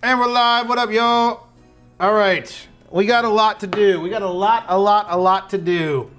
And we're live. What up, y'all? All right. We got a lot to do. We got a lot to do.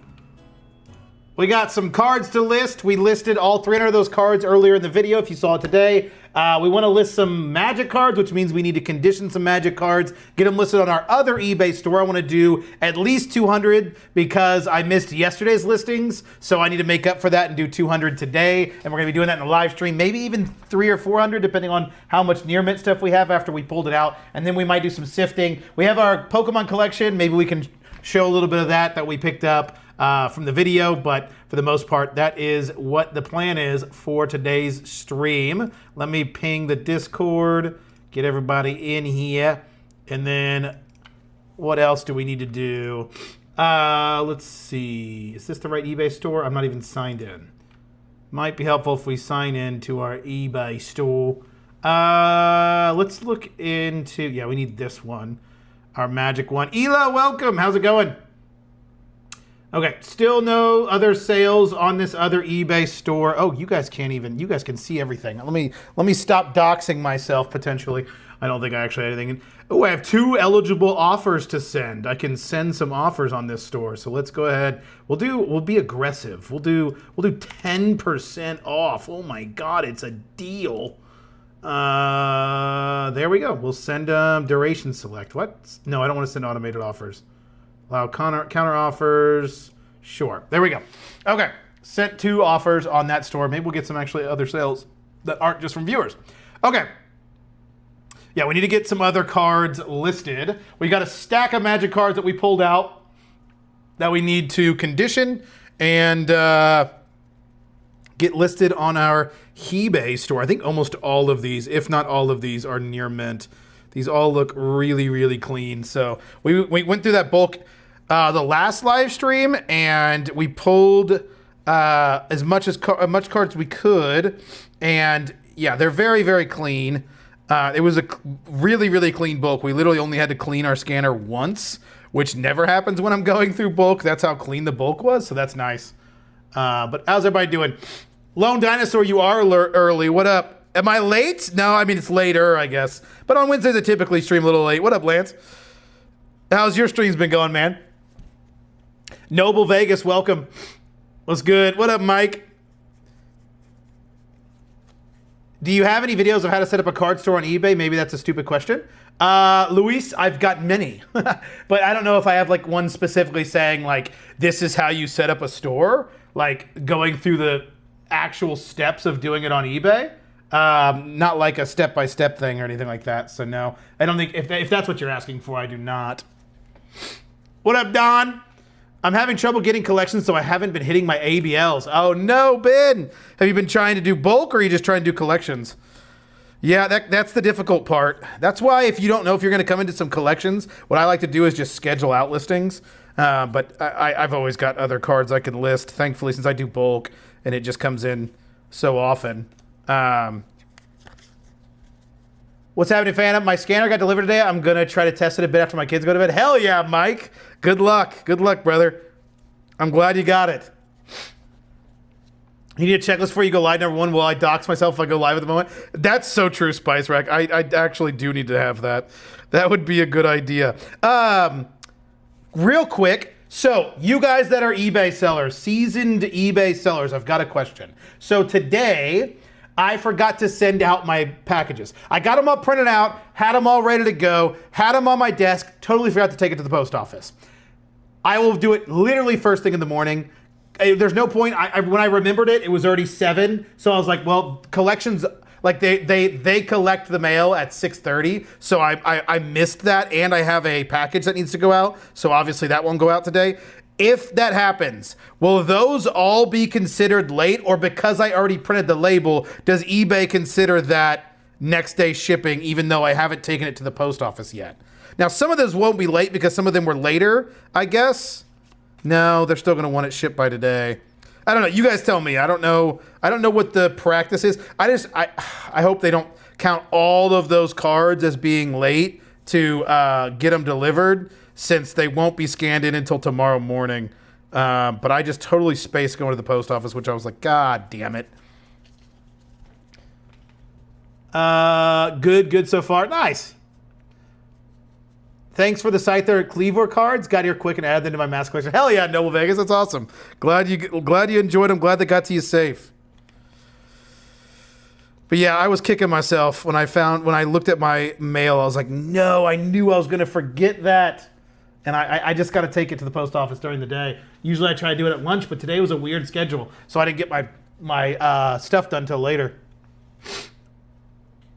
We got some cards to list. We listed all 300 of those cards earlier in the video, if you saw it today. We want to list some Magic cards, which means we need to condition some Magic cards, get them listed on our other eBay store. I want to do at least 200 because I missed yesterday's listings, so I need to make up for that and do 200 today. And we're going to be doing that in the live stream, maybe even 300 or 400, depending on how much near mint stuff we have after we pulled it out. And then we might do some sifting. We have our Pokemon collection. Maybe we can show a little bit of that we picked up from the video, but for the most part, that is what the plan is for today's stream. Let me ping the Discord, get everybody in here, and then what else do we need to do? Let's see. Is this the right eBay store? I'm not even signed in. Might be helpful if we sign in to our eBay store. Let's look into, yeah, we need this one, our Magic one. Ela, welcome. How's it going? Okay, still no other sales on this other eBay store. Oh, you guys can see everything. Let me stop doxing myself potentially. I don't think I actually had anything. Oh, I have 2 eligible offers to send. I can send some offers on this store. So let's go ahead. We'll be aggressive. We'll do 10% off. Oh my God, it's a deal. There we go. We'll send duration select. What? No, I don't want to send automated offers. Allow counter offers. Sure. There we go. Okay. Sent 2 offers on that store. Maybe we'll get some actually other sales that aren't just from viewers. Okay. Yeah, we need to get some other cards listed. We got a stack of Magic cards that we pulled out that we need to condition and get listed on our eBay store. I think almost all of these, if not all of these, are near mint. These all look really, really clean. So we went through that bulk the last live stream, and we pulled as much cards as we could. And yeah, they're very, very clean. It was a really, really clean bulk. We literally only had to clean our scanner once, which never happens when I'm going through bulk. That's how clean the bulk was, so that's nice. But how's everybody doing? Lone Dinosaur, you are early. What up? Am I late? No, I mean, it's later, I guess. But on Wednesdays, I typically stream a little late. What up, Lance? How's your streams been going, man? Noble Vegas, welcome. What's good? What up, Mike? Do you have any videos of how to set up a card store on eBay? Maybe that's a stupid question. Luis, I've got many. But I don't know if I have like one specifically saying like, this is how you set up a store. Like going through the actual steps of doing it on eBay. Not like a step-by-step thing or anything like that. So no, I don't think, if that's what you're asking for, I do not. What up, Don? I'm having trouble getting collections, so I haven't been hitting my ABLs. Oh no, Ben! Have you been trying to do bulk, or are you just trying to do collections? Yeah, that's the difficult part. That's why if you don't know if you're going to come into some collections, what I like to do is just schedule out listings. But I've always got other cards I can list, thankfully, since I do bulk, and it just comes in so often. What's happening, Phantom? My scanner got delivered today. I'm going to try to test it a bit after my kids go to bed. Hell yeah, Mike. Good luck. Good luck, brother. I'm glad you got it. You need a checklist before you go live, number 1. Will I dox myself if I go live at the moment? That's so true, Spice Rack. I actually do need to have that. That would be a good idea. Real quick. So, you guys that are eBay sellers, seasoned eBay sellers, I've got a question. So today, I forgot to send out my packages. I got them all printed out, had them all ready to go, had them on my desk, totally forgot to take it to the post office. I will do it literally first thing in the morning. There's no point, when I remembered it, it was already 7, so I was like, well, collections, like they collect the mail at 6:30, so I missed that, and I have a package that needs to go out, so obviously that won't go out today. If that happens, will those all be considered late, or because I already printed the label, does eBay consider that next day shipping even though I haven't taken it to the post office yet? Now, some of those won't be late because some of them were later, I guess. No, they're still going to want it shipped by today. I don't know. You guys tell me. I don't know what the practice is. I hope they don't count all of those cards as being late to get them delivered, since they won't be scanned in until tomorrow morning. But I just totally spaced going to the post office, which I was like, God damn it. Good so far. Nice. Thanks for the Scyther Cleavor cards. Got here quick and added them to my mass collection. Hell yeah, Noble Vegas. That's awesome. Glad you enjoyed them. Glad they got to you safe. But yeah, I was kicking myself when I looked at my mail. I was like, no, I knew I was going to forget that. And I just got to take it to the post office during the day. Usually I try to do it at lunch, but today was a weird schedule. So I didn't get my stuff done until later.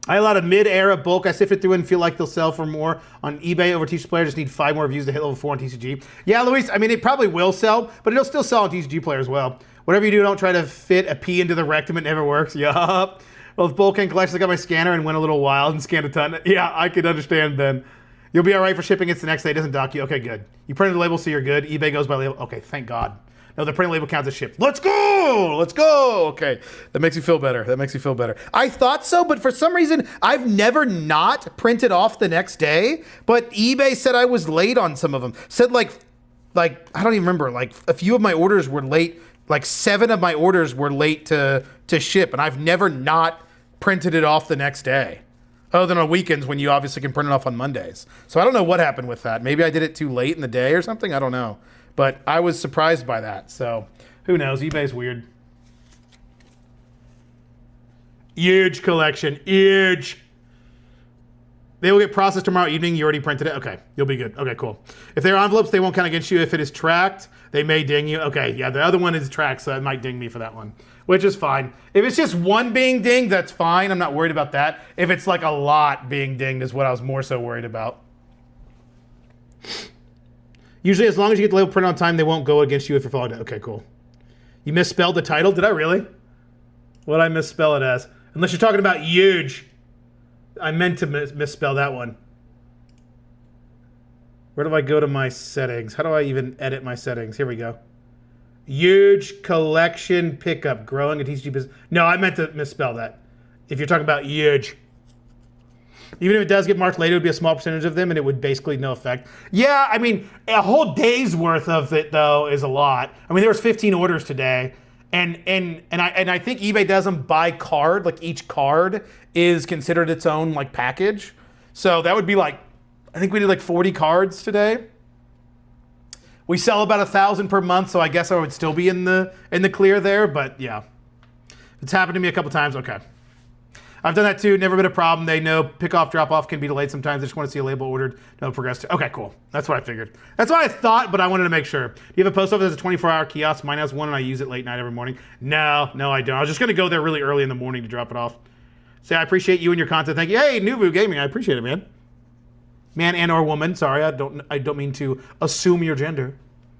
I had a lot of mid-era bulk. I sifted through and feel like they'll sell for more on eBay over TCG Player. Just need 5 more views to hit level 4 on TCG. Yeah, Luis, I mean, it probably will sell, but it'll still sell on TCG Player as well. Whatever you do, don't try to fit a P into the rectum. It never works. Yup. Well, with bulk and collections, I got my scanner and went a little wild and scanned a ton. Yeah, I could understand then. You'll be all right for shipping. It's the next day. It doesn't dock you. Okay, good. You printed the label, so you're good. eBay goes by label. Okay, thank God. No, the printed label counts as shipped. Let's go! Let's go! Okay, that makes me feel better. That makes me feel better. I thought so, but for some reason, I've never not printed off the next day, but eBay said I was late on some of them. Said like I don't even remember, like a few of my orders were late, like 7 of my orders were late to ship, and I've never not printed it off the next day. Other than on weekends when you obviously can print it off on Mondays. So I don't know what happened with that. Maybe I did it too late in the day or something. I don't know. But I was surprised by that. So who knows? eBay's weird. Huge collection. Huge. They will get processed tomorrow evening. You already printed it? Okay. You'll be good. Okay, cool. If they're envelopes, they won't count against you. If it is tracked, they may ding you. Okay, yeah, the other one is tracked, so it might ding me for that one, which is fine. If it's just one being dinged, that's fine. I'm not worried about that. If it's like a lot being dinged is what I was more so worried about. Usually, as long as you get the label printed on time, they won't go against you if you're following it. Okay, cool. You misspelled the title? Did I really? What did I misspell it as? Unless you're talking about huge. I meant to misspell that one. Where do I go to my settings? How do I even edit my settings? Here we go. Huge collection pickup. Growing a TCG business. No, I meant to misspell that. If you're talking about huge. Even if it does get marked later, it would be a small percentage of them, and it would basically no effect. Yeah, I mean, a whole day's worth of it, though, is a lot. I mean, there was 15 orders today, and I think eBay does them by card. Like, each card is considered its own, like, package. So that would be, like, I think we did, like, 40 cards today. We sell about 1,000 per month, so I guess I would still be in the clear there, but, yeah. It's happened to me a couple times. Okay. I've done that too. Never been a problem. They know pick-off, drop-off can be delayed sometimes. They just want to see a label ordered. No progress. Okay, cool. That's what I figured. That's what I thought, but I wanted to make sure. Do you have a post office that's a 24-hour kiosk? Mine has one, and I use it late night every morning. No, I don't. I was just going to go there really early in the morning to drop it off. Say, I appreciate you and your content. Thank you. Hey, Nuvu Gaming. I appreciate it, man. Man and or woman. Sorry, I don't mean to assume your gender.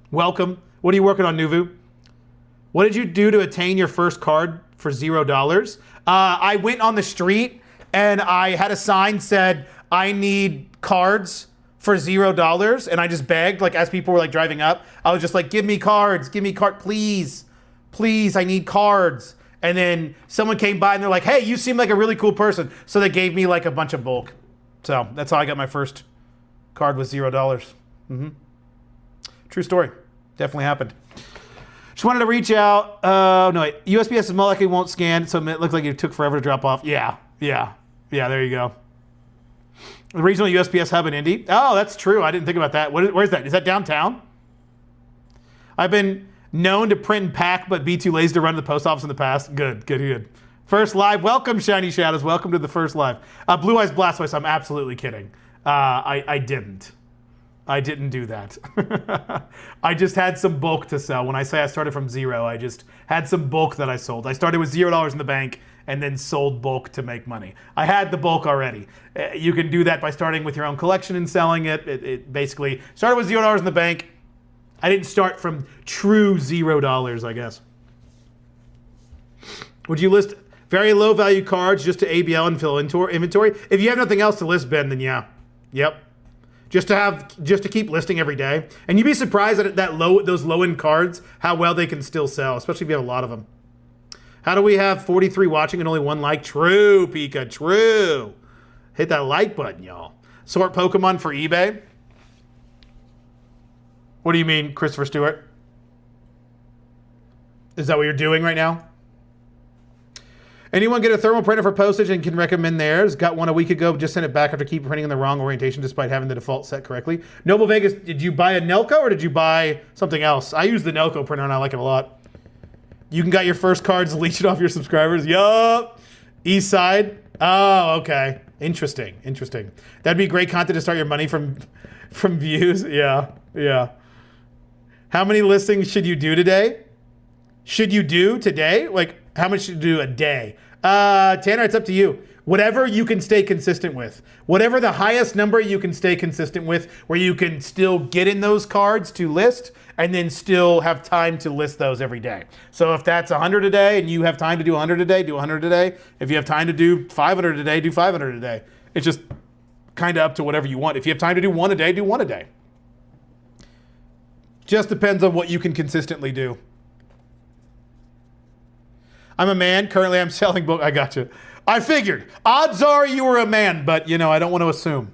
Welcome. What are you working on, Nuvu? What did you do to attain your first card for $0? I went on the street and I had a sign said, I need cards for $0. And I just begged, like, as people were like driving up, I was just like, give me cards, please. Please, I need cards. And then someone came by and they're like, hey, you seem like a really cool person. So they gave me like a bunch of bulk. So that's how I got my first card with $0. Mm-hmm. True story. Definitely happened. Just wanted to reach out. No, wait. USPS is more likely won't scan, so it looks like it took forever to drop off. Yeah, there you go. The regional USPS hub in Indy. Oh, that's true. I didn't think about that. Where's that? Is that downtown? I've been known to print and pack, but be too lazy to run to the post office in the past. Good. First live. Welcome, Shiny Shadows. Welcome to the first live. Blue Eyes Blastoise. I'm absolutely kidding. I didn't do that. I just had some bulk to sell. When I say I started from 0, I just had some bulk that I sold. I started with $0 in the bank and then sold bulk to make money. I had the bulk already. You can do that by starting with your own collection and selling it. It basically started with $0 in the bank. I didn't start from true $0, I guess. Would you list very low value cards just to ABL and fill inventory? If you have nothing else to list, Ben, then yeah. Yep. Just to keep listing every day. And you'd be surprised at those low-end cards, how well they can still sell, especially if you have a lot of them. How do we have 43 watching and only 1 like? True, Pika, true. Hit that like button, y'all. Sort Pokemon for eBay? What do you mean, Christopher Stewart? Is that what you're doing right now? Anyone get a thermal printer for postage and can recommend theirs? Got one a week ago, just sent it back after keep printing in the wrong orientation despite having the default set correctly. Noble Vegas, did you buy a Nelco or did you buy something else? I use the Nelco printer and I like it a lot. You can get your first cards leeching off your subscribers. Yup. East Side. Oh, okay. Interesting. Interesting. That'd be great content to start your money from views. Yeah. Yeah. How many listings should you do today? Should you do today? Like, how much should you do a day? Tanner, it's up to you. Whatever you can stay consistent with. Whatever the highest number you can stay consistent with, where you can still get in those cards to list and then still have time to list those every day. So if that's 100 a day and you have time to do 100 a day, do 100 a day. If you have time to do 500 a day, do 500 a day. It's just kind of up to whatever you want. If you have time to do one a day, do one a day. Just depends on what you can consistently do. I'm a man. Currently, I'm selling book. I got you. I figured. Odds are you were a man, but, you know, I don't want to assume.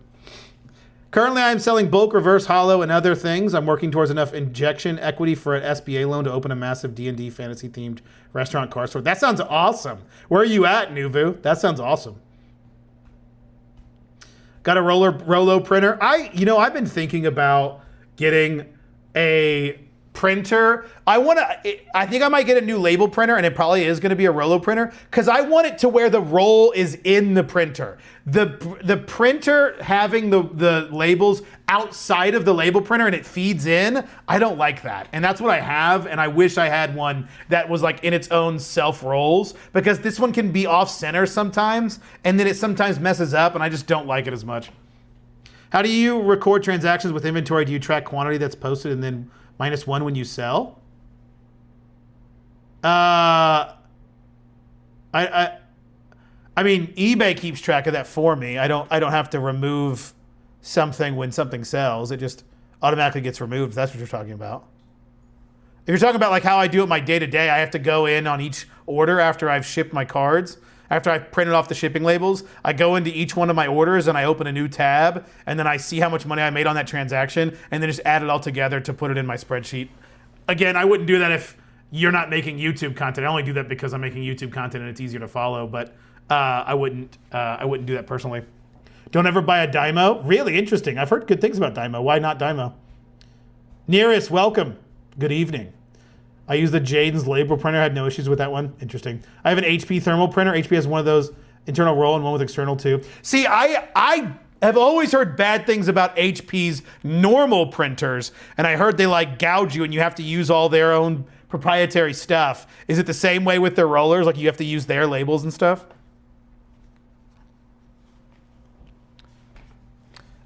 Currently, I'm selling bulk, reverse, hollow, and other things. I'm working towards enough injection equity for an SBA loan to open a massive D&D fantasy-themed restaurant car store. That sounds awesome. Where are you at, Nuvu? That sounds awesome. Got a Rolo printer. I've been thinking about getting a printer. I think I might get a new label printer, and it probably is going to be a Rolo printer because I want it to where the roll is in the printer. The printer having the labels outside of the label printer and it feeds in, I don't like that. And that's what I have, and I wish I had one that was like in its own self rolls because this one can be off center sometimes, and then it sometimes messes up, and I just don't like it as much. How do you record transactions with inventory? Do you track quantity that's posted and then -1 when you sell? I mean, eBay keeps track of that for me. I don't have to remove something when something sells. It just automatically gets removed. That's what you're talking about. If you're talking about like how I do it my day-to-day, I have to go in on each order after I've shipped my cards. After I've printed off the shipping labels, I go into each one of my orders and I open a new tab, and then I see how much money I made on that transaction, and then just add it all together to put it in my spreadsheet. Again, I wouldn't do that if you're not making YouTube content. I only do that because I'm making YouTube content and it's easier to follow, but I wouldn't do that personally. Don't ever buy a Dymo. Really interesting. I've heard good things about Dymo. Why not Dymo? Nearest, welcome. Good evening. I use the Jaden's label printer. I had no issues with that one. Interesting. I have an HP thermal printer. HP has one of those internal roll and one with external too. See, I have always heard bad things about HP's normal printers, and I heard they like gouge you and you have to use all their own proprietary stuff. Is it the same way with their rollers? Like you have to use their labels and stuff?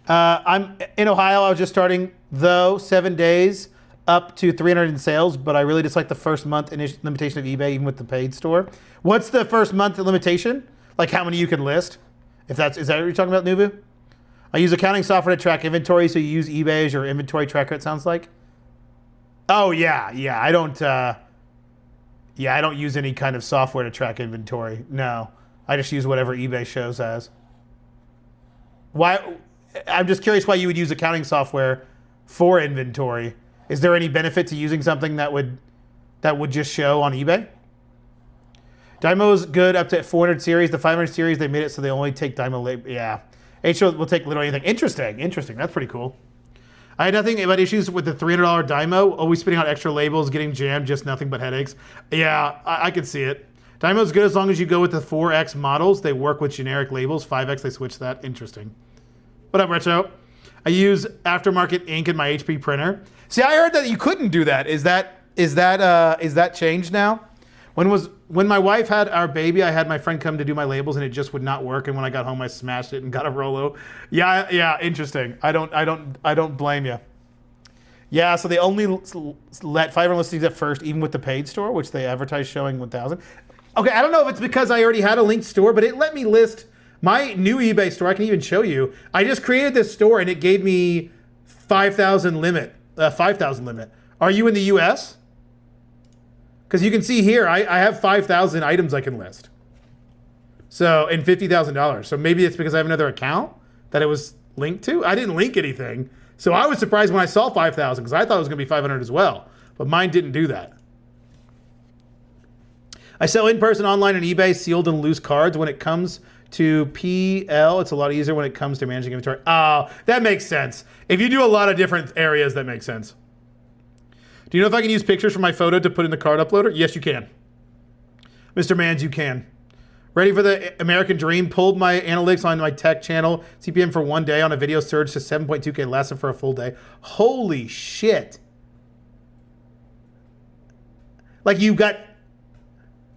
I'm in Ohio. I was just starting though, 7 days. Up to 300 in sales, but I really just like the first month limitation of eBay, even with the paid store. What's the first month limitation? Like how many you can list? Is that what you're talking about, Nuvu? I use accounting software to track inventory, so you use eBay as your inventory tracker, it sounds like. Oh yeah. I don't use any kind of software to track inventory. No, I just use whatever eBay shows as. Why? I'm just curious why you would use accounting software for inventory. Is there any benefit to using something that would just show on eBay? Dymo's good up to 400 series. The 500 series, they made it so they only take Dymo label. Yeah. HO will take literally anything. Interesting. That's pretty cool. I had nothing but issues with the $300 Dymo. Always spitting out extra labels, getting jammed, just nothing but headaches. Yeah, I could see it. Dymo's good as long as you go with the 4X models. They work with generic labels. 5X, they switch that. Interesting. What up, Retro? I use aftermarket ink in my HP printer. See, I heard that you couldn't do that. Is that changed now? When my wife had our baby, I had my friend come to do my labels and it just would not work. And when I got home, I smashed it and got a Rolo. Yeah, interesting. I don't blame you. Yeah, so they only let 500 listings at first, even with the paid store, which they advertise showing 1,000. Okay, I don't know if it's because I already had a linked store, but it let me list my new eBay store. I can even show you. I just created this store and it gave me 5,000 limit. 5,000 limit. Are you in the US? Because you can see here, I have 5,000 items I can list. So, and $50,000. So maybe it's because I have another account that it was linked to. I didn't link anything. So I was surprised when I saw 5,000 because I thought it was going to be 500 as well. But mine didn't do that. I sell in person, online, and eBay, sealed and loose cards. When it comes to PL, it's a lot easier when it comes to managing inventory. Oh, that makes sense. If you do a lot of different areas, that makes sense. Do you know if I can use pictures from my photo to put in the card uploader? Yes, you can. Mr. Mans, you can. Ready for the American Dream? Pulled my analytics on my tech channel. CPM for 1 day on a video surge to 7.2K, lasted for a full day. Holy shit. Like you got,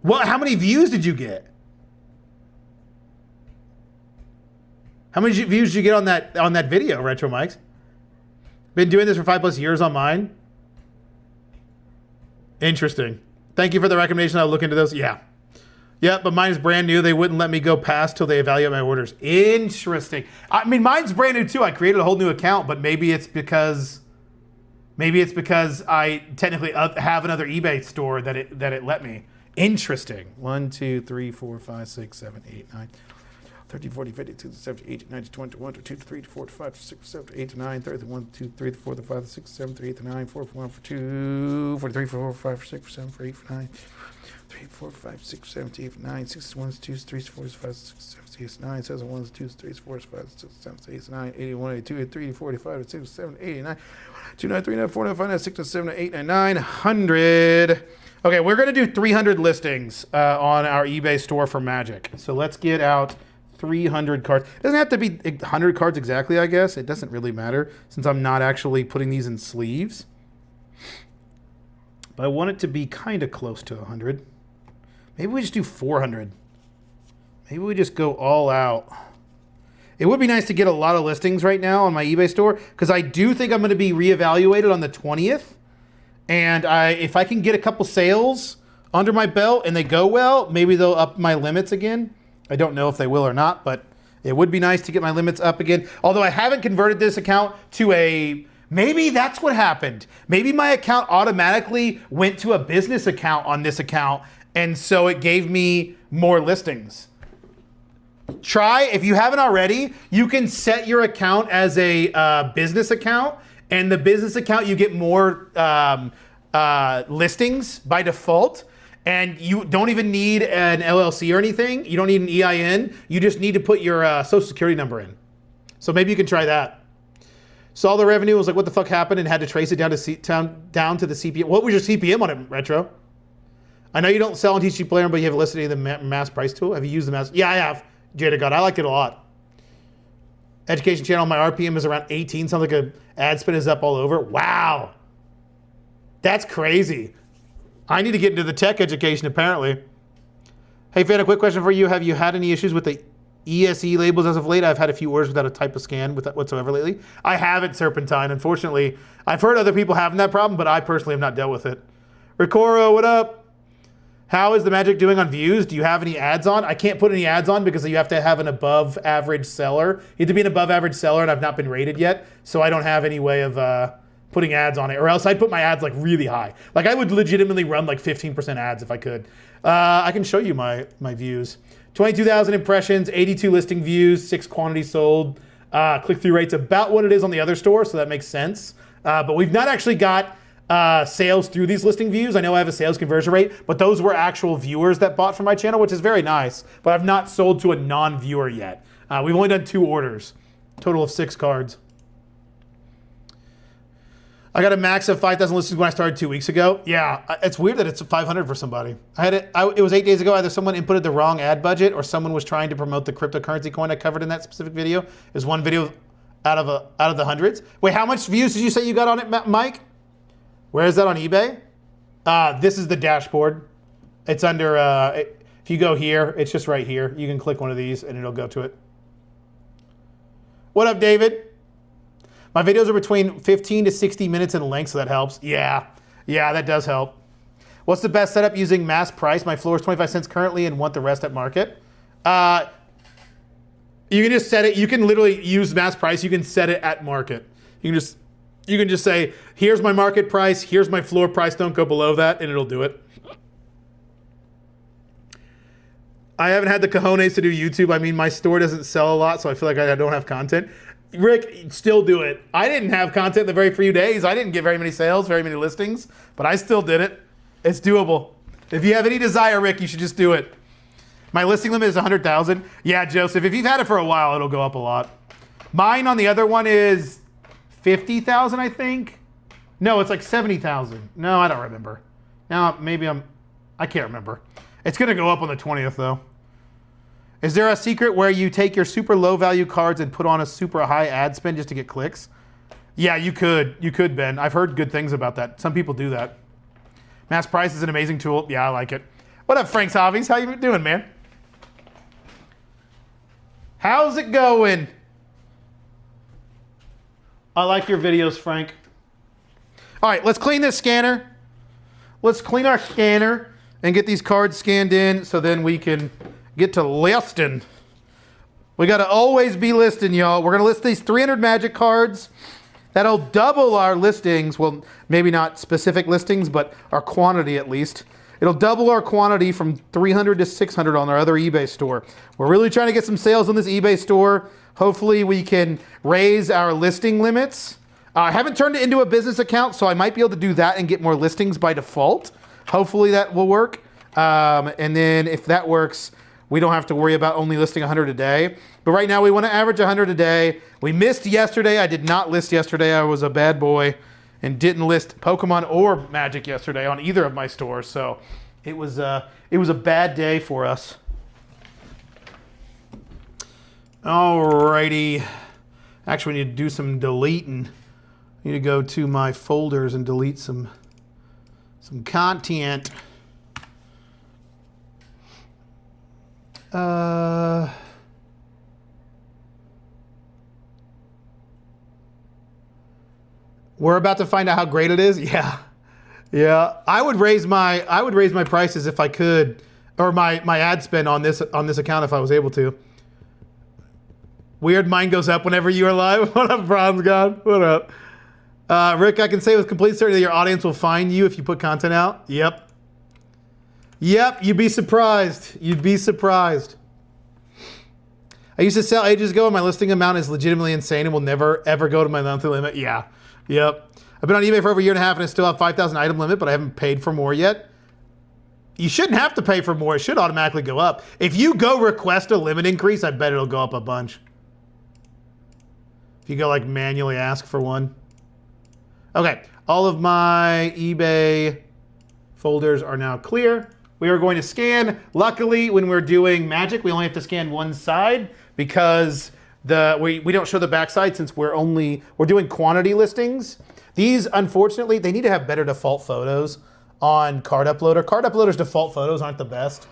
what? How many views did you get? How many views did you get on that video, Retro Mikes? Been doing this for 5+ years on mine. Interesting. Thank you for the recommendation. I'll look into those. Yeah. Yeah, but mine is brand new. They wouldn't let me go past till they evaluate my orders. Interesting. I mean, mine's brand new too. I created a whole new account, but maybe it's because I technically have another eBay store that it let me. Interesting. 1, 2, 3, 4, 5, 6, 7, 8, 9, 13, 14, 15, 16, 17, 18, 19, 20, 21, 22, 23, 24, 25, 26, 27, 28, 29, 30, 1, 2, 3, 4, 5, 6, 7, 8, 9, 4, 1, 2, 43, 4, 5, 6, 7, 8, 9, 3, 4, 5, 6, 7, 8, 9, 6, 1, 2, 3, 4, 5, 6, 7, 8, 9, 7, 1, 2, 3, 4, 5, 6, 7, 8, 9, 81, 82, 83, 45, 86, 7, 89, 29, 39, 40, 5, 6, 7, 8, 9, 900. Okay, we're going to do 300 listings on our eBay store for Magic. So let's get out 300 cards. It doesn't have to be 100 cards exactly, I guess. It doesn't really matter since I'm not actually putting these in sleeves. But I want it to be kind of close to 100. Maybe we just do 400. Maybe we just go all out. It would be nice to get a lot of listings right now on my eBay store because I do think I'm going to be reevaluated on the 20th. And if I can get a couple sales under my belt and they go well, maybe they'll up my limits again. I don't know if they will or not, but it would be nice to get my limits up again. Although I haven't converted this account to a, maybe that's what happened. Maybe my account automatically went to a business account on this account, and so it gave me more listings. Try, if you haven't already, you can set your account as a business account, and the business account, you get more listings by default. And you don't even need an LLC or anything. You don't need an EIN. You just need to put your social security number in. So maybe you can try that. Saw the revenue, was like, what the fuck happened? And had to trace it down to the CPM. What was your CPM on it, Retro? I know you don't sell on TCG Player, but you have listed the mass price tool. Have you used the mass? Yeah, I have. Jada God, I like it a lot. Education channel, my RPM is around 18. Sounds like a ad spin is up all over. Wow. That's crazy. I need to get into the tech education, apparently. Hey, Fan, a quick question for you. Have you had any issues with the ESE labels as of late? I've had a few orders without a type of scan whatsoever lately. I haven't, Serpentine, unfortunately. I've heard other people having that problem, but I personally have not dealt with it. Ricoro, what up? How is the Magic doing on views? Do you have any ads on? I can't put any ads on because you have to have an above average seller. You have to be an above average seller, and I've not been rated yet, so I don't have any way of putting ads on it, or else I'd put my ads like really high. Like I would legitimately run like 15% ads if I could. I can show you my views. 22,000 impressions, 82 listing views, 6 quantities sold. Click-through rate's about what it is on the other store, so that makes sense. But we've not actually got sales through these listing views. I know I have a sales conversion rate, but those were actual viewers that bought from my channel, which is very nice, but I've not sold to a non-viewer yet. We've only done 2 orders, total of 6 cards. I got a max of 5,000 listings when I started 2 weeks ago. Yeah, it's weird that it's 500 for somebody. It was 8 days ago. Either someone inputted the wrong ad budget or someone was trying to promote the cryptocurrency coin I covered in that specific video. It was one video out of the hundreds. Wait, how much views did you say you got on it, Mike? Where is that on eBay? This is the dashboard. It's under, if you go here, it's just right here. You can click one of these and it'll go to it. What up, David? My videos are between 15 to 60 minutes in length, so that helps. Yeah, that does help. What's the best setup using mass price? My floor is 25 cents currently and want the rest at market. You can just set it. You can literally use mass price. You can set it at market. You can just say, here's my market price, here's my floor price, don't go below that, and it'll do it. I haven't had the cojones to do YouTube. I mean, my store doesn't sell a lot, so I feel like I don't have content. Rick, still do it. I didn't have content the very few days. I didn't get very many sales, very many listings, but I still did it. It's doable. If you have any desire, Rick, you should just do it. My listing limit is 100,000. Yeah, Joseph, if you've had it for a while, it'll go up a lot. Mine on the other one is 50,000, I think. No, it's like 70,000. No, I don't remember. Now, maybe I can't remember. It's gonna go up on the 20th though. Is there a secret where you take your super low value cards and put on a super high ad spend just to get clicks? Yeah, you could. You could, Ben. I've heard good things about that. Some people do that. Mass price is an amazing tool. Yeah, I like it. What up, Frank's Hobbies? How you doing, man? How's it going? I like your videos, Frank. All right, let's clean this scanner. Let's clean our scanner and get these cards scanned in so then we can get to listing. We got to always be listing, y'all. We're going to list these 300 Magic cards. That'll double our listings. Well, maybe not specific listings, but our quantity at least. It'll double our quantity from 300 to 600 on our other eBay store. We're really trying to get some sales on this eBay store. Hopefully we can raise our listing limits. I haven't turned it into a business account, so I might be able to do that and get more listings by default. Hopefully that will work. And then if that works, we don't have to worry about only listing 100 a day. But right now we want to average 100 a day. We missed yesterday. I did not list yesterday. I was a bad boy and didn't list Pokemon or Magic yesterday on either of my stores. So it was a bad day for us. Alrighty. Actually, we need to do some deleting. I need to go to my folders and delete some content. We're about to find out how great it is. Yeah. I would raise my prices if I could, or my ad spend on this account if I was able to. Weird, mine goes up whenever you are live. What up, Bronze God? What up? Rick, I can say with complete certainty that your audience will find you if you put content out. Yep, you'd be surprised. I used to sell ages ago and my listing amount is legitimately insane and will never, ever go to my monthly limit. Yeah, yep. I've been on eBay for over a year and a half and I still have 5,000 item limit, but I haven't paid for more yet. You shouldn't have to pay for more. It should automatically go up. If you go request a limit increase, I bet it'll go up a bunch. If you go like manually ask for one. Okay, all of my eBay folders are now clear. We are going to scan. Luckily, when we're doing Magic, we only have to scan one side because we don't show the backside since we're doing quantity listings. These, unfortunately, they need to have better default photos on Card Uploader. Card Uploader's default photos aren't the best.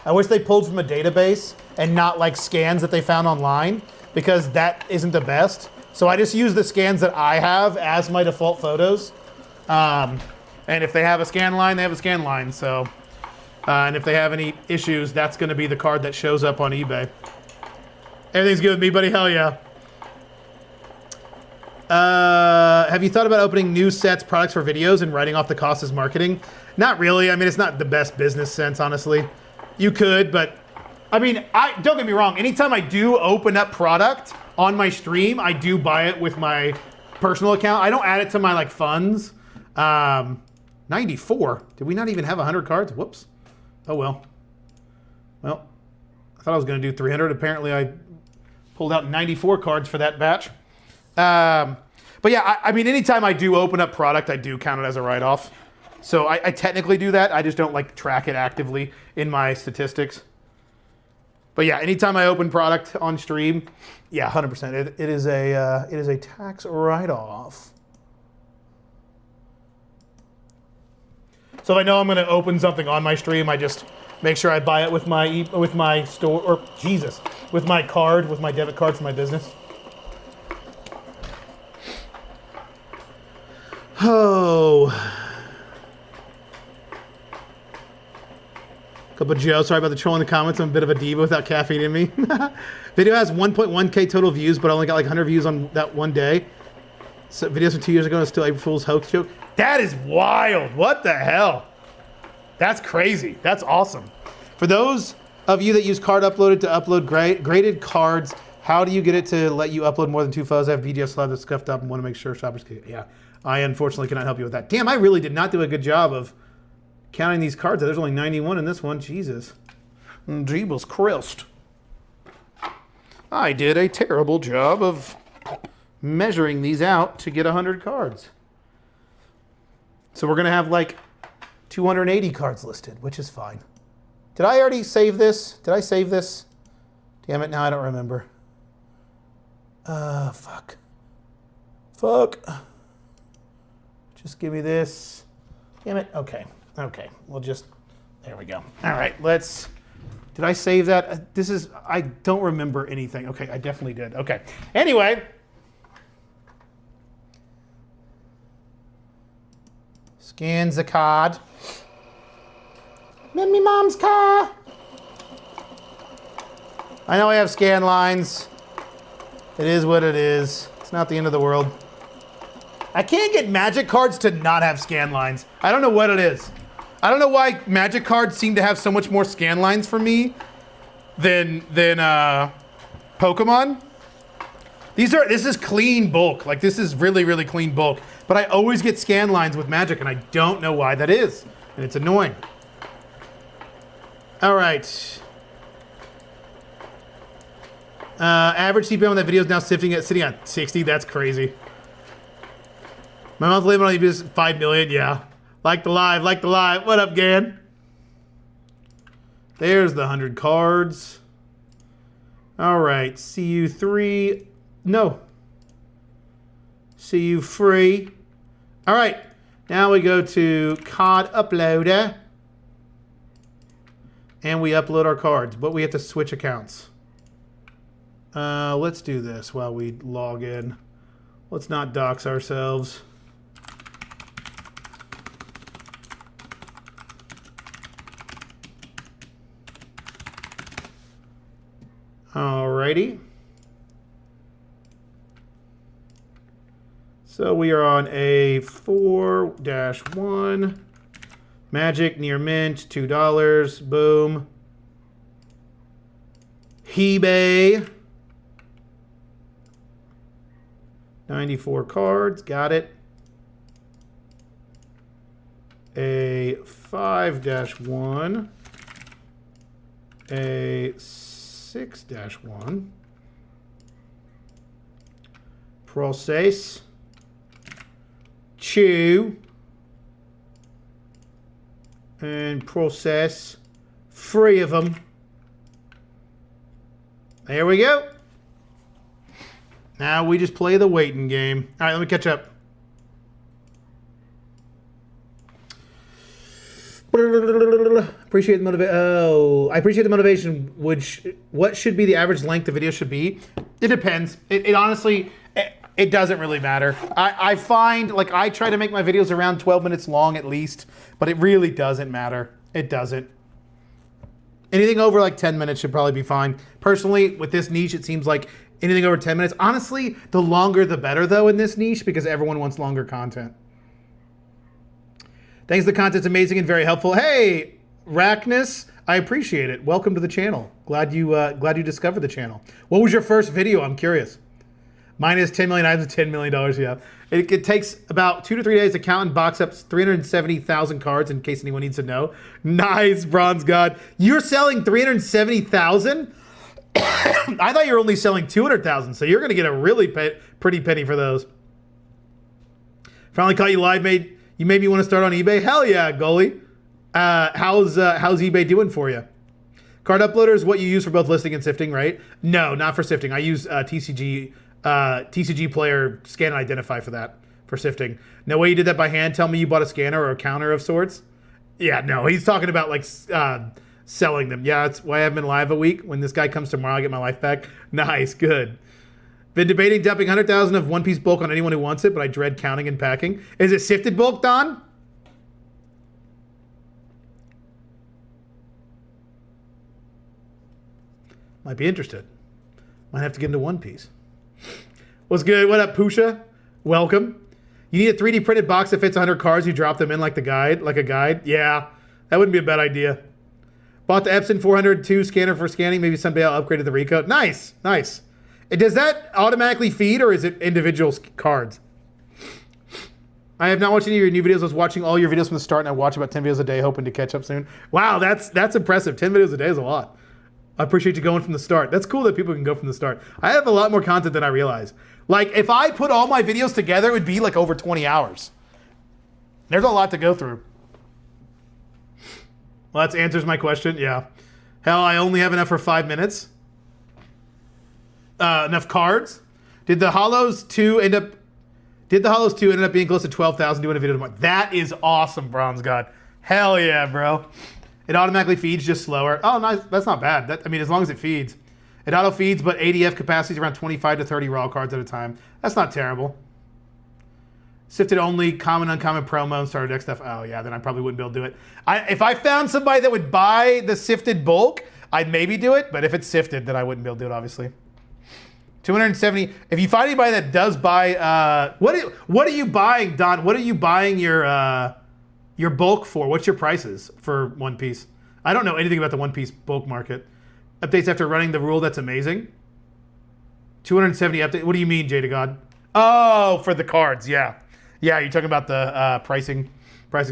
I wish they pulled from a database and not like scans that they found online because that isn't the best. So I just use the scans that I have as my default photos. And if they have a scan line, they have a scan line. So, and if they have any issues, that's gonna be the card that shows up on eBay. Everything's good with me, buddy, hell yeah. Have you thought about opening new sets, products for videos and writing off the cost as marketing? Not really, I mean, it's not the best business sense, honestly. You could, but I mean, don't get me wrong, anytime I do open up product on my stream, I do buy it with my personal account. I don't add it to my like funds. 94, did we not even have 100 cards? Whoops, oh well. Well, I thought I was gonna do 300. Apparently I pulled out 94 cards for that batch. But yeah, I mean, anytime I do open up product, I do count it as a write-off. So I technically do that. I just don't like track it actively in my statistics. But yeah, anytime I open product on stream, yeah, 100%. It is a tax write-off. So if I know I'm going to open something on my stream, I just make sure I buy it with my store, or Jesus, with my card, with my debit card for my business. Oh. Couple of Joe, sorry about the troll in the comments. I'm a bit of a diva without caffeine in me. Video has 1.1K total views, but I only got like 100 views on that one day. So videos from 2 years ago and still April Fool's hoax joke. That is wild. What the hell? That's crazy. That's awesome. For those of you that use Card Uploaded to upload graded cards, how do you get it to let you upload more than 2 photos? I have VDS Slab that's scuffed up and want to make sure shoppers can. Yeah, I unfortunately cannot help you with that. Damn, I really did not do a good job of counting these cards. There's only 91 in this one. Jesus. Jeebus Christ. I did a terrible job of measuring these out to get 100 cards. So we're going to have like 280 cards listed, which is fine. Did I already save this? Did I save this? Damn it, now I don't remember. Fuck. Fuck. Just give me this. Damn it. Okay. Okay. We'll just, there we go. All right, let's, did I save that? This is, I don't remember anything. Okay, I definitely did. Okay. Anyway. Scan the card. Let me mom's car. I know I have scan lines. It is what it is. It's not the end of the world. I can't get Magic cards to not have scan lines. I don't know what it is. I don't know why Magic cards seem to have so much more scan lines for me than Pokemon. This is clean bulk. Like, this is really, really clean bulk. But I always get scan lines with Magic, and I don't know why that is. And it's annoying. All right. Average CPM on that video is now sitting on 60. That's crazy. My monthly limit on YouTube is 5 million. Yeah. Like the live, like the live. What up, Gan? There's the 100 cards. All right. CU3. No. CU free. All right. Now we go to card uploader. And we upload our cards, but we have to switch accounts. Let's do this while we log in. Let's not dox ourselves. Alrighty. So we are on a 4-1. Magic near mint, $2. Boom. eBay. 94 cards. Got it. A 5-1. A 6-1. Process. Chew. And process. 3 of them. There we go. Now we just play the waiting game. All right, let me catch up. Appreciate the motivation. Oh, I appreciate the motivation. What should be the average length the video should be? It depends. It honestly, it doesn't really matter. I find, like, I try to make my videos around 12 minutes long at least, but it really doesn't matter. It doesn't. Anything over like 10 minutes should probably be fine. Personally, with this niche, it seems like anything over 10 minutes. Honestly, the longer the better, though, in this niche, because everyone wants longer content. Thanks, the content's amazing and very helpful. Hey, Rackness, I appreciate it. Welcome to the channel. Glad you discovered the channel. What was your first video? I'm curious. Mine is 10 million items, $10 million, yeah. It takes about 2 to 3 days to count and box up 370,000 cards, in case anyone needs to know. Nice, Bronze God. You're selling 370,000? I thought you were only selling 200,000, so you're going to get a really pretty penny for those. Finally caught you live, mate. You made me want to start on eBay? Hell yeah, goalie. How's eBay doing for you? Card uploader is what you use for both listing and sifting, right? No, not for sifting. I use TCG player scan and identify for that, for sifting. No way you did that by hand. Tell me you bought a scanner or a counter of sorts. Yeah, no, he's talking about like selling them. Yeah, that's why I haven't been live a week. When this guy comes tomorrow, I get my life back. Nice, good. Been debating dumping 100,000 of One Piece bulk on anyone who wants it, but I dread counting and packing. Is it sifted bulk, Don? Might be interested. Might have to get into One Piece. What's good? What up, Pusha? Welcome. You need a 3D printed box that fits 100 cards. You drop them in like a guide. Yeah, that wouldn't be a bad idea. Bought the Epson 402 scanner for scanning. Maybe someday I'll upgrade to the Rico. Nice, nice. Does that automatically feed, or is it individual cards? I have not watched any of your new videos. I was watching all your videos from the start, and I watch about 10 videos a day, hoping to catch up soon. Wow, that's impressive. 10 videos a day is a lot. I appreciate you going from the start. That's cool that people can go from the start. I have a lot more content than I realize. Like, if I put all my videos together, it would be like over 20 hours. There's a lot to go through. Well, that answers my question. Yeah. Hell, I only have enough for 5 minutes. Enough cards. Did the Hollows 2 end up being close to 12,000 doing a video tomorrow? That is awesome, Bronze God. Hell yeah, bro. It automatically feeds just slower. Oh, nice. That's not bad. I mean, as long as it feeds. It auto feeds, but ADF capacity is around 25 to 30 raw cards at a time. That's not terrible. Sifted only, common, uncommon, promo, and starter deck stuff. Oh yeah, then I probably wouldn't be able to do it. If I found somebody that would buy the sifted bulk, I'd maybe do it, but if it's sifted, then I wouldn't be able to do it, obviously. 270. If you find anybody that does buy, what are you buying, Don? What are you buying your bulk for? What's your prices for One Piece? I don't know anything about the One Piece bulk market. Updates after running the rule, that's amazing. 270 update. What do you mean, Jada God? Oh, for the cards, yeah. Yeah, you're talking about the pricing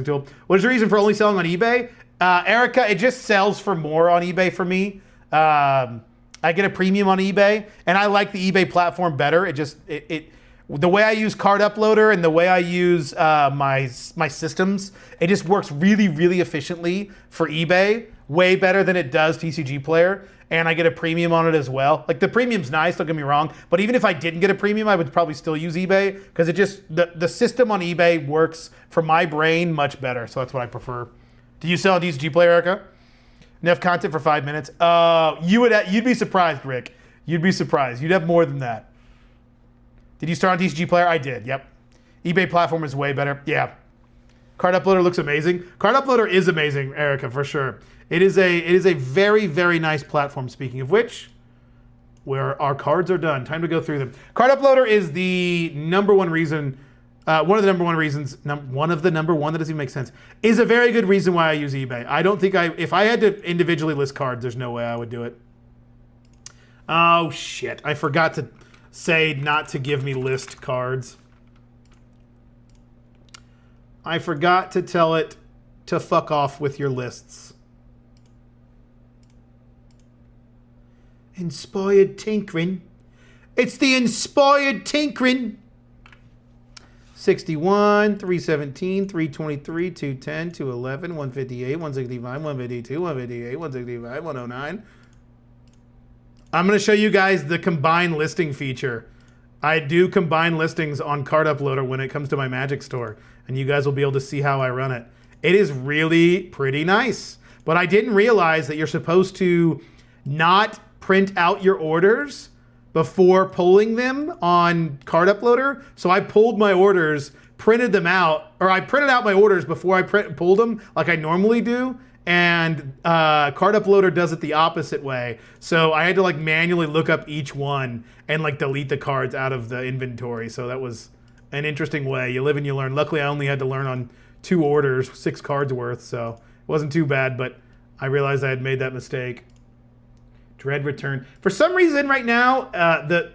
tool. What is the reason for only selling on eBay? Erica, it just sells for more on eBay for me. I get a premium on eBay, and I like the eBay platform better. The way I use Card Uploader and the way I use my systems, it just works really, really efficiently for eBay, way better than it does TCG Player, and I get a premium on it as well. Like, the premium's nice, don't get me wrong, but even if I didn't get a premium, I would probably still use eBay, because the system on eBay works for my brain much better, so that's what I prefer. Do you sell on TCG Player, Erica? Enough content for 5 minutes? You'd be surprised, Rick. You'd be surprised. You'd have more than that. Did you start on TCG Player? I did, yep. eBay platform is way better. Yeah. Card Uploader looks amazing. Card Uploader is amazing, Erica, for sure. It is a very, very nice platform, speaking of which, where our cards are done. Time to go through them. Card Uploader is the number one reason, one of the number one reasons, one of the number one, that doesn't even make sense, is a very good reason why I use eBay. I don't think if I had to individually list cards, there's no way I would do it. Oh, shit. I forgot to say not to give me list cards. I forgot to tell it to fuck off with your lists. Inspired tinkering. It's the inspired tinkering. 61, 317, 323, 210, 211, 158, 165, 152, 158, 165, 109. I'm going to show you guys the combined listing feature. I do combine listings on Card Uploader when it comes to my Magic store, and you guys will be able to see how I run it. It is really pretty nice, but I didn't realize that you're supposed to not print out your orders before pulling them on Card Uploader. So I pulled my orders, printed them out, or I printed out my orders before I pulled them like I normally do. And Card Uploader does it the opposite way. So I had to like manually look up each one and like delete the cards out of the inventory. So that was an interesting way. You live and you learn. Luckily, I only had to learn on 2 orders, 6 cards worth. So it wasn't too bad, but I realized I had made that mistake. Dread return. For some reason right now,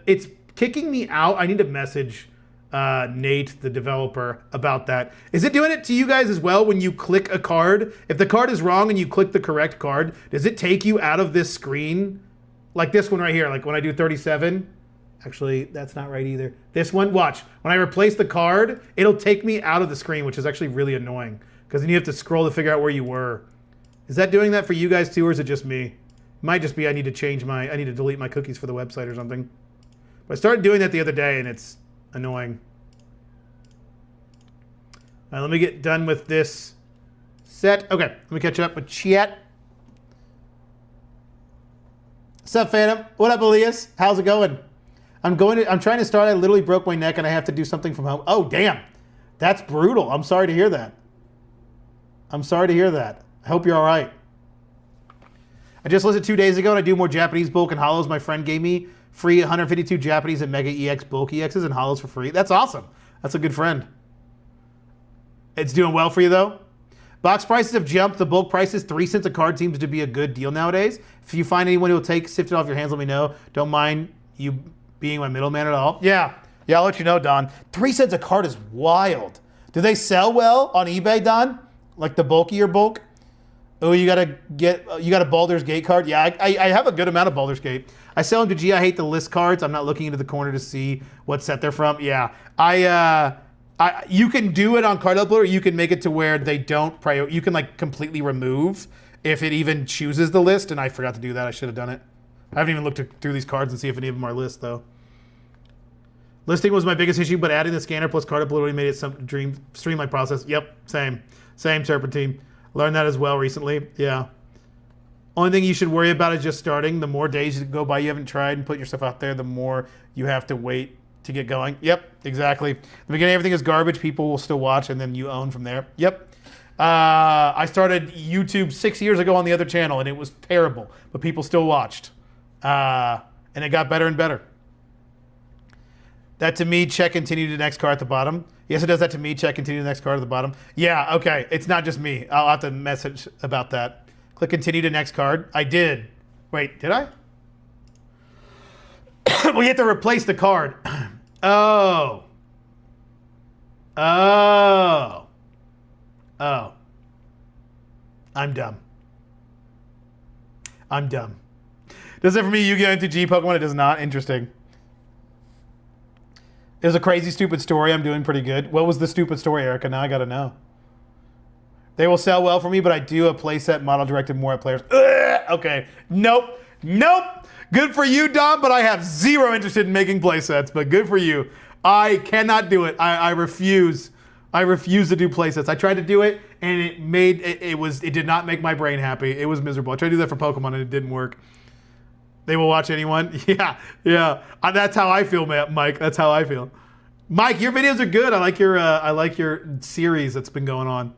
it's kicking me out. I need to message Nate, the developer, about that. Is it doing it to you guys as well when you click a card? If the card is wrong and you click the correct card, does it take you out of this screen? Like this one right here, like when I do 37. Actually, that's not right either. This one, watch. When I replace the card, it'll take me out of the screen, which is actually really annoying because then you have to scroll to figure out where you were. Is that doing that for you guys too, or is it just me? It might just be I need to delete my cookies for the website or something. But I started doing that the other day and it's annoying. All right, let me get done with this set. Okay, let me catch up with chat. What's up, Phantom? What up, Elias? How's it going? I'm trying to start. I literally broke my neck and I have to do something from home. Oh, damn. That's brutal. I'm sorry to hear that. I'm sorry to hear that. I hope you're all right. I just listed 2 days ago and I do more Japanese bulk and hollows. My friend gave me free 152 Japanese and Mega EX bulk EXs and hollows for free. That's awesome. That's a good friend. It's doing well for you though. Box prices have jumped. The bulk prices, 3 cents a card seems to be a good deal nowadays. If you find anyone who will sift it off your hands, let me know. Don't mind you being my middleman at all. Yeah, I'll let you know, Don. 3 cents a card is wild. Do they sell well on eBay, Don? Like the bulkier bulk? Oh, you got a Baldur's Gate card? Yeah, I have a good amount of Baldur's Gate. I sell them to G. I hate the list cards. I'm not looking into the corner to see what set they're from. Yeah, you can do it on Card Uploader. You can make it to where they don't you can like completely remove if it even chooses the list. And I forgot to do that. I should have done it. I haven't even looked through these cards and see if any of them are lists though. Listing was my biggest issue, but adding the scanner plus Card Uploader made it streamline process. Yep, same Serpentine. Learned that as well recently. Yeah. Only thing you should worry about is just starting. The more days you go by you haven't tried and put your stuff out there, the more you have to wait to get going. Yep, exactly. The beginning, everything is garbage. People will still watch, and then you own from there. Yep. I started YouTube 6 years ago on the other channel, and it was terrible, but people still watched. And it got better and better. That to me, check continue to the next card at the bottom. Yes, it does that to me. Check continue to the next card at the bottom. Yeah, okay. It's not just me. I'll have to message about that. Click continue to next card. I did. Wait, did I? We have to replace the card. Oh. I'm dumb. Does it for me, Yu-Gi-Oh! MTG Pokemon? It does not. Interesting. It was a crazy, stupid story. I'm doing pretty good. What was the stupid story, Erica? Now I gotta know. They will sell well for me, but I do a playset model directed more at players. Ugh, okay. Nope. Good for you, Dom, but I have zero interest in making playsets, but good for you. I cannot do it. I refuse. I refuse to do playsets. I tried to do it, and it did not make my brain happy. It was miserable. I tried to do that for Pokemon, and it didn't work. They will watch anyone? Yeah. That's how I feel, Mike. That's how I feel. Mike, your videos are good. I like your series that's been going on.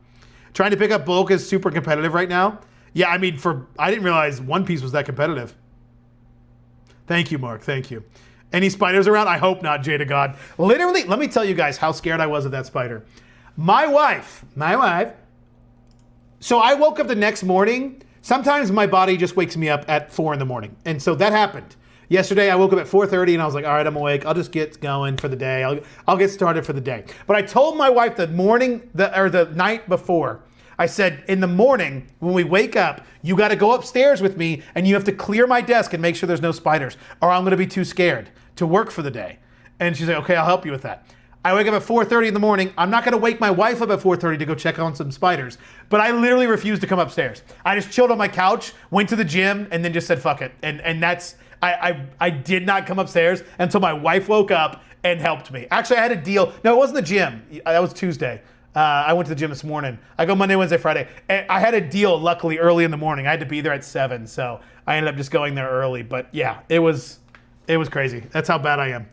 Trying to pick up bulk is super competitive right now. Yeah, I mean, I didn't realize One Piece was that competitive. Thank you, Mark. Thank you. Any spiders around? I hope not, Jada God. Literally, let me tell you guys how scared I was of that spider. My wife. So I woke up the next morning. Sometimes my body just wakes me up at 4 in the morning. And so that happened. Yesterday, I woke up at 4:30 and I was like, all right, I'm awake. I'll just get going for the day. I'll get started for the day. But I told my wife the night before, I said, in the morning, when we wake up, you got to go upstairs with me and you have to clear my desk and make sure there's no spiders or I'm going to be too scared to work for the day. And she's like, okay, I'll help you with that. I wake up at 4:30 in the morning. I'm not going to wake my wife up at 4:30 to go check on some spiders. But I literally refused to come upstairs. I just chilled on my couch, went to the gym, and then just said, fuck it. And that's, I did not come upstairs until my wife woke up and helped me. Actually, I had a deal. No, it wasn't the gym. That was Tuesday. I went to the gym this morning. I go Monday, Wednesday, Friday. And I had a deal, luckily, early in the morning. I had to be there at 7, so I ended up just going there early. But yeah, it was crazy. That's how bad I am.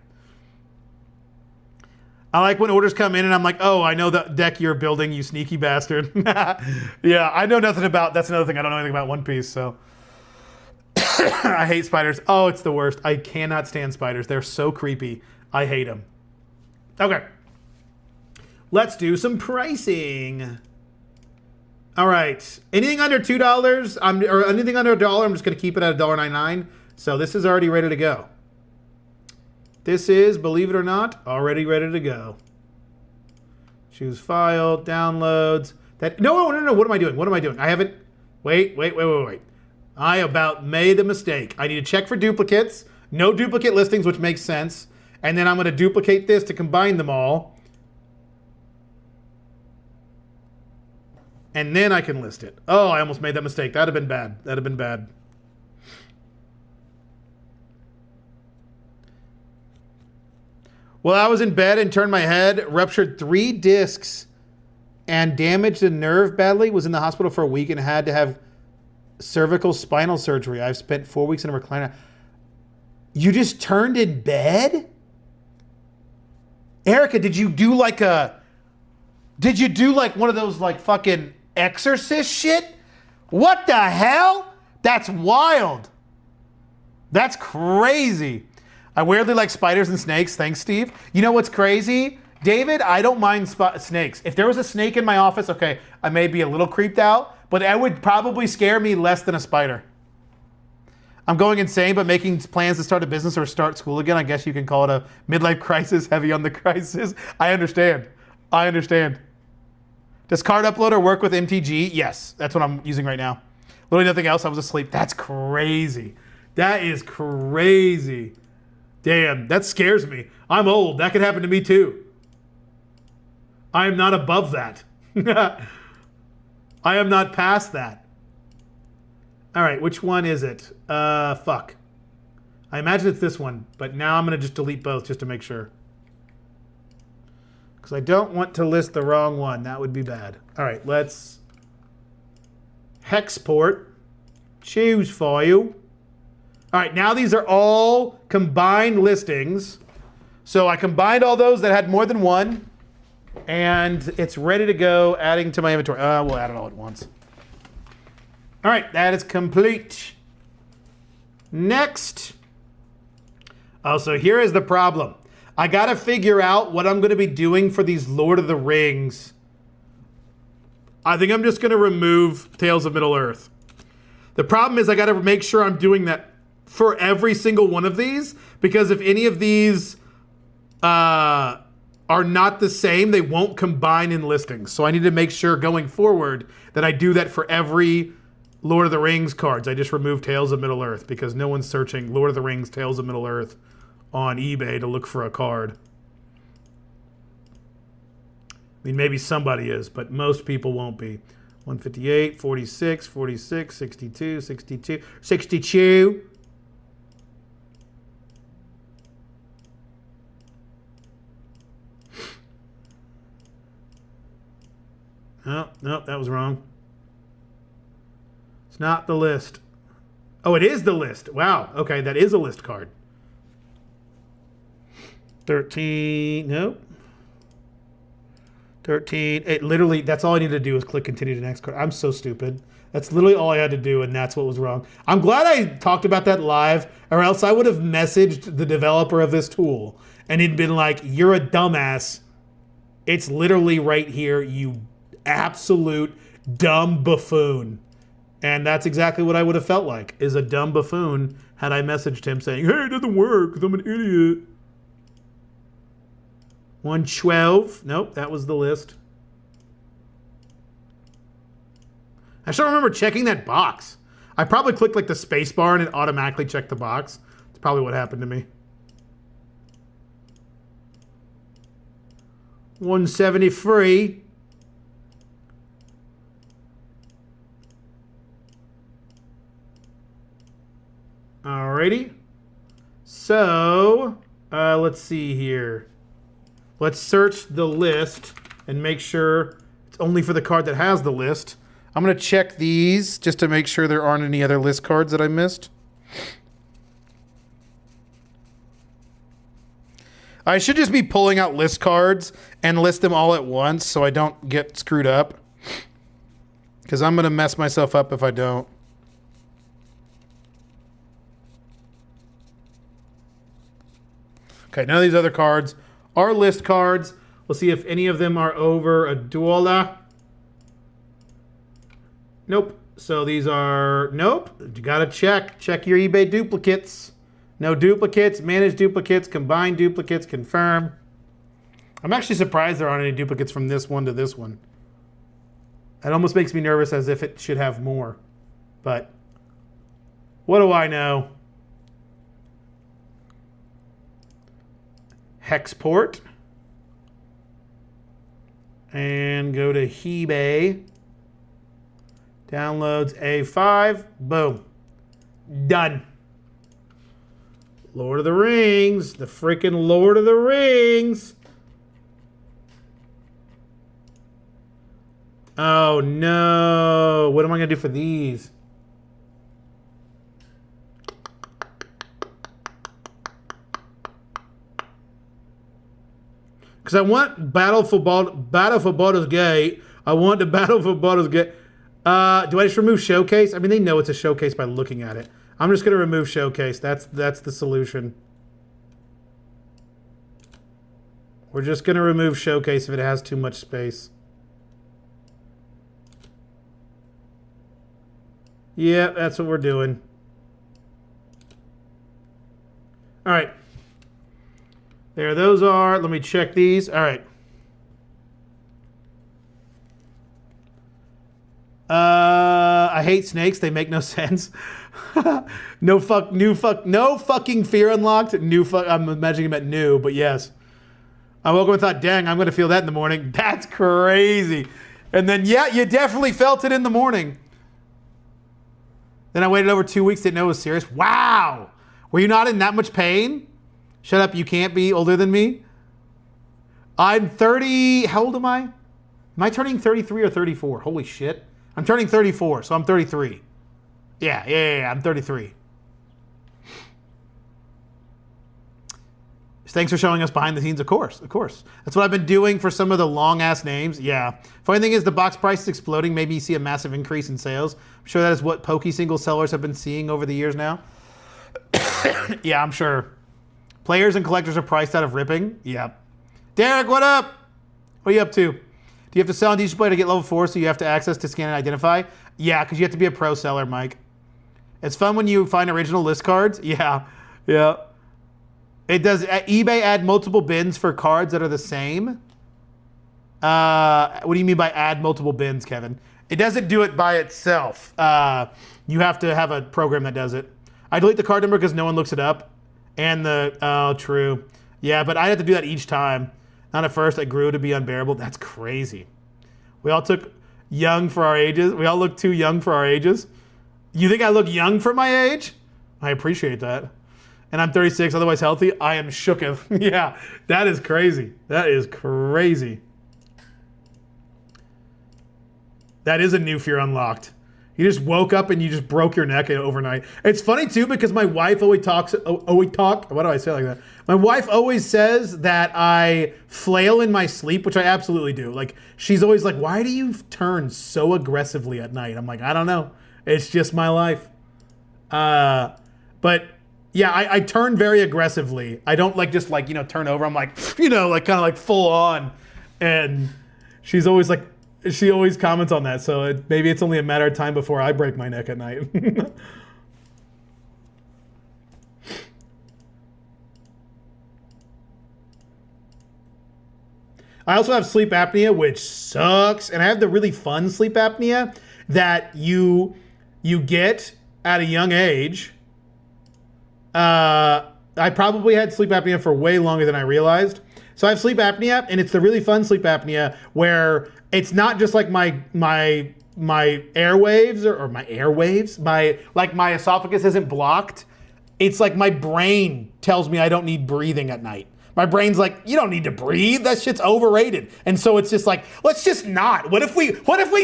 I like when orders come in and I'm like, oh, I know the deck you're building, you sneaky bastard. Yeah, I know nothing about, that's another thing, I don't know anything about One Piece, so. I hate spiders. Oh, it's the worst. I cannot stand spiders. They're so creepy. I hate them. Okay. Let's do some pricing. All right. Anything under $2, or anything under $1, I'm just going to keep it at $1.99. So this is already ready to go. This is, believe it or not, already ready to go. Choose file, downloads. No. What am I doing? I haven't. Wait. I about made a mistake. I need to check for duplicates. No duplicate listings, which makes sense. And then I'm going to duplicate this to combine them all. And then I can list it. Oh, I almost made that mistake. That'd have been bad. Well, I was in bed and turned my head, ruptured 3 discs, and damaged the nerve badly. Was in the hospital for a week and had to have cervical spinal surgery. I've spent 4 weeks in a recliner. You just turned in bed? Erica, did you do like one of those like fucking exorcist shit? What the hell? That's wild. That's crazy. I weirdly like spiders and snakes. Thanks, Steve. You know what's crazy? David, I don't mind snakes. If there was a snake in my office, okay, I may be a little creeped out, but that would probably scare me less than a spider. I'm going insane, but making plans to start a business or start school again. I guess you can call it a midlife crisis, heavy on the crisis. I understand. Does card uploader work with MTG? Yes, that's what I'm using right now. Literally nothing else. I was asleep. That's crazy. That is crazy. Damn, that scares me. I'm old. That could happen to me too. I am not above that. I am not past that. All right, which one is it? Fuck. I imagine it's this one, but now I'm going to just delete both just to make sure. Because I don't want to list the wrong one. That would be bad. All right, let's hexport, choose file. All right, now these are all combined listings. So I combined all those that had more than one, and it's ready to go, adding to my inventory. We'll add it all at once. All right, that is complete. Next. Oh, so here is the problem. I got to figure out what I'm going to be doing for these Lord of the Rings. I think I'm just going to remove Tales of Middle-earth. The problem is I got to make sure I'm doing that for every single one of these, because if any of these are not the same, they won't combine in listings. So I need to make sure going forward that I do that for every Lord of the Rings cards. I just removed Tales of Middle-earth because no one's searching Lord of the Rings, Tales of Middle-earth on eBay to look for a card. I mean, maybe somebody is, but most people won't be. 158, 46, 46, 62, 62, 62. Oh, no, that was wrong. It's not the list. Oh, it is the list. Wow. Okay, that is a list card. 13, nope. 13, it literally, that's all I need to do is click continue to next card. I'm so stupid. That's literally all I had to do, and that's what was wrong. I'm glad I talked about that live, or else I would have messaged the developer of this tool, and he'd been like, you're a dumbass. It's literally right here, you absolute dumb buffoon. And that's exactly what I would have felt like, is a dumb buffoon had I messaged him saying, hey, it doesn't work because I'm an idiot. 112. Nope, that was the list. I still remember checking that box. I probably clicked like the space bar and it automatically checked the box. That's probably what happened to me. 173. Alrighty. So, let's see here. Let's search the list and make sure it's only for the card that has the list. I'm going to check these just to make sure there aren't any other list cards that I missed. I should just be pulling out list cards and list them all at once so I don't get screwed up. Because I'm going to mess myself up if I don't. Okay, none of these other cards are list cards. We'll see if any of them are over $1. Nope. So these are, nope. You gotta check. Check your eBay duplicates. No duplicates, manage duplicates, combine duplicates, confirm. I'm actually surprised there aren't any duplicates from this one to this one. It almost makes me nervous as if it should have more. But what do I know? Hexport. And go to eBay. Downloads A5. Boom. Done. Lord of the Rings. The freaking Lord of the Rings. Oh no. What am I going to do for these? Because I want Battle for Baldur's Gate. I want the Battle for Baldur's Gate. Do I just remove Showcase? I mean, they know it's a showcase by looking at it. I'm just going to remove Showcase. That's the solution. We're just going to remove Showcase if it has too much space. Yeah, that's what we're doing. All right. There those are. Let me check these. All right. I hate snakes. They make no sense. No fucking fear unlocked. I'm imagining him at new, but yes. I woke up and thought, dang, I'm going to feel that in the morning. That's crazy. And then, yeah, you definitely felt it in the morning. Then I waited over 2 weeks, didn't know it was serious. Wow. Were you not in that much pain? Shut up, you can't be older than me. I'm 30, how old am I? Am I turning 33 or 34? Holy shit. I'm turning 34, so I'm 33. Yeah, I'm 33. Thanks for showing us behind the scenes, of course. That's what I've been doing for some of the long-ass names, yeah. Funny thing is the box price is exploding. Maybe you see a massive increase in sales. I'm sure that is what Poke single sellers have been seeing over the years now. Yeah, I'm sure. Players and collectors are priced out of ripping. Yeah. Derek, what up? What are you up to? Do you have to sell on Display to get level 4 so you have to access to scan and identify? Yeah, because you have to be a pro seller, Mike. It's fun when you find original list cards. Yeah. It does eBay add multiple bins for cards that are the same? What do you mean by add multiple bins, Kevin? It doesn't do it by itself. You have to have a program that does it. I delete the card number because no one looks it up. And true. Yeah, but I had to do that each time. Not at first, it grew to be unbearable. That's crazy. We all took young for our ages. We all look too young for our ages. You think I look young for my age? I appreciate that. And I'm 36, otherwise healthy. I am shooketh. Yeah, that is crazy. That is crazy. That is a new fear unlocked. You just woke up and you just broke your neck overnight. It's funny too because my wife always talks. Why do I say it like that? My wife always says that I flail in my sleep, which I absolutely do. Like she's always like, "Why do you turn so aggressively at night?" I'm like, I don't know. It's just my life. But yeah, I turn very aggressively. I don't turn over. I'm like, kind of like full on. And she's always like. She always comments on that, so maybe it's only a matter of time before I break my neck at night. I also have sleep apnea, which sucks, and I have the really fun sleep apnea that you get at a young age. I probably had sleep apnea for way longer than I realized. So I have sleep apnea, and it's the really fun sleep apnea where it's not just like my airwaves or my airwaves, my esophagus isn't blocked. It's like my brain tells me I don't need breathing at night. My brain's like, you don't need to breathe. That shit's overrated. And so it's just like, let's just not. What if we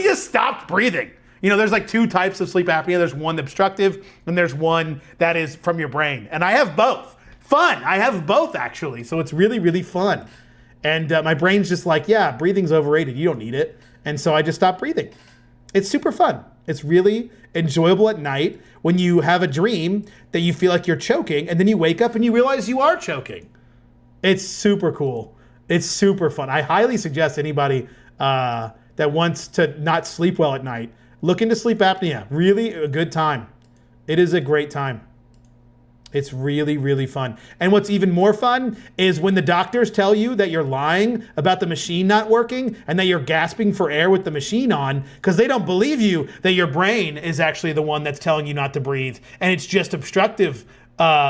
just stopped breathing? There's like two types of sleep apnea. There's one obstructive, and there's one that is from your brain. And I have both. Fun. I have both actually. So it's really, really fun. And my brain's just like, yeah, breathing's overrated. You don't need it. And so I just stopped breathing. It's super fun. It's really enjoyable at night when you have a dream that you feel like you're choking, and then you wake up and you realize you are choking. It's super cool. It's super fun. I highly suggest anybody that wants to not sleep well at night, look into sleep apnea. Really a good time. It is a great time. It's really, really fun. And what's even more fun is when the doctors tell you that you're lying about the machine not working and that you're gasping for air with the machine on because they don't believe you that your brain is actually the one that's telling you not to breathe and it's just obstructive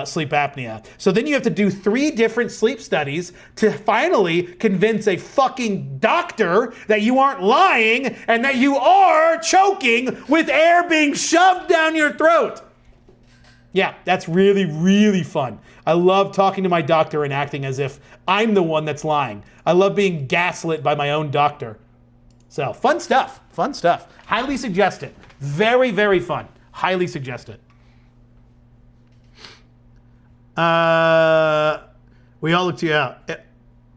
sleep apnea. So then you have to do 3 different sleep studies to finally convince a fucking doctor that you aren't lying and that you are choking with air being shoved down your throat. Yeah, that's really, really fun. I love talking to my doctor and acting as if I'm the one that's lying. I love being gaslit by my own doctor. So, fun stuff. Fun stuff. Highly suggest it. Very, very fun. Highly suggest it. We all looked you out.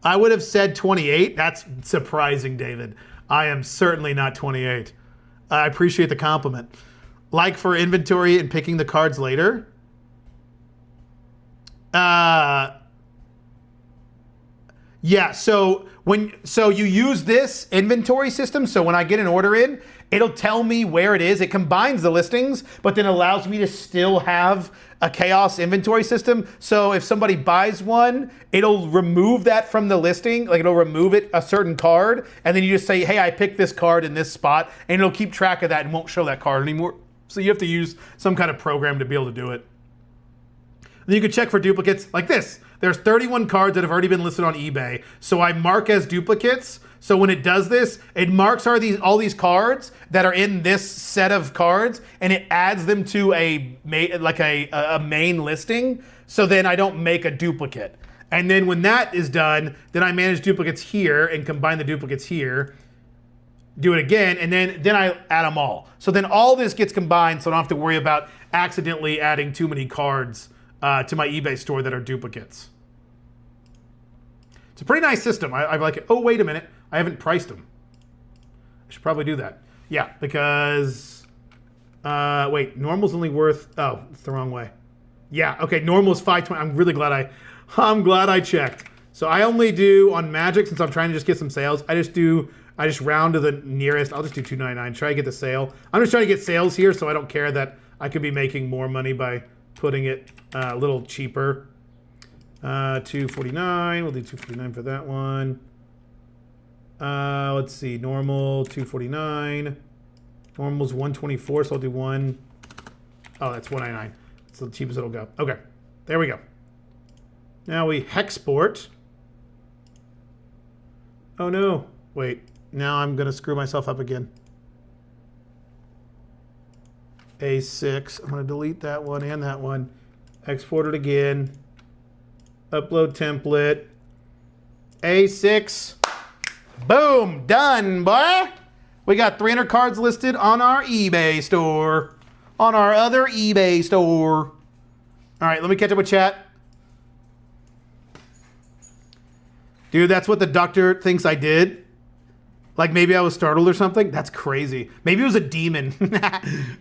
I would have said 28. That's surprising, David. I am certainly not 28. I appreciate the compliment. Like for inventory and picking the cards later. Yeah, so you use this inventory system, so when I get an order in, it'll tell me where it is. It combines the listings, but then allows me to still have a chaos inventory system. So if somebody buys one, it'll remove that from the listing, like it'll remove it, a certain card, and then you just say, hey, I picked this card in this spot, and it'll keep track of that and won't show that card anymore. So you have to use some kind of program to be able to do it. Then you can check for duplicates like this. There's 31 cards that have already been listed on eBay. So I mark as duplicates. So when it does this, it marks all these cards that are in this set of cards, and it adds them to a main listing. So then I don't make a duplicate. And then when that is done, then I manage duplicates here and combine the duplicates here. Do it again, and then I add them all. So then all this gets combined, so I don't have to worry about accidentally adding too many cards to my eBay store that are duplicates. It's a pretty nice system. I like it. Oh, wait a minute. I haven't priced them. I should probably do that. Yeah, because, wait, normal's only worth, oh, it's the wrong way. Yeah, okay, normal is 520. I'm really glad I checked. So I only do on Magic, since I'm trying to just get some sales, I just round to the nearest. I'll just do $2.99, try to get the sale. I'm just trying to get sales here, so I don't care that I could be making more money by putting it a little cheaper. $2.49. We'll do $2.49 for that one. Let's see. Normal $2.49. Normal's $1.24, so I'll do one. Oh, that's $1.99. That's the cheapest it'll go. Okay, there we go. Now we hexport. Oh no! Wait. Now I'm gonna screw myself up again. A6. I'm gonna delete that one and that one. Export it again. Upload template. A6. Boom. Done, boy. We got 300 cards listed on our eBay store. On our other eBay store. All right, let me catch up with chat. Dude, that's what the doctor thinks I did. Like maybe I was startled or something. That's crazy. Maybe it was a demon.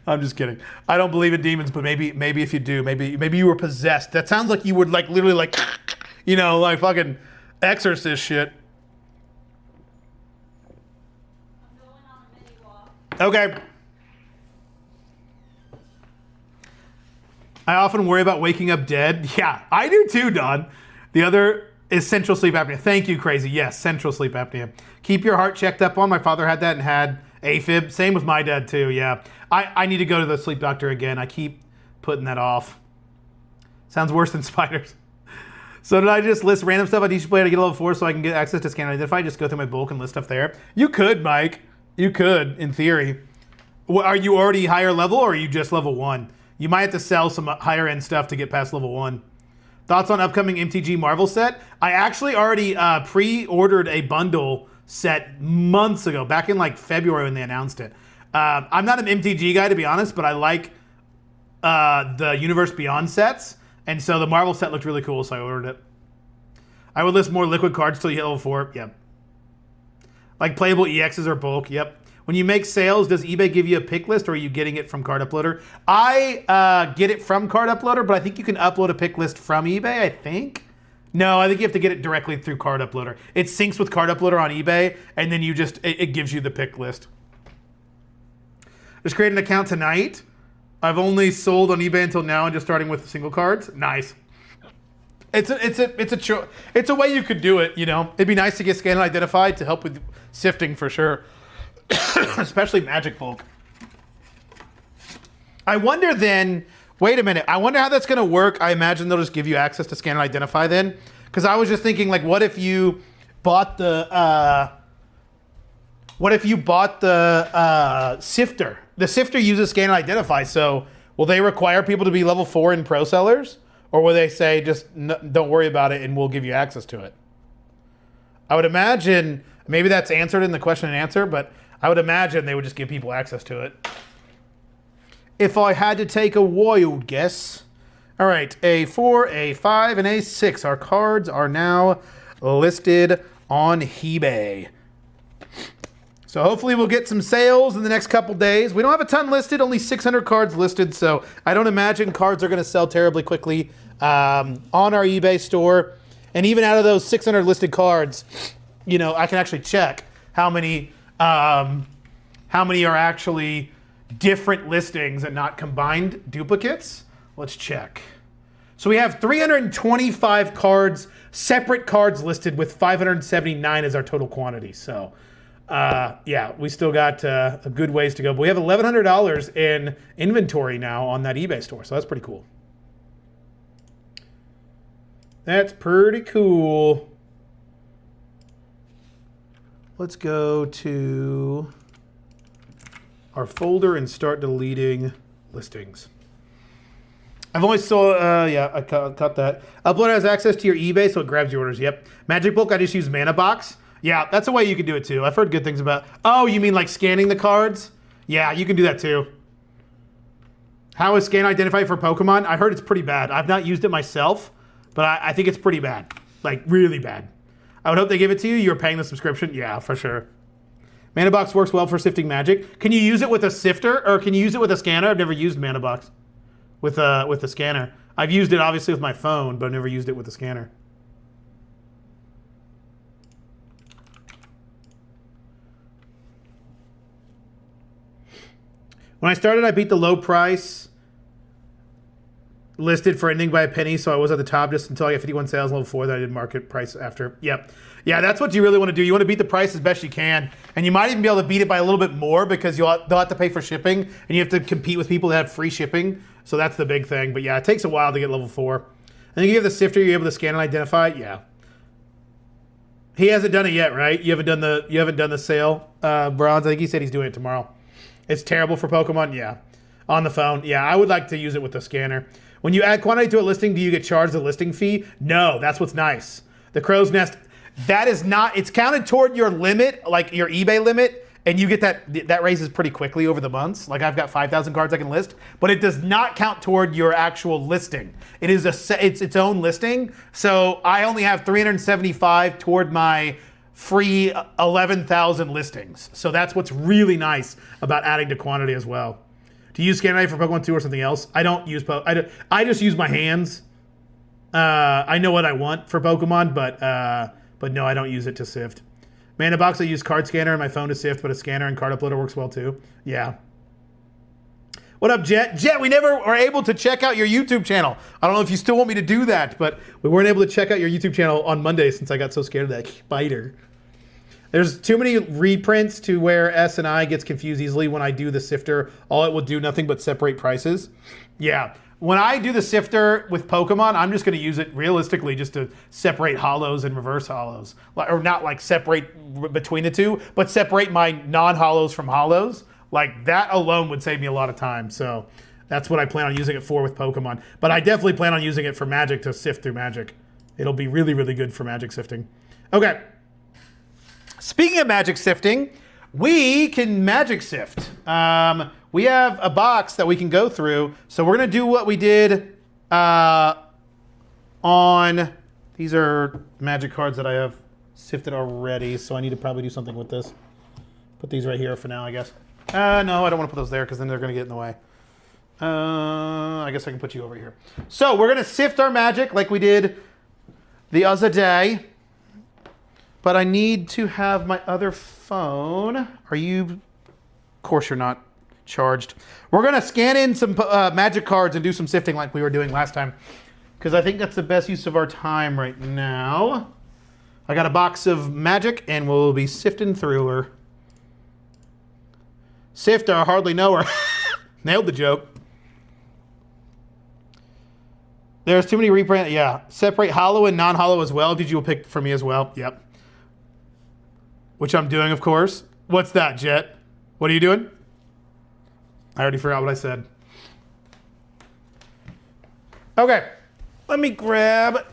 I'm just kidding. I don't believe in demons, but maybe if you do, maybe you were possessed. That sounds like you would like literally like, you know, like fucking exorcist shit. I'm going on a mini walk. Okay. I often worry about waking up dead. Yeah, I do too, Don. The other is central sleep apnea. Thank you, Crazy. Yes, central sleep apnea. Keep your heart checked up on. My father had that and had AFib. Same with my dad too, yeah. I need to go to the sleep doctor again. I keep putting that off. Sounds worse than spiders. So did I just list random stuff on TCG Player to get level 4 so I can get access to scan identify? Just go through my bulk and list stuff there? You could, Mike. You could, in theory. Are you already higher level or are you just level 1? You might have to sell some higher end stuff to get past level 1. Thoughts on upcoming MTG Marvel set? I actually already pre-ordered a bundle set months ago, back in like February when they announced it. I'm not an MTG guy, to be honest, but I like the Universe Beyond sets, and so the Marvel set looked really cool, so I ordered it. I would list more liquid cards till you hit level 4. Yep. Like playable EXs or bulk. Yep. When you make sales, does eBay give you a pick list or are you getting it from Card Uploader? I get it from Card Uploader, but I think you can upload a pick list from eBay, I think. No, I think you have to get it directly through Card Uploader. It syncs with Card Uploader on eBay, and then you just, it gives you the pick list. Just create an account tonight. I've only sold on eBay until now and just starting with single cards. Nice. It's a way you could do it, you know. It'd be nice to get scanned and identified to help with sifting for sure. Especially Magic Bulk. I wonder then, wait a minute, I wonder how that's gonna work. I imagine they'll just give you access to scan and identify then. Because I was just thinking, like, what if you bought the Sifter? The Sifter uses scan and identify, so will they require people to be level 4 in pro sellers? Or will they say, just don't worry about it and we'll give you access to it? I would imagine, maybe that's answered in the question and answer, but I would imagine they would just give people access to it. If I had to take a wild guess. All right, A4, A5, and A6. Our cards are now listed on eBay. So hopefully we'll get some sales in the next couple days. We don't have a ton listed, only 600 cards listed, so I don't imagine cards are gonna sell terribly quickly on our eBay store. And even out of those 600 listed cards, you know, I can actually check how many are actually different listings and not combined duplicates. Let's check. So we have 325 cards, separate cards listed, with 579 as our total quantity. So yeah, we still got a good ways to go. But we have $1,100 in inventory now on that eBay store. So that's pretty cool. That's pretty cool. Let's go to our folder and start deleting listings. I've only saw, yeah, I cut that. Uploader has access to your eBay, so it grabs your orders. Yep. Magic Bulk, I just use Mana Box. Yeah, that's a way you can do it too. I've heard good things about. Oh, you mean like scanning the cards? Yeah, you can do that too. How is Scan Identify for Pokemon? I heard it's pretty bad. I've not used it myself, but I think it's pretty bad. Like, really bad. I would hope they give it to you. You're paying the subscription? Yeah, for sure. Mana Box works well for sifting magic. Can you use it with a sifter, or can you use it with a scanner? I've never used Mana Box with the scanner. I've used it obviously with my phone, but I've never used it with the scanner. When I started, I beat the low price listed for anything by a penny, so I was at the top just until I got 51 sales level 4, that I did market price after. Yep. Yeah, that's what you really want to do. You want to beat the price as best you can, and you might even be able to beat it by a little bit more because they'll have to pay for shipping, and you have to compete with people that have free shipping, so that's the big thing. But yeah, it takes a while to get level 4. I think you have the sifter, you're able to scan and identify. Yeah. He hasn't done it yet, right? You haven't done the sale, Bronze. I think he said he's doing it tomorrow. It's terrible for Pokemon? Yeah. On the phone? Yeah, I would like to use it with the scanner. When you add quantity to a listing, do you get charged a listing fee? No, that's what's nice. The Crow's Nest, that is not, it's counted toward your limit, like your eBay limit, and you get that raises pretty quickly over the months. Like I've got 5,000 cards I can list, but it does not count toward your actual listing. It is it's its own listing, so I only have 375 toward my free 11,000 listings. So that's what's really nice about adding to quantity as well. Do you use Scanline for Pokemon 2 or something else? I don't use I just use my hands. I know what I want for Pokemon, but no, I don't use it to sift. Mana Box, I use Card Scanner and my phone to sift, but a scanner and card uploader works well too. Yeah. What up, Jet? Jet, we never were able to check out your YouTube channel. I don't know if you still want me to do that, but we weren't able to check out your YouTube channel on Monday since I got so scared of that spider. There's too many reprints to where S and I gets confused easily when I do the sifter. All it will do nothing but separate prices. Yeah. When I do the sifter with Pokemon, I'm just going to use it realistically just to separate holos and reverse holos. Or not like separate between the two, but separate my non-holos from holos. Like that alone would save me a lot of time. So that's what I plan on using it for with Pokemon. But I definitely plan on using it for Magic to sift through Magic. It'll be really, really good for Magic sifting. Okay. Speaking of Magic sifting, we can Magic sift. We have a box that we can go through. So we're going to do what we did on... These are Magic cards that I have sifted already, so I need to probably do something with this. Put these right here for now, I guess. No, I don't want to put those there because then they're going to get in the way. I guess I can put you over here. So we're going to sift our Magic like we did the other day. But I need to have my other phone. Are you? Of course you're not charged. We're going to scan in some Magic cards and do some sifting like we were doing last time. Because I think that's the best use of our time right now. I got a box of Magic and we'll be sifting through her. Sift, I hardly know her. Nailed the joke. There's too many reprint. Yeah. Separate holo and non-holo as well. Did you pick for me as well? Yep. Which I'm doing, of course. What's that, Jet? What are you doing? I already forgot what I said. Okay. Let me grab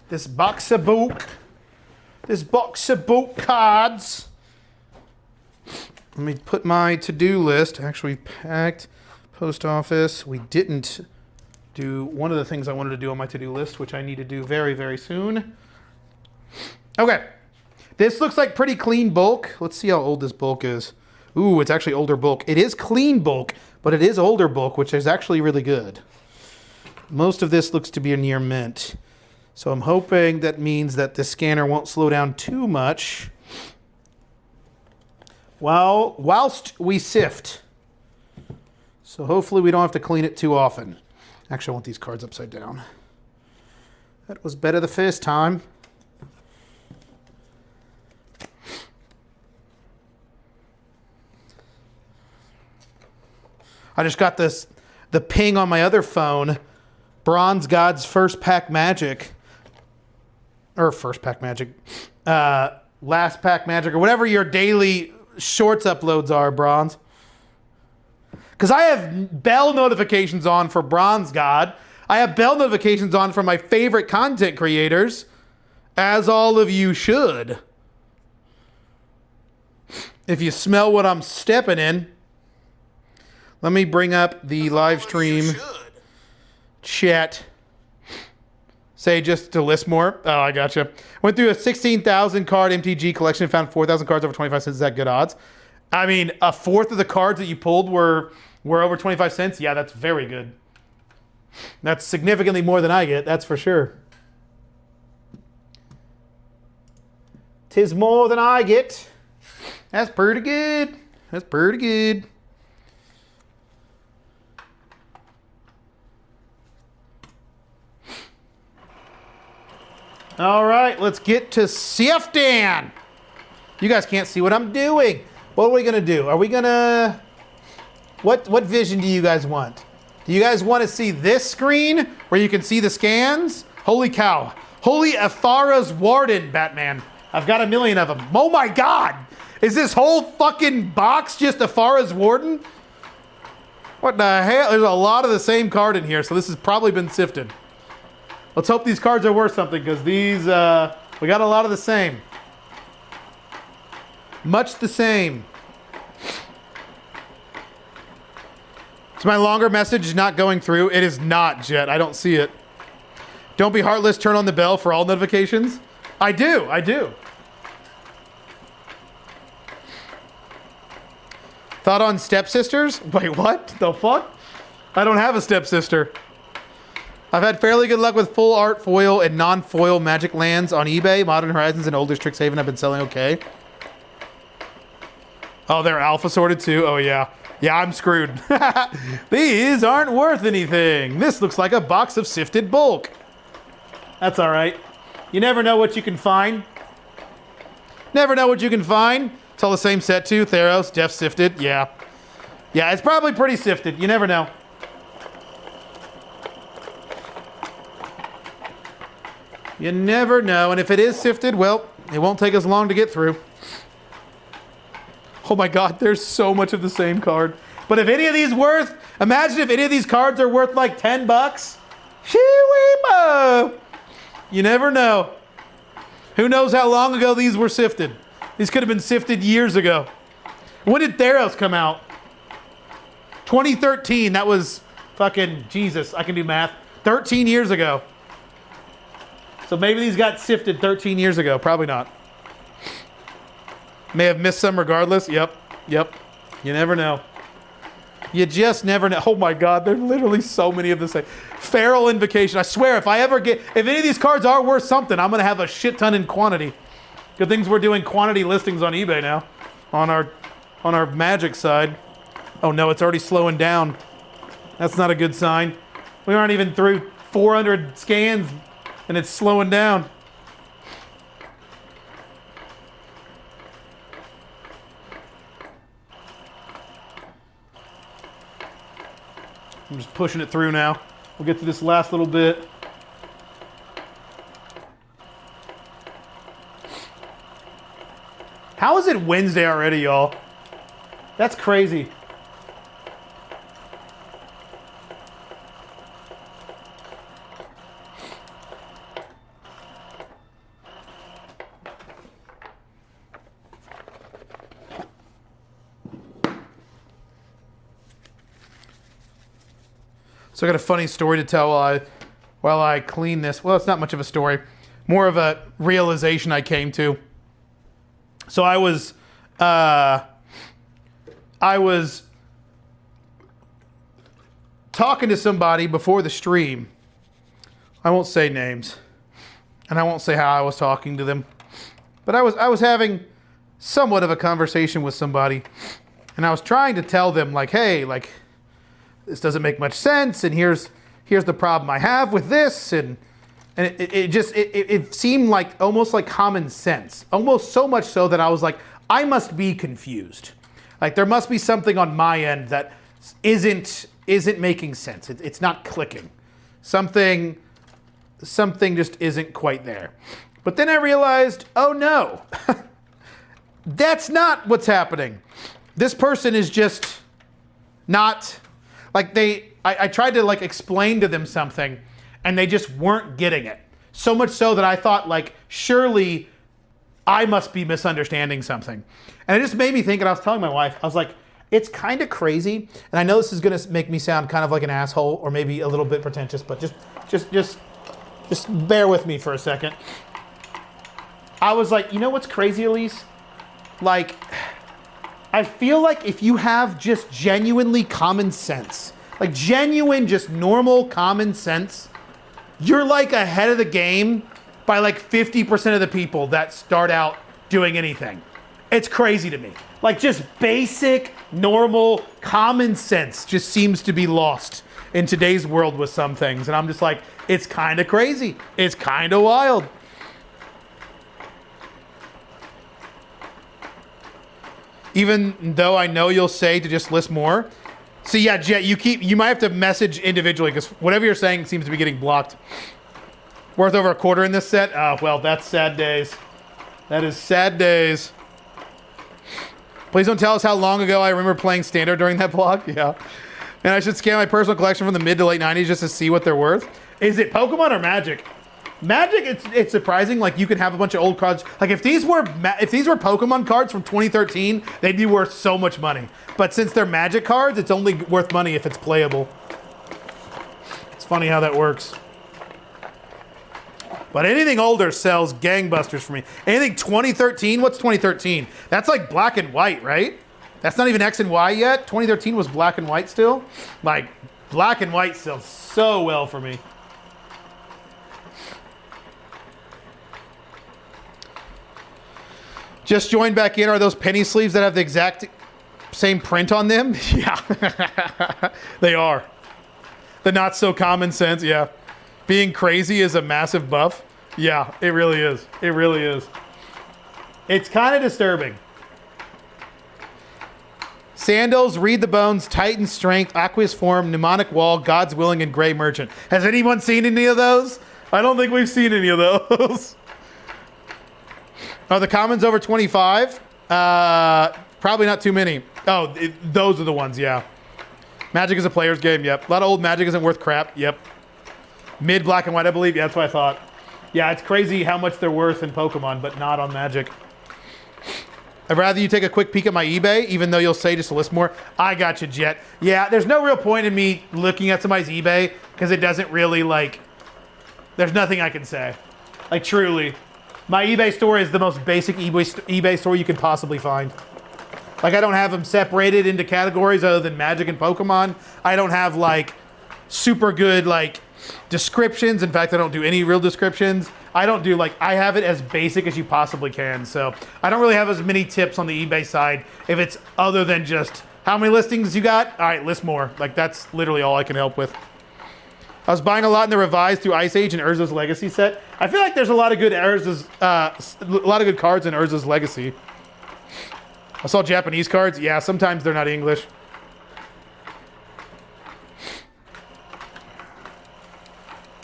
this box of book. This box of book cards. Let me put my to-do list. Actually packed. Post office. We didn't do one of the things I wanted to do on my to-do list, which I need to do very, very soon. Okay. This looks like pretty clean bulk. Let's see how old this bulk is. Ooh, it's actually older bulk. It is clean bulk, but it is older bulk, which is actually really good. Most of this looks to be a near mint. So I'm hoping that means that the scanner won't slow down too much whilst we sift. So hopefully we don't have to clean it too often. Actually, I want these cards upside down. That was better the first time. I just got the ping on my other phone. Bronze God's first pack magic. Or first pack magic. Last pack magic. Or whatever your daily shorts uploads are, Bronze. Because I have bell notifications on for Bronze God. I have bell notifications on for my favorite content creators. As all of you should. If you smell what I'm stepping in. Let me bring up the live stream chat. Say just to list more. Oh, I gotcha. Went through a 16,000 card MTG collection and found 4,000 cards over 25 cents. Is that good odds? I mean, a fourth of the cards that you pulled were over 25 cents. Yeah, that's very good. That's significantly more than I get. That's for sure. 'Tis more than I get. That's pretty good. That's pretty good. All right, let's get to Sifting. You guys can't see what I'm doing. What are we gonna do? Are we gonna... What vision do you guys want? Do you guys want to see this screen where you can see the scans? Holy cow. Holy Athara's Warden, Batman. I've got a million of them. Oh my God. Is this whole fucking box just Athara's Warden? What the hell? There's a lot of the same card in here, so this has probably been sifted. Let's hope these cards are worth something, because these, we got a lot of the same. Much the same. Is my longer message not going through? It is not, Jet. I don't see it. Don't be heartless. Turn on the bell for all notifications. I do. Thought on stepsisters? Wait, what? The fuck? I don't have a stepsister. I've had fairly good luck with full art foil and non-foil Magic lands on eBay. Modern Horizons and older Strixhaven have been selling okay. Oh, they're alpha sorted too? Oh, yeah. Yeah, I'm screwed. These aren't worth anything. This looks like a box of sifted bulk. That's all right. You never know what you can find. Never know what you can find. It's all the same set too. Theros, Jeff sifted. Yeah. Yeah, it's probably pretty sifted. You never know. You never know. And if it is sifted, well, it won't take us long to get through. Oh my God, there's so much of the same card. But if any of these worth, imagine if any of these cards are worth like 10 bucks. Shee-wee-mo. You never know. Who knows how long ago these were sifted? These could have been sifted years ago. When did Theros come out? 2013. That was fucking, Jesus, I can do math. 13 years ago. So maybe these got sifted 13 years ago. Probably not. May have missed some regardless. Yep. You never know. You just never know. Oh my God, there's literally so many of the same. Feral Invocation. I swear, if any of these cards are worth something, I'm gonna have a shit ton in quantity. Good things we're doing quantity listings on eBay now, on our Magic side. Oh no, it's already slowing down. That's not a good sign. We aren't even through 400 scans, and it's slowing down. I'm just pushing it through now. We'll get to this last little bit. How is it Wednesday already, y'all? That's crazy. So I got a funny story to tell while I clean this. Well, it's not much of a story. More of a realization I came to. So I was talking to somebody before the stream. I won't say names. and I won't say how I was talking to them, but I was having somewhat of a conversation with somebody, and I was trying to tell them like, hey, like this doesn't make much sense, and here's the problem I have with this, and it seemed like almost like common sense, almost so much so that I was like, I must be confused. Like there must be something on my end that isn't making sense. It's not clicking. Something just isn't quite there. But then I realized, oh no, that's not what's happening. This person is just not, like I tried to like explain to them something and they just weren't getting it. So much so that I thought like, surely I must be misunderstanding something. And it just made me think, and I was telling my wife, I was like, it's kind of crazy. And I know this is gonna make me sound kind of like an asshole or maybe a little bit pretentious, but just bear with me for a second. I was like, you know what's crazy, Elise? Like, I feel like if you have just genuinely common sense, like genuine, just normal common sense, you're like ahead of the game by like 50% of the people that start out doing anything. It's crazy to me. Like just basic, normal, common sense just seems to be lost in today's world with some things. And I'm just like, it's kind of crazy. It's kind of wild. Even though I know you'll say to just list more. See, yeah, Jet, you might have to message individually because whatever you're saying seems to be getting blocked. Worth over a quarter in this set? Oh, well, that's sad days. That is sad days. Please don't tell us how long ago I remember playing Standard during that block. Yeah. And I should scan my personal collection from the mid to late 90s just to see what they're worth. Is it Pokemon or Magic? Magic, it's surprising. Like you can have a bunch of old cards. Like if these were Pokemon cards from 2013, they'd be worth so much money. But since they're Magic cards, it's only worth money if it's playable. It's funny how that works. But anything older sells gangbusters for me. Anything 2013, what's 2013? That's like black and white, right? That's not even X and Y yet. 2013 was black and white still. Like black and white sells so well for me. Just joined back in. Are those penny sleeves that have the exact same print on them? Yeah, they are. The not so common sense, yeah. Being crazy is a massive buff. Yeah, it really is. It really is. It's kind of disturbing. Sandals, Read the Bones, Titan Strength, Aqueous Form, Mnemonic Wall, God's Willing, and Gray Merchant. Has anyone seen any of those? I don't think we've seen any of those. Are the commons over 25? Probably not too many. Oh, those are the ones, yeah. Magic is a player's game, yep. A lot of old Magic isn't worth crap, yep. Mid black and white, I believe. Yeah, that's what I thought. Yeah, it's crazy how much they're worth in Pokemon, but not on Magic. I'd rather you take a quick peek at my eBay, even though you'll say just to list more. I got you, Jet. Yeah, there's no real point in me looking at somebody's eBay because it doesn't really, like, there's nothing I can say. Like, truly. My eBay store is the most basic eBay store you can possibly find. Like, I don't have them separated into categories other than Magic and Pokemon. I don't have, like, super good, like, descriptions. In fact, I don't do any real descriptions. I don't do, like, I have it as basic as you possibly can. So I don't really have as many tips on the eBay side if it's other than just how many listings you got. All right, list more. Like, that's literally all I can help with. I was buying a lot in the revised through Ice Age and Urza's Legacy set. I feel like there's a lot of good cards in Urza's Legacy. I saw Japanese cards. Yeah, sometimes they're not English.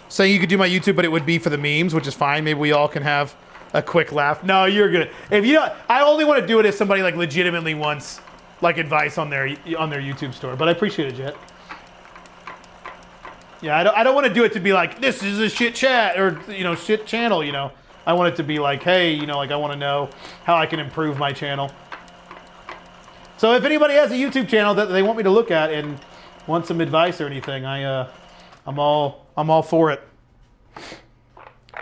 Saying you could do my YouTube, but it would be for the memes, which is fine. Maybe we all can have a quick laugh. No, you're good. If you don't, I only want to do it if somebody like legitimately wants like advice on their YouTube store. But I appreciate it, Jet. Yeah, I don't want to do it to be like, this is a shit chat or, you know, shit channel, you know. I want it to be like, hey, you know, like I want to know how I can improve my channel. So if anybody has a YouTube channel that they want me to look at and want some advice or anything, I'm all for it.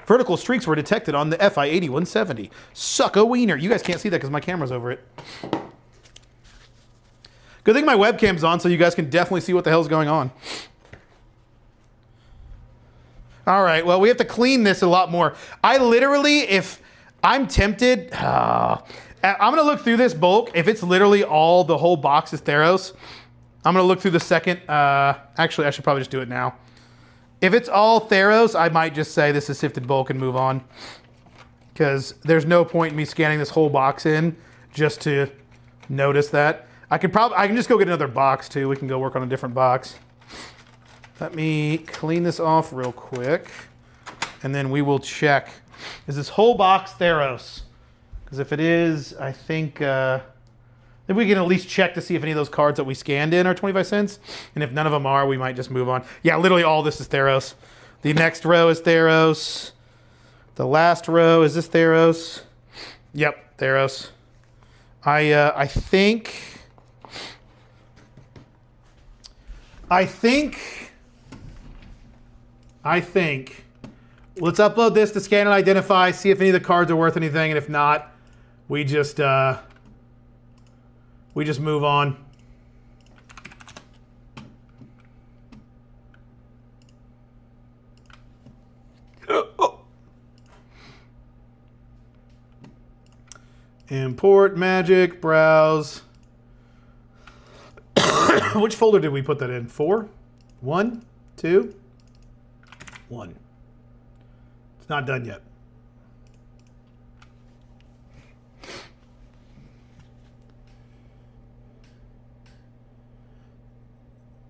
Vertical streaks were detected on the FI 8170. Suck a wiener. You guys can't see that because my camera's over it. Good thing my webcam's on so you guys can definitely see what the hell's going on. All right, well, we have to clean this a lot more. I literally, if I'm tempted, I'm gonna look through this bulk. If it's literally all the whole box is Theros, I'm gonna look through the second. Actually, I should probably just do it now. If it's all Theros, I might just say this is sifted bulk and move on. Because there's no point in me scanning this whole box in just to notice that. I can just go get another box too. We can go work on a different box. Let me clean this off real quick, and then we will check. Is this whole box Theros? Because if it is, I think then we can at least check to see if any of those cards that we scanned in are 25 cents. And if none of them are, we might just move on. Yeah, literally all this is Theros. The next row is Theros. The last row, is this Theros? Yep, Theros. I think let's upload this to scan and identify, see if any of the cards are worth anything, and if not, we just move on. Import, Magic, browse. Which folder did we put that in? 4? 1? 2? 1. It's not done yet.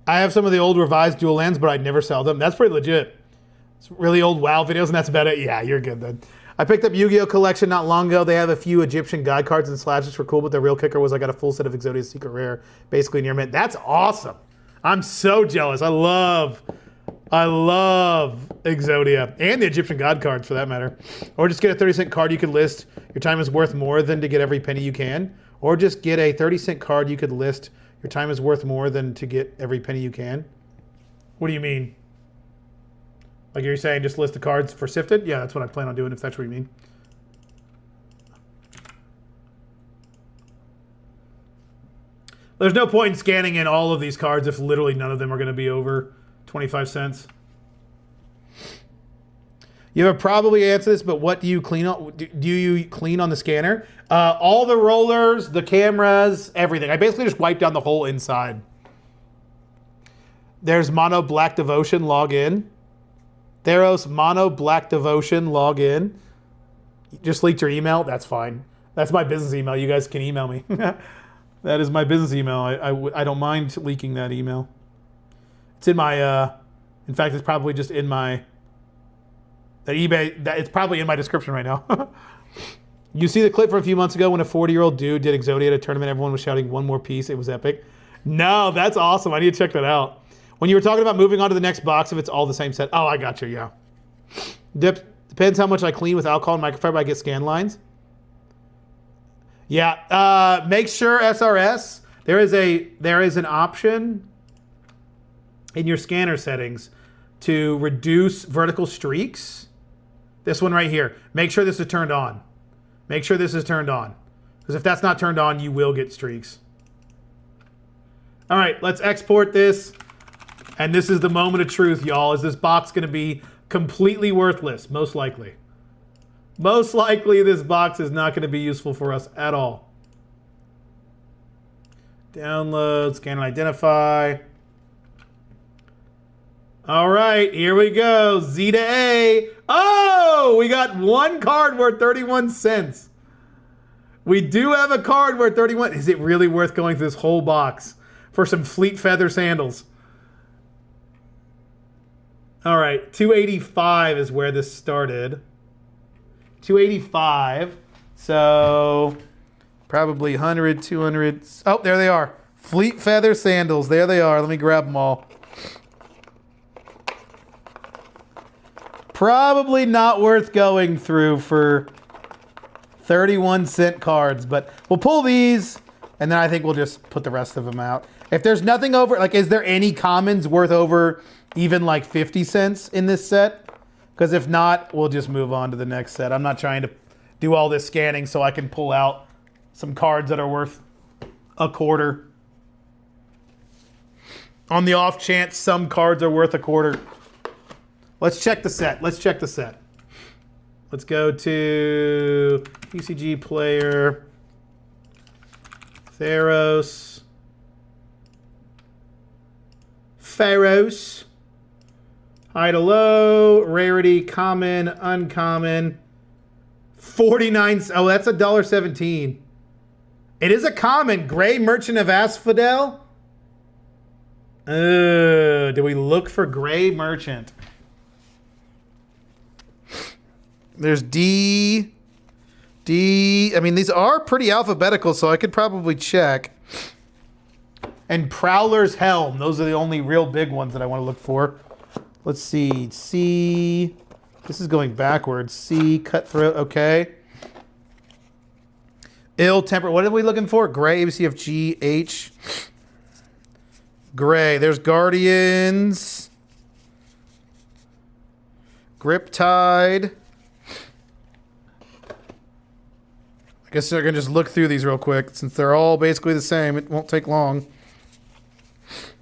I have some of the old revised dual lands, but I'd never sell them. That's pretty legit. It's really old WoW videos, and that's about it. Yeah, you're good then. I picked up Yu-Gi-Oh! Collection not long ago. They have a few Egyptian guide cards and slashes for cool, but the real kicker was I got a full set of Exodia Secret Rare, basically near mint. That's awesome. I'm so jealous. I love Exodia and the Egyptian God cards for that matter. Or just get a 30-cent card you could list. Your time is worth more than to get every penny you can. Or just get a 30-cent card you could list. Your time is worth more than to get every penny you can. What do you mean? Like you're saying just list the cards for sifted? Yeah, that's what I plan on doing if that's what you mean. There's no point in scanning in all of these cards if literally none of them are going to be over 25 cents. You have probably answered this, but what do you clean on? Do you clean on the scanner? All the rollers, the cameras, everything. I basically just wipe down the whole inside. There's Mono Black Devotion, log in. Theros Mono Black Devotion, log in. You just leaked your email? That's fine. That's my business email. You guys can email me. That is my business email. I don't mind leaking that email. It's in my, in fact, it's probably just in my, it's probably in my description right now. You see the clip from a few months ago when a 40-year-old dude did Exodia at a tournament. Everyone was shouting one more piece. It was epic. No, that's awesome. I need to check that out. When you were talking about moving on to the next box, if it's all the same set. Oh, I got you, yeah. Depends how much I clean with alcohol and microfiber. I get scan lines. Yeah, make sure SRS, there is an option in your scanner settings to reduce vertical streaks. This one right here. Make sure this is turned on. Make sure this is turned on. Because if that's not turned on, you will get streaks. All right, let's export this. And this is the moment of truth, y'all. Is this box going to be completely worthless? Most likely. Most likely this box is not going to be useful for us at all. Download, scan and identify. All right, here we go. Z to A. Oh, we got one card worth 31 cents. We do have a card worth 31. Is it really worth going through this whole box for some Fleet Feather sandals? All right, 285 is where this started. 285. So probably 100, 200. Oh, there they are. Fleet Feather sandals. There they are. Let me grab them all. Probably not worth going through for 31-cent cards, but we'll pull these, and then I think we'll just put the rest of them out. If there's nothing over, like, is there any commons worth over even like 50 cents in this set? Because if not, we'll just move on to the next set. I'm not trying to do all this scanning so I can pull out some cards that are worth a quarter. On the off chance some cards are worth a quarter. Let's check the set. Let's check the set. Let's go to TCG player. Theros. Pharos. High to low. Rarity. Common. Uncommon. 49. Oh, that's $1.17. It is a common. Gray Merchant of Asphodel. Do we look for Gray Merchant? There's D. I mean, these are pretty alphabetical, so I could probably check. And Prowler's Helm. Those are the only real big ones that I want to look for. Let's see. C. This is going backwards. C. Cutthroat. Okay. Ill Temper. What are we looking for? Gray. ABCFG. H. Gray. There's Guardians. Griptide. I guess I can just look through these real quick. Since they're all basically the same, it won't take long.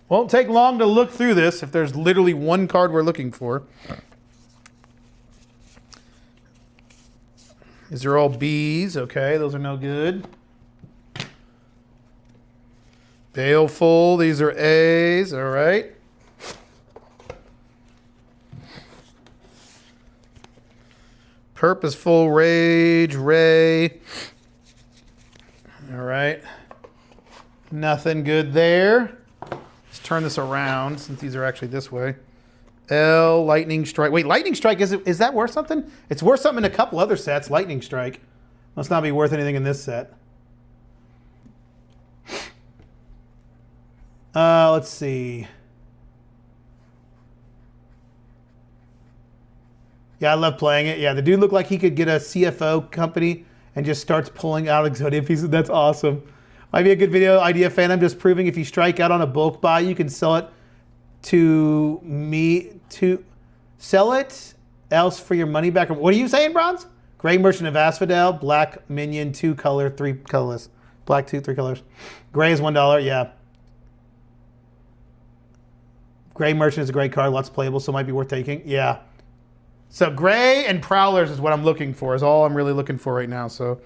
Won't take long to look through this if there's literally one card we're looking for. These are all B's. Okay, those are no good. Baleful. These are A's. All right. Purposeful Rage. Ray. All right. Nothing good there. Let's turn this around since these are actually this way. L, Lightning Strike. Wait, Lightning Strike, is that worth something? It's worth something in a couple other sets. Lightning Strike. Must not be worth anything in this set. Let's see. Yeah, I love playing it. Yeah, the dude looked like he could get a CFO company and just starts pulling out Exodia pieces. That's awesome. Might be a good video idea, fan. I'm just proving if you strike out on a bulk buy, you can sell it to me to sell it else for your money back. What are you saying, Bronze? Gray Merchant of Asphodel, black minion, 2 color, 3 colorless. Black 2, 3 colors. Gray is $1, yeah. Gray Merchant is a great card, lots playable, so it might be worth taking. Yeah. So Gray and Prowlers is what I'm looking for, is all I'm really looking for right now. So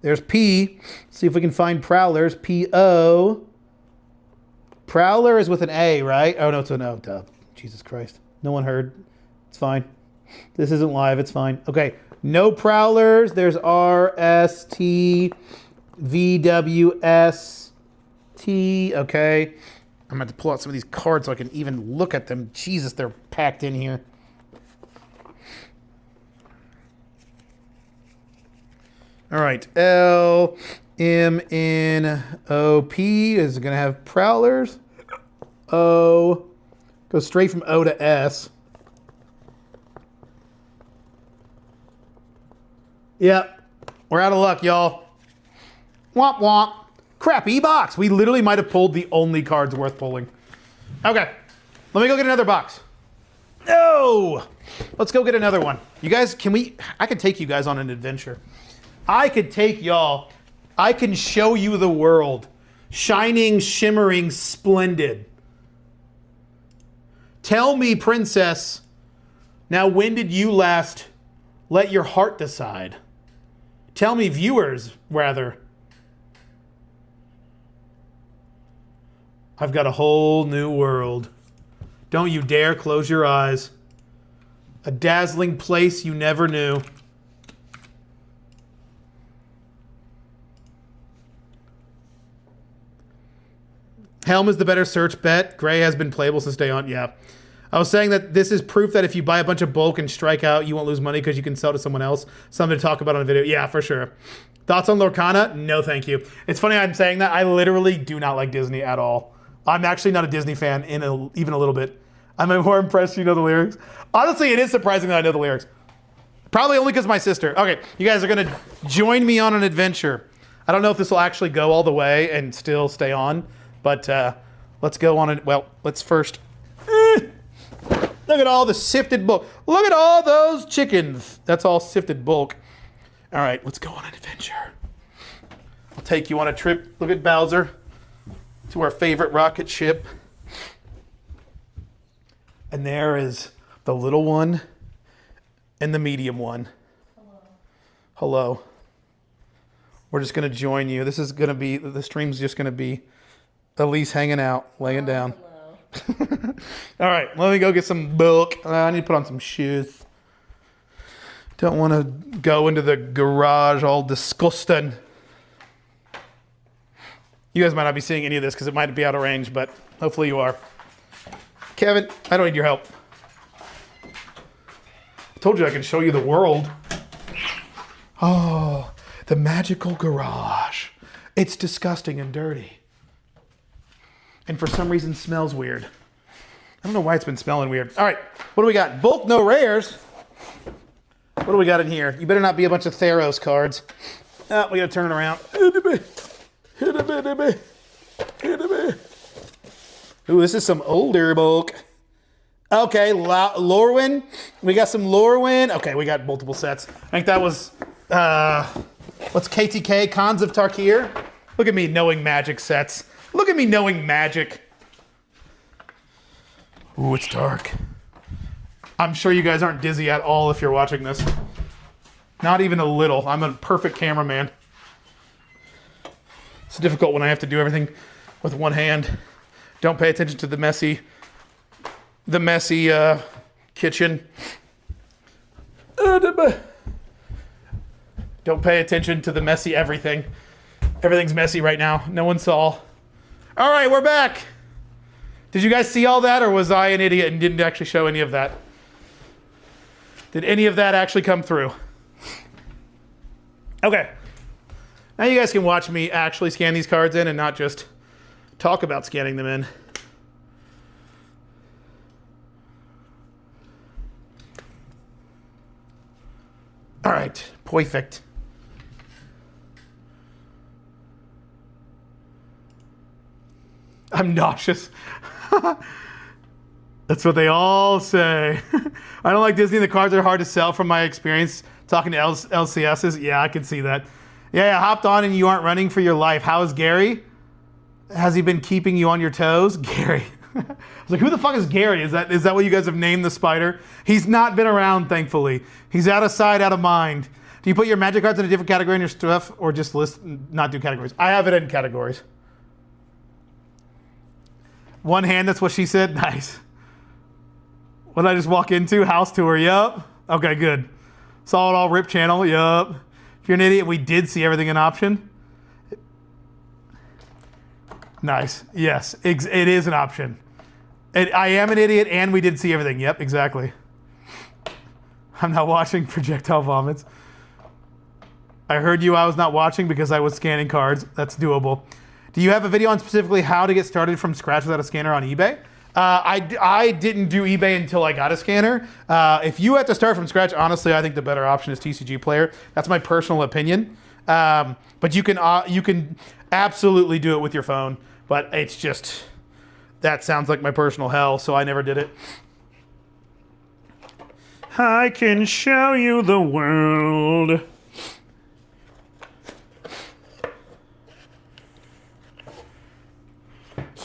there's P. See if we can find Prowlers. P-O. Prowler is with an A, right? Oh, no, it's an O. Duh. Jesus Christ. No one heard. It's fine. This isn't live. It's fine. Okay. No Prowlers. There's R-S-T, V-W-S-T. Okay. I'm going to have to pull out some of these cards so I can even look at them. Jesus, they're packed in here. All right. L-M-N-O-P is going to have Prowlers. O. Goes straight from O to S. Yep. We're out of luck, y'all. Womp womp. Crap, E-box. We literally might have pulled the only cards worth pulling. Okay. Let me go get another box. No! Let's go get another one. You guys, I could take you guys on an adventure. I could take y'all. I can show you the world. Shining, shimmering, splendid. Tell me, princess, now when did you last let your heart decide? Tell me, viewers, rather. I've got a whole new world. Don't you dare close your eyes. A dazzling place you never knew. Helm is the better search bet. Gray has been playable since day on. Yeah. I was saying that this is proof that if you buy a bunch of bulk and strike out, you won't lose money because you can sell to someone else. Something to talk about on a video. Yeah, for sure. Thoughts on Lorcana? No, thank you. It's funny I'm saying that. I literally do not like Disney at all. I'm actually not a Disney fan even a little bit. I'm more impressed you know the lyrics. Honestly, it is surprising that I know the lyrics. Probably only because my sister. Okay, you guys are going to join me on an adventure. I don't know if this will actually go all the way and still stay on, but let's go on it. Well, let's first... Look at all the sifted bulk. Look at all those chickens. That's all sifted bulk. All right, let's go on an adventure. I'll take you on a trip. Look at Bowser. To our favorite rocket ship. And there is the little one and the medium one. Hello. We're just going to join you. This is going to be, the stream's just going to be Elise hanging out, laying down. All right, let me go get some milk. I need to put on some shoes. Don't want to go into the garage all disgusting. You guys might not be seeing any of this because it might be out of range, but hopefully you are. Kevin, I don't need your help. I told you I can show you the world. Oh, the magical garage. It's disgusting and dirty. And for some reason smells weird. I don't know why it's been smelling weird. All right, what do we got? Bulk, no rares. What do we got in here? You better not be a bunch of Theros cards. Oh, we gotta turn it around. Ooh, this is some older bulk. Okay, Lorwyn. We got some Lorwyn. Okay, we got multiple sets. I think that was, what's KTK? Khans of Tarkir. Look at me knowing Magic sets. Look at me knowing Magic. Ooh, it's dark. I'm sure you guys aren't dizzy at all if you're watching this. Not even a little. I'm a perfect cameraman. It's difficult when I have to do everything with one hand. Don't pay attention to the messy kitchen. Don't pay attention to the messy everything. Everything's messy right now. No one saw. All right, we're back. Did you guys see all that, or was I an idiot and didn't actually show any of that? Did any of that actually come through? Okay. Now you guys can watch me actually scan these cards in and not just talk about scanning them in. All right, perfect. I'm nauseous. That's what they all say. I don't like Disney. The cards are hard to sell from my experience talking to LCSs. Yeah, I can see that. Yeah, I hopped on and you aren't running for your life. How is Gary? Has he been keeping you on your toes? Gary. I was like, who the fuck is Gary? Is that what you guys have named the spider? He's not been around, thankfully. He's out of sight, out of mind. Do you put your Magic cards in a different category in your stuff or just not do categories? I have it in categories. One hand, that's what she said? Nice. What did I just walk into? House tour, yup. Okay, good. Saw it all, Rip Channel, yup. If you're an idiot, we did see everything in option. Nice, yes, it is an option. I am an idiot and we did see everything, yep, exactly. I'm not watching projectile vomits. I heard you, I was not watching because I was scanning cards. That's doable. Do you have a video on specifically how to get started from scratch without a scanner on eBay? I didn't do eBay until I got a scanner. If you have to start from scratch, honestly, I think the better option is TCG Player. That's my personal opinion. But you can absolutely do it with your phone. But it's just, that sounds like my personal hell, so I never did it. I can show you the world.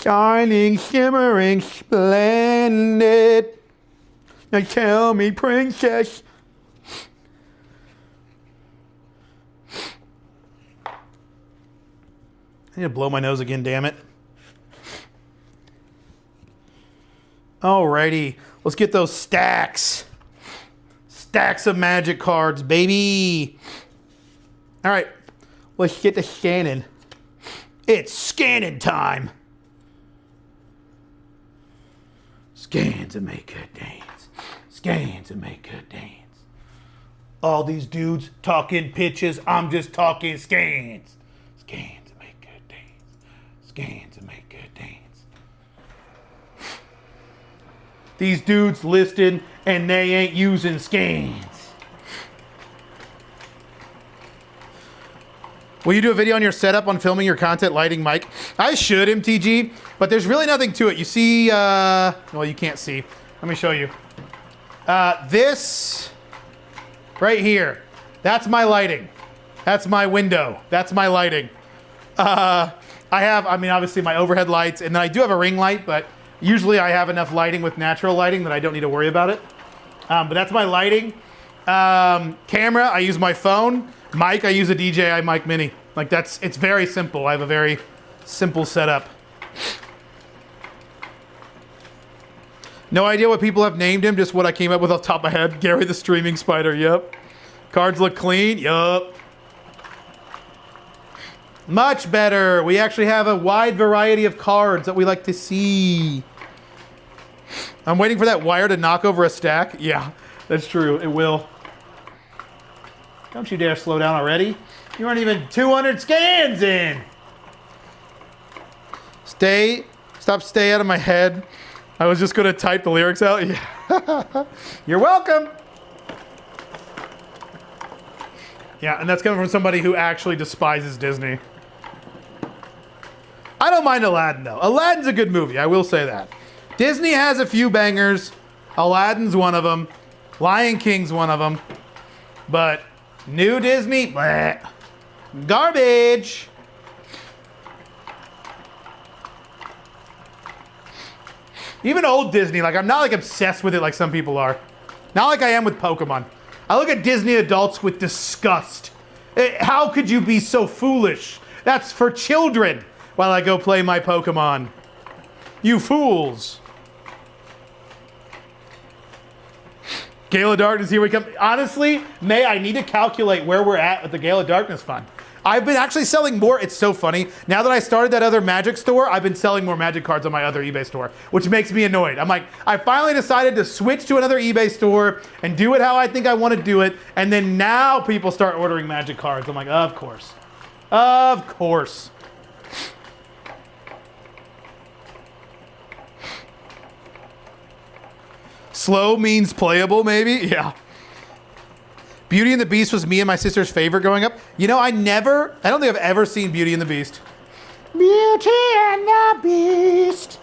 Shining, shimmering, splendid. Now tell me, princess. I need to blow my nose again, damn it. Alrighty, let's get those stacks. Stacks of Magic cards, baby. All right, let's get to scanning. It's scanning time. Scan to make good dance. Scan to make good dance. All these dudes talking pitches, I'm just talking scans. Scan to make good dance. Scan to make good dance. These dudes listed and they ain't using scans. Will you do a video on your setup on filming your content, lighting, mic? I should, MTG, but there's really nothing to it. You see, well, you can't see. Let me show you. This right here, that's my lighting. That's my window. That's my lighting. I mean, obviously my overhead lights, and then I do have a ring light, but Usually I have enough lighting with natural lighting that I don't need to worry about it. But that's my lighting. Camera, I use my phone. Mic, I use a DJI Mic Mini. Like it's very simple. I have a very simple setup. No idea what people have named him, just what I came up with off the top of my head. Gary the Streaming Spider, yep. Cards look clean, yup. Much better. We actually have a wide variety of cards that we like to see. I'm waiting for that wire to knock over a stack. Yeah, that's true. It will. Don't you dare slow down already. You aren't even 200 scans in. Stay out of my head. I was just going to type the lyrics out. Yeah. You're welcome. Yeah, and that's coming from somebody who actually despises Disney. I don't mind Aladdin, though. Aladdin's a good movie, I will say that. Disney has a few bangers. Aladdin's one of them. Lion King's one of them. But new Disney, bleh. Garbage. Even old Disney, like I'm not like obsessed with it like some people are. Not like I am with Pokemon. I look at Disney adults with disgust. How could you be so foolish? That's for children while I go play my Pokemon. You fools. Gale of Darkness, here we come. Honestly, May, I need to calculate where we're at with the Gale of Darkness fund. I've been actually selling more. It's so funny. Now that I started that other Magic store, I've been selling more Magic cards on my other eBay store, which makes me annoyed. I'm like, I finally decided to switch to another eBay store and do it how I think I want to do it. And then now people start ordering Magic cards. I'm like, of course. Of course. Slow means playable, maybe? Yeah. Beauty and the Beast was me and my sister's favorite growing up. You know, I don't think I've ever seen Beauty and the Beast. Beauty and the Beast.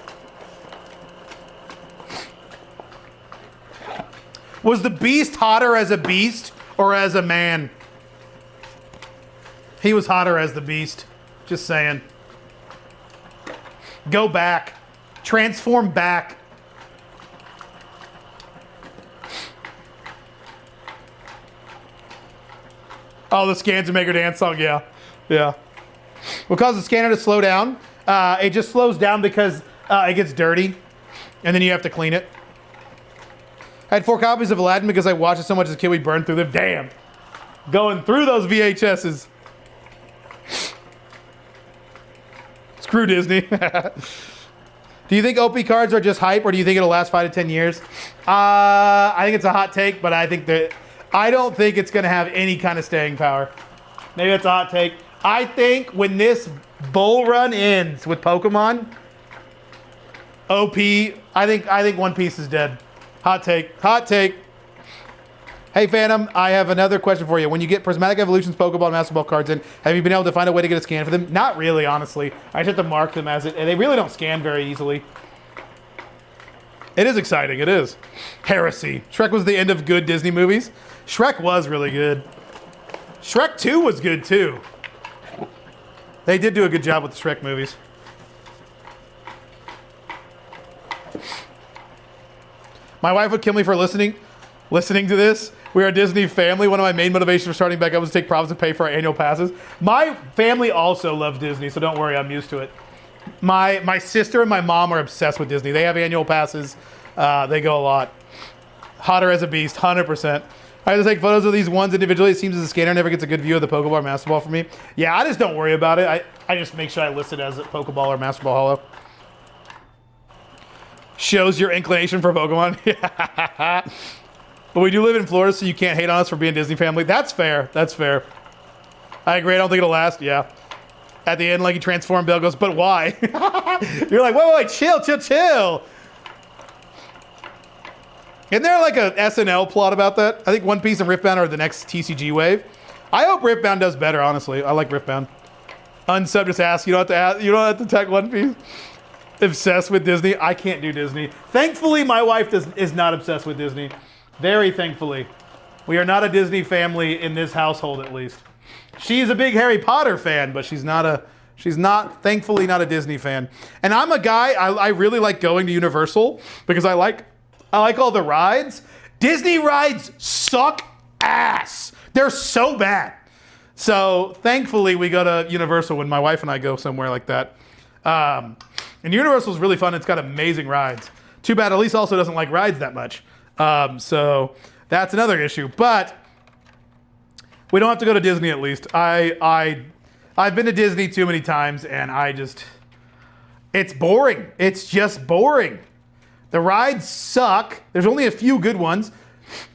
Was the Beast hotter as a beast or as a man? He was hotter as the Beast. Just saying. Go back. Transform back. Oh, the scans to make her dance song, yeah. Yeah. What causes the scanner to slow down? It just slows down because it gets dirty, and then you have to clean it. I had 4 copies of Aladdin because I watched it so much as a kid we burned through them. Damn. Going through those VHSs. Screw Disney. Do you think OP cards are just hype, or do you think it'll last 5 to 10 years? I think it's a hot take, but I don't think it's going to have any kind of staying power. Maybe that's a hot take. I think when this bull run ends with Pokemon, OP, I think One Piece is dead. Hot take. Hot take. Hey, Phantom, I have another question for you. When you get Prismatic Evolutions Pokeball and Master Ball cards in, have you been able to find a way to get a scan for them? Not really, honestly. I just have to mark them as it, and they really don't scan very easily. It is exciting. It is. Heresy. Shrek was the end of good Disney movies. Shrek was really good. Shrek 2 was good too. They did do a good job with the Shrek movies. My wife would kill me for listening to this. We are a Disney family. One of my main motivations for starting back up was to take profits and pay for our annual passes. My family also loves Disney, so don't worry, I'm used to it. My sister and my mom are obsessed with Disney. They have annual passes. They go a lot. Hotter as a beast, 100%. I have to take photos of these ones individually. It seems as the scanner never gets a good view of the Pokeball or Master Ball for me. Yeah, I just don't worry about it. I just make sure I list it as a Pokeball or Master Ball Holo. Shows your inclination for Pokemon. But we do live in Florida, so you can't hate on us for being a Disney family. That's fair. That's fair. I agree. I don't think it'll last. Yeah. At the end, like you transform, Bill goes, but why? You're like, wait, chill. Isn't there like a SNL plot about that? I think One Piece and Riftbound are the next TCG wave. I hope Riftbound does better, honestly. I like Riftbound. Unsub, just ask. You don't have to tag One Piece. Obsessed with Disney. I can't do Disney. Thankfully, my wife is not obsessed with Disney. Very thankfully. We are not a Disney family in this household, at least. She's a big Harry Potter fan, but she's not She's not, thankfully, not a Disney fan. And I'm a guy, I really like going to Universal because I like all the rides. Disney rides suck ass. They're so bad. So thankfully we go to Universal when my wife and I go somewhere like that. And Universal is really fun. It's got amazing rides. Too bad Elise also doesn't like rides that much. So that's another issue. But we don't have to go to Disney at least. I've been to Disney too many times and it's boring. It's just boring. The rides suck. There's only a few good ones.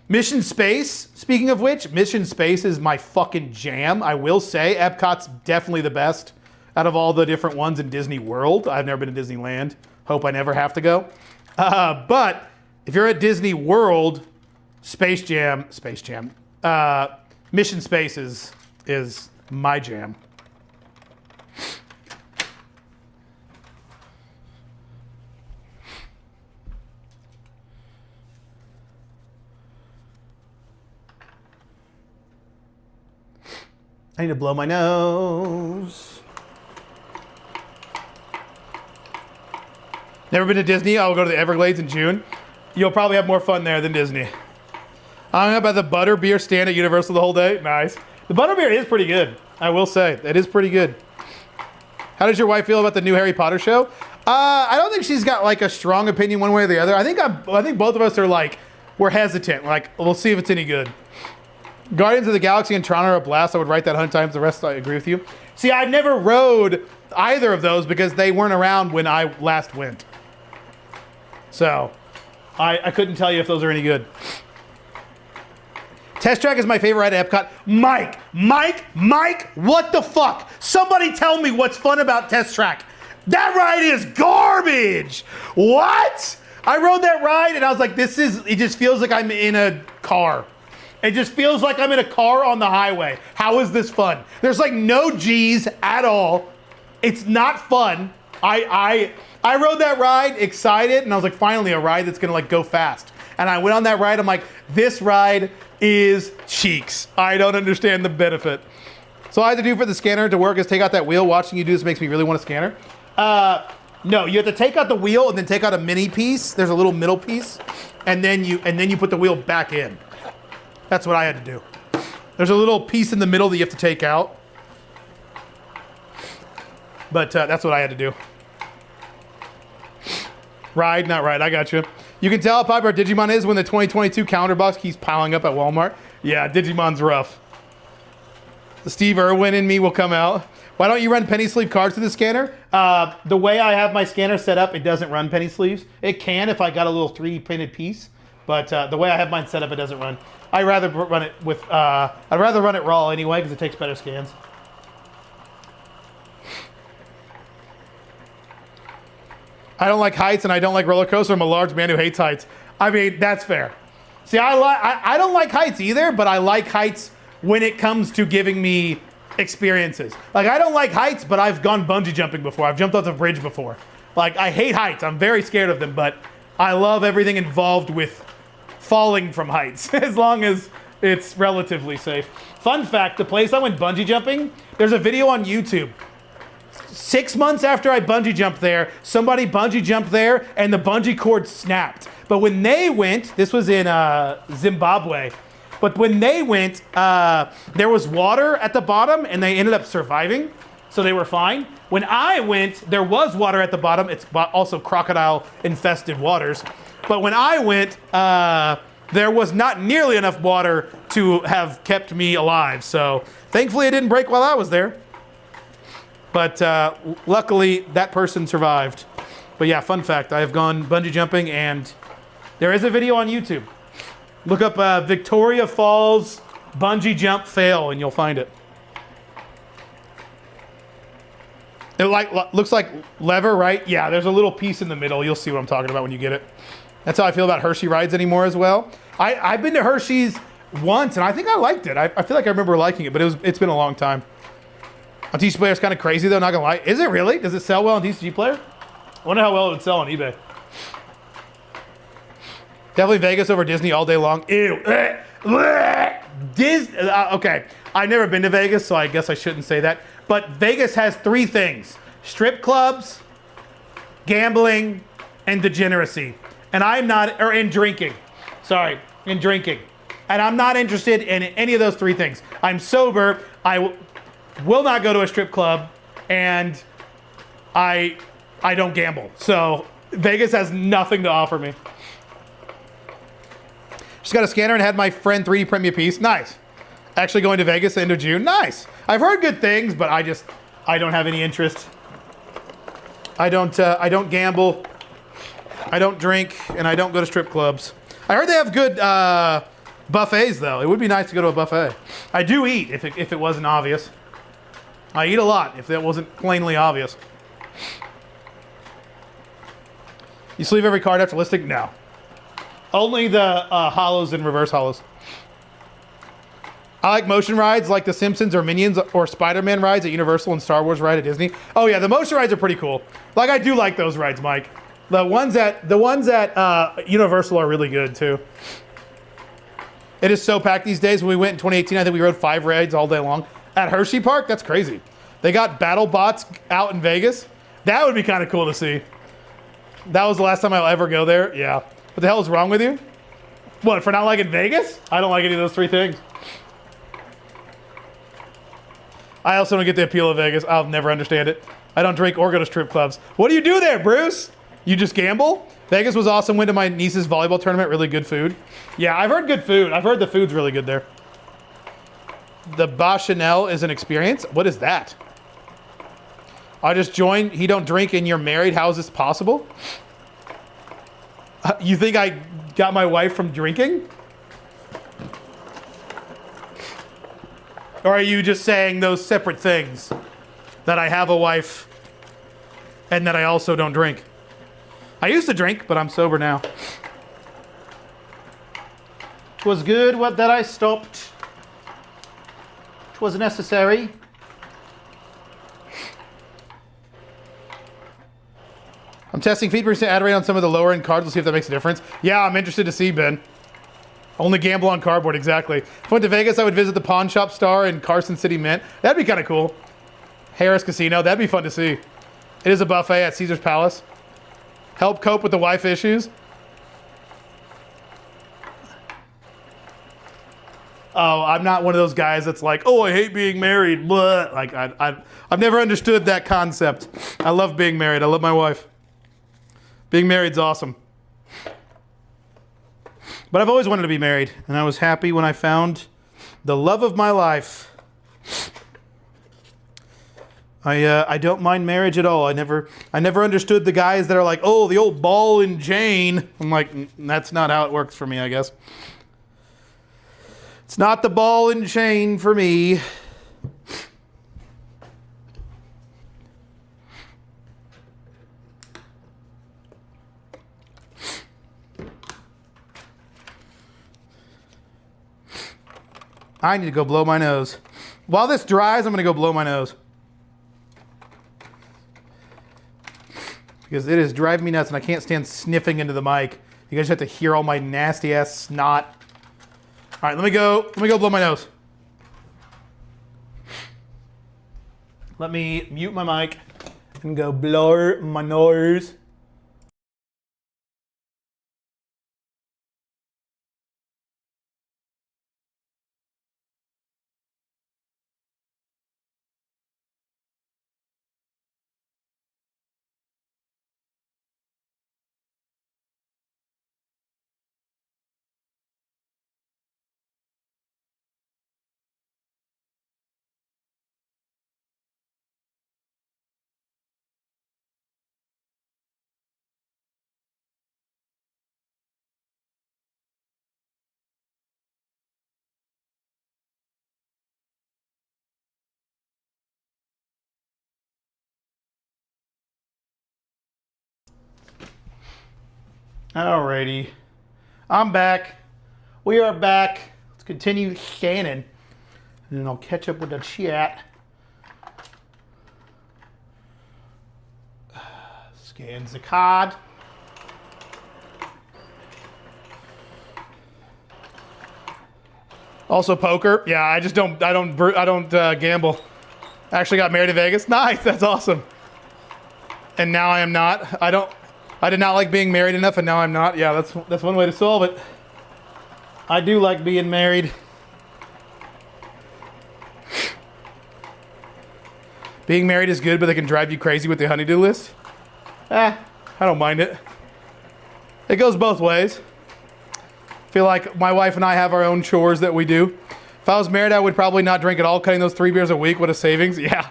Mission Space, speaking of which, Mission Space is my fucking jam. I will say Epcot's definitely the best out of all the different ones in Disney World. I've never been to Disneyland. Hope I never have to go. But if you're at Disney World, Mission Space is my jam. I need to blow my nose. Never been to Disney. I'll go to the Everglades in June. You'll probably have more fun there than Disney. I hung up at the butterbeer stand at Universal the whole day. Nice. The butterbeer is pretty good. I will say. It is pretty good. How does your wife feel about the new Harry Potter show? I don't think she's got like a strong opinion one way or the other. I think both of us are like, we're hesitant. Like, we'll see if it's any good. Guardians of the Galaxy and Tron are a blast. I would write that 100 times. The rest, I agree with you. See, I've never rode either of those because they weren't around when I last went. So, I couldn't tell you if those are any good. Test Track is my favorite ride at Epcot. Mike, what the fuck? Somebody tell me what's fun about Test Track. That ride is garbage. What? I rode that ride and I was like, it just feels like I'm in a car. It just feels like I'm in a car on the highway. How is this fun? There's like no G's at all. It's not fun. I rode that ride excited and I was like, finally a ride that's gonna like go fast. And I went on that ride, I'm like, this ride is cheeks. I don't understand the benefit. So all I had to do for the scanner to work is take out that wheel. Watching you do this makes me really want a scanner. No, you have to take out the wheel and then take out a mini piece. There's a little middle piece. And then you put the wheel back in. That's what I had to do. There's a little piece in the middle that you have to take out. But that's what I had to do. Ride, not ride. I got you. You can tell how popular Digimon is when the 2022 calendar box keeps piling up at Walmart. Yeah, Digimon's rough. The Steve Irwin in me will come out. Why don't you run penny sleeve cards to the scanner? The way I have my scanner set up, it doesn't run penny sleeves. It can if I got a little 3D printed piece, but the way I have mine set up, it doesn't run. I'd rather run it with. I'd rather run it raw anyway because it takes better scans. I don't like heights and I don't like roller coaster. I'm a large man who hates heights. I mean, that's fair. See, I don't like heights either, but I like heights when it comes to giving me experiences. Like, I don't like heights, but I've gone bungee jumping before. I've jumped off the bridge before. Like, I hate heights. I'm very scared of them, but I love everything involved with falling from heights, as long as it's relatively safe. Fun fact, the place I went bungee jumping, there's a video on YouTube. 6 months after I bungee jumped there, somebody bungee jumped there and the bungee cord snapped. But when they went, this was in Zimbabwe, but when they went, there was water at the bottom and they ended up surviving, so they were fine. When I went, there was water at the bottom. It's also crocodile infested waters. But when I went, there was not nearly enough water to have kept me alive. So thankfully it didn't break while I was there. But luckily that person survived. But yeah, fun fact, I have gone bungee jumping and there is a video on YouTube. Look up Victoria Falls bungee jump fail and you'll find it. It looks like lever, right? Yeah, there's a little piece in the middle. You'll see what I'm talking about when you get it. That's how I feel about Hershey rides anymore as well. I've been to Hershey's once and I think I liked it. I feel like I remember liking it, but it's been a long time. On TCG Player, it's kind of crazy though, not gonna lie. Is it really? Does it sell well on TCG Player? I wonder how well it would sell on eBay. Definitely Vegas over Disney all day long. Ew. Okay, I've never been to Vegas, so I guess I shouldn't say that. But Vegas has 3 things: strip clubs, gambling, and degeneracy. And I'm not, or in drinking. Sorry, in drinking. And I'm not interested in any of those 3 things. I'm sober. I will not go to a strip club, and I don't gamble. So Vegas has nothing to offer me. Just got a scanner and had my friend 3D print me a piece. Nice. Actually going to Vegas end of June. Nice. I've heard good things, but I don't have any interest. I don't gamble. I don't drink, and I don't go to strip clubs. I heard they have good buffets, though. It would be nice to go to a buffet. I do eat, if it wasn't obvious. I eat a lot, if that wasn't plainly obvious. You sleeve every card after listing? No. Only the hollows and reverse hollows. I like motion rides like the Simpsons or Minions or Spider-Man rides at Universal and Star Wars ride at Disney. Oh yeah, the motion rides are pretty cool. Like, I do like those rides, Mike. The ones at Universal are really good too. It is so packed these days. When we went in 2018, I think we rode 5 rides all day long. At Hershey Park, that's crazy. They got battle bots out in Vegas. That would be kind of cool to see. That was the last time I'll ever go there. Yeah. What the hell is wrong with you? What, for not liking Vegas? I don't like any of those 3 things. I also don't get the appeal of Vegas. I'll never understand it. I don't drink or go to strip clubs. What do you do there, Bruce? You just gamble? Vegas was awesome. Went to my niece's volleyball tournament. Really good food. Yeah, I've heard good food. I've heard the food's really good there. The Bachanel is an experience. What is that? I just joined. He don't drink and you're married. How is this possible? You think I got my wife from drinking? Or are you just saying those separate things? That I have a wife and that I also don't drink? I used to drink, but I'm sober now. 'Twas good that I stopped. 'Twas necessary. I'm testing feed percent add rate on some of the lower end cards. We'll see if that makes a difference. Yeah, I'm interested to see, Ben. Only gamble on cardboard, exactly. If I went to Vegas, I would visit the Pawn Shop Star in Carson City Mint. That'd be kind of cool. Harris Casino, that'd be fun to see. It is a buffet at Caesar's Palace. Help cope with the wife issues. Oh, I'm not one of those guys that's like, oh, I hate being married. Blah. Like, I've never understood that concept. I love being married. I love my wife. Being married's awesome. But I've always wanted to be married, and I was happy when I found the love of my life. I don't mind marriage at all. I never understood the guys that are like, oh, the old ball and chain. I'm like, that's not how it works for me, I guess. It's not the ball and chain for me. I need to go blow my nose. While this dries, I'm going to go blow my nose. Because it is driving me nuts and I can't stand sniffing into the mic. You guys have to hear all my nasty ass snot. All right, let me go blow my nose. Let me mute my mic and go blow my nose. Alrighty, I'm back. We are back. Let's continue scanning, and then I'll catch up with the chat. Scans the card. Also poker. Yeah, I don't gamble. Actually got married in Vegas. Nice, that's awesome. And now I am not. I did not like being married enough, and now I'm not. Yeah, that's one way to solve it. I do like being married. Being married is good, but they can drive you crazy with the honey-do list. I don't mind it. It goes both ways. I feel like my wife and I have our own chores that we do. If I was married, I would probably not drink at all. Cutting those 3 beers a week, what a savings. Yeah.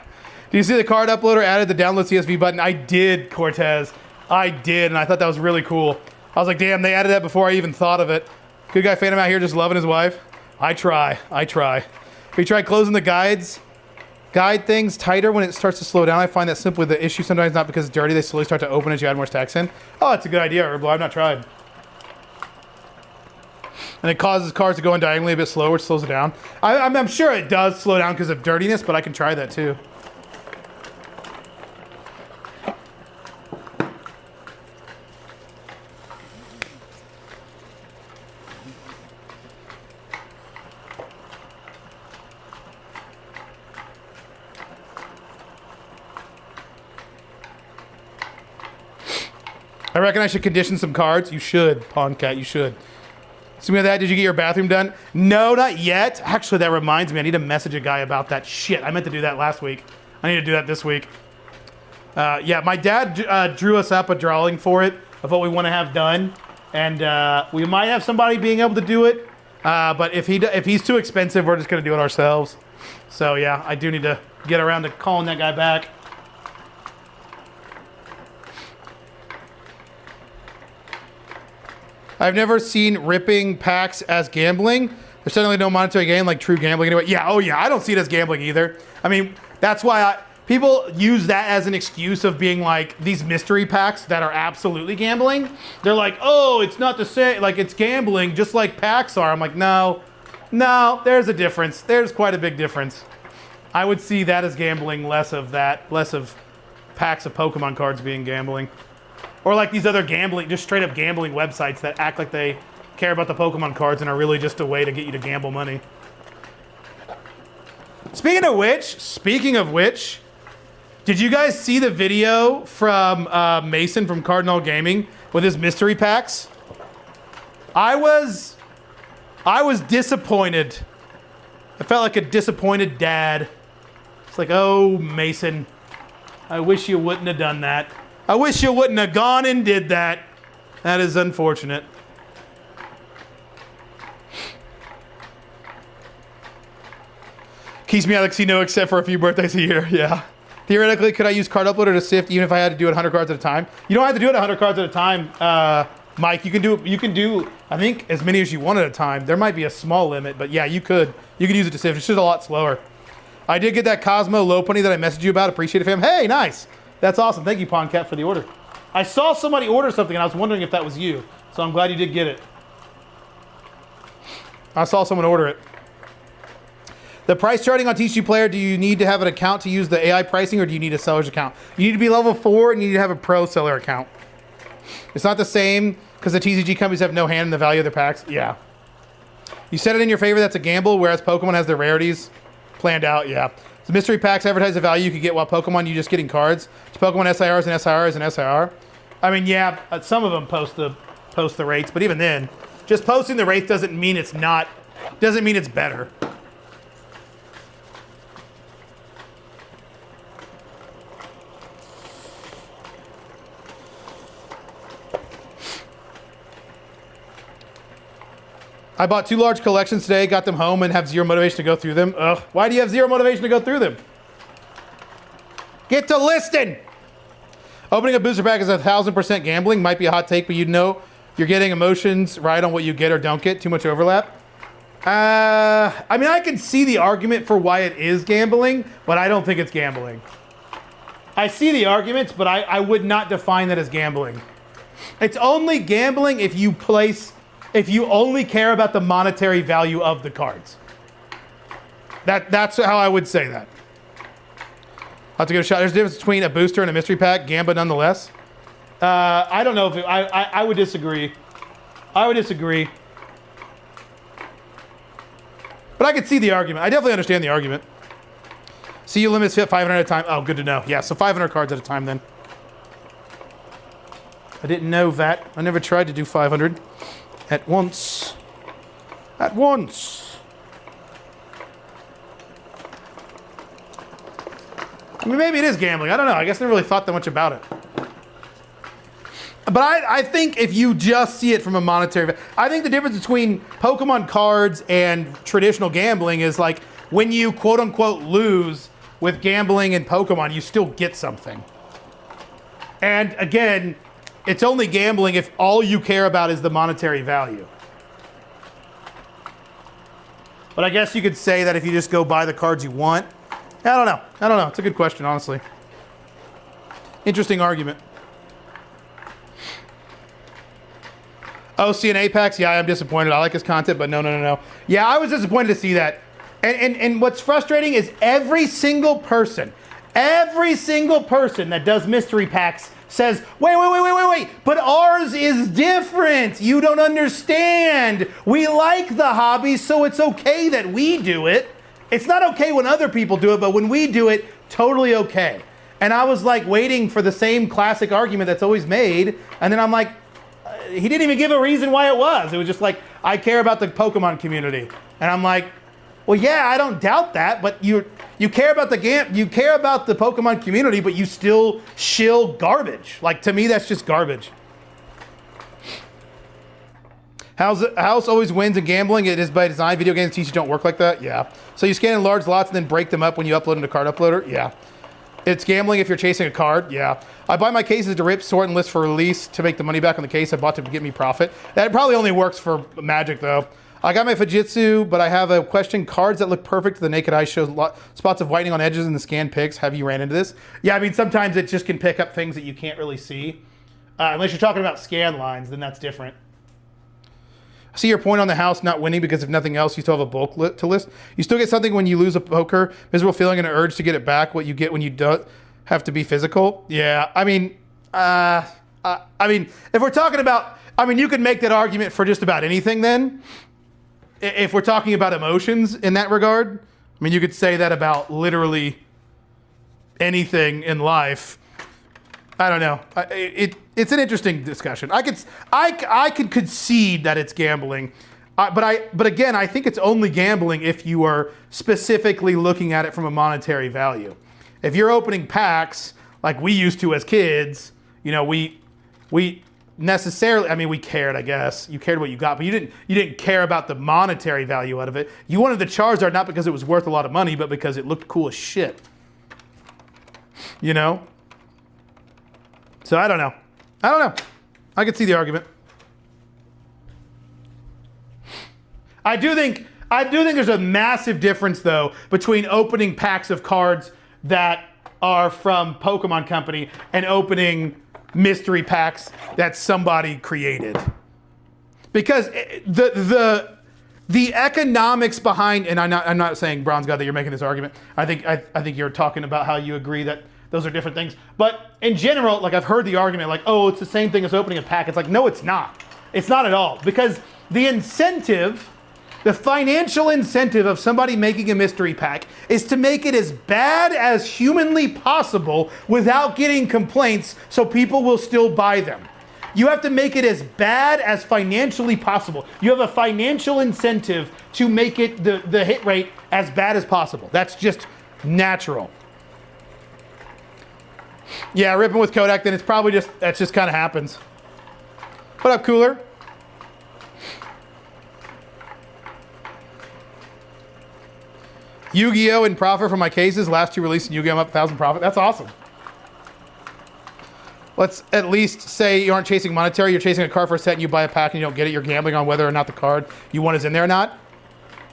Do you see the card uploader added the download CSV button? I did, Cortez. I did, and I thought that was really cool. I was like, damn, they added that before I even thought of it. Good guy Phantom out here just loving his wife. I try. If you try closing the guide things tighter when it starts to slow down, I find that simply the issue sometimes not because it's dirty, they slowly start to open as you add more stacks in. Oh, that's a good idea, Herbal. I've not tried. And it causes cards to go in diagonally a bit slower, which slows it down. I'm sure it does slow down because of dirtiness, but I can try that too. I reckon I should condition some cards. You should, Pawn Cat, you should. Speaking of that, did you get your bathroom done? No, not yet. Actually, that reminds me, I need to message a guy about that. Shit, I meant to do that last week. I need to do that this week. Yeah, my dad drew us up a drawing for it of what we want to have done. And we might have somebody being able to do it. But if he's too expensive, we're just going to do it ourselves. So yeah, I do need to get around to calling that guy back. I've never seen ripping packs as gambling. There's certainly no monetary gain like true gambling anyway. Yeah, oh yeah, I don't see it as gambling either. I mean, that's why people use that as an excuse of being like these mystery packs that are absolutely gambling. They're like, oh, it's not the same, like it's gambling just like packs are. I'm like, no, there's a difference. There's quite a big difference. I would see that as gambling, less of packs of Pokemon cards being gambling. Or like these other gambling, just straight up gambling websites that act like they care about the Pokemon cards and are really just a way to get you to gamble money. Speaking of which, did you guys see the video from Mason from Cardinal Gaming with his mystery packs? I was disappointed. I felt like a disappointed dad. It's like, oh, Mason, I wish you wouldn't have done that. I wish you wouldn't have gone and did that. That is unfortunate. Keeps me out of casino except for a few birthdays a year. Yeah. Theoretically, could I use card uploader to sift even if I had to do it 100 cards at a time? You don't have to do it 100 cards at a time, Mike. You can do I think as many as you want at a time. There might be a small limit, but yeah, you could use it to sift. It's just a lot slower. I did get that Cosmo low pony that I messaged you about. Appreciate it, fam. Hey, nice. That's awesome. Thank you, Pawn Cat, for the order. I saw somebody order something, and I was wondering if that was you. So I'm glad you did get it. I saw someone order it. The price charting on TCG Player, do you need to have an account to use the AI pricing, or do you need a seller's account? You need to be level 4, and you need to have a pro seller account. It's not the same, because the TCG companies have no hand in the value of their packs. Yeah. You set it in your favor, that's a gamble, whereas Pokemon has their rarities planned out. Yeah. The mystery packs advertise the value you could get, while Pokemon, you just getting cards. It's Pokemon SIRs and SIRs and SIR. I mean, yeah, some of them post the rates, but even then, just posting the rates doesn't mean it's better. I bought 2 large collections today, got them home, and have zero motivation to go through them. Ugh, why do you have zero motivation to go through them? Get to listing! Opening a booster pack is 1,000% gambling. Might be a hot take, but you know you're getting emotions right on what you get or don't get. Too much overlap. I mean, I can see the argument for why it is gambling, but I don't think it's gambling. I see the arguments, but I would not define that as gambling. It's only gambling if you only care about the monetary value of the cards. That's how I would say that. I'll have to give it a shot. There's a difference between a booster and a mystery pack, Gamba nonetheless. I don't know if I would disagree. I would disagree. But I could see the argument. I definitely understand the argument. CU limits fit 500 at a time. Oh, good to know. Yeah, so 500 cards at a time then. I didn't know that. I never tried to do 500 at once. At once. I mean, maybe it is gambling. I don't know. I guess I never really thought that much about it. But I think if you just see it from a monetary... I think the difference between Pokemon cards and traditional gambling is like when you quote-unquote lose with gambling and Pokemon, you still get something. And again, it's only gambling if all you care about is the monetary value. But I guess you could say that if you just go buy the cards you want. I don't know. I don't know. It's a good question, honestly. Interesting argument. OC and Apex, yeah, I'm disappointed. I like his content, but no. Yeah, I was disappointed to see that. And what's frustrating is every single person that does mystery packs says, wait, but ours is different. You don't understand. We like the hobby, so it's okay that we do it. It's not okay when other people do it, but when we do it, totally okay. And I was like waiting for the same classic argument that's always made, and then I'm like, he didn't even give a reason why it was. It was just like, I care about the Pokemon community. And I'm like, well, yeah, I don't doubt that, but you care about the Pokemon community, but you still shill garbage. Like, to me, that's just garbage. House always wins in gambling. It is by design. Video games TCG don't work like that. Yeah. So you scan in large lots and then break them up when you upload into Card Uploader. Yeah. It's gambling if you're chasing a card. Yeah. I buy my cases to rip, sort, and list for release to make the money back on the case I bought to get me profit. That probably only works for Magic, though. I got my Fujitsu, but I have a question. Cards that look perfect to the naked eye show spots of whitening on edges in the scanned pics. Have you ran into this? Yeah, I mean, sometimes it just can pick up things that you can't really see. Unless you're talking about scan lines, then that's different. I see your point on the house not winning because if nothing else, you still have a bulk to list. You still get something when you lose a poker, miserable feeling and an urge to get it back, what you get when you don't have to be physical. Yeah, I mean, if we're talking about, you could make that argument for just about anything then. If we're talking about emotions in that regard, you could say that about literally anything in life. I don't know. It's an interesting discussion. I could concede that it's gambling, but again, I think it's only gambling if you are specifically looking at it from a monetary value. If you're opening packs like we used to as kids, we necessarily, we cared, I guess. You cared what you got, but you didn't care about the monetary value out of it. You wanted the Charizard not because it was worth a lot of money, but because it looked cool as shit. So I don't know. I could see the argument. I do think there's a massive difference though between opening packs of cards that are from Pokemon Company and opening mystery packs that somebody created. Because the economics behind, and I'm not saying Bronze God that you're making this argument. I think you're talking about how you agree that those are different things. But in general, like I've heard the argument like, oh, it's the same thing as opening a pack. It's like, no, it's not. It's not at all. Because the incentive, the financial incentive of somebody making a mystery pack is to make it as bad as humanly possible without getting complaints so people will still buy them. You have to make it as bad as financially possible. You have a financial incentive to make it the hit rate as bad as possible. That's just natural. Yeah, ripping with Kodak, then it's probably that just kind of happens. What up, Cooler? Yu-Gi-Oh! In profit from my cases. Last two released in Yu-Gi-Oh! I'm up 1,000 profit. That's awesome. Let's at least say you aren't chasing monetary. You're chasing a card for a set and you buy a pack and you don't get it. You're gambling on whether or not the card you want is in there or not.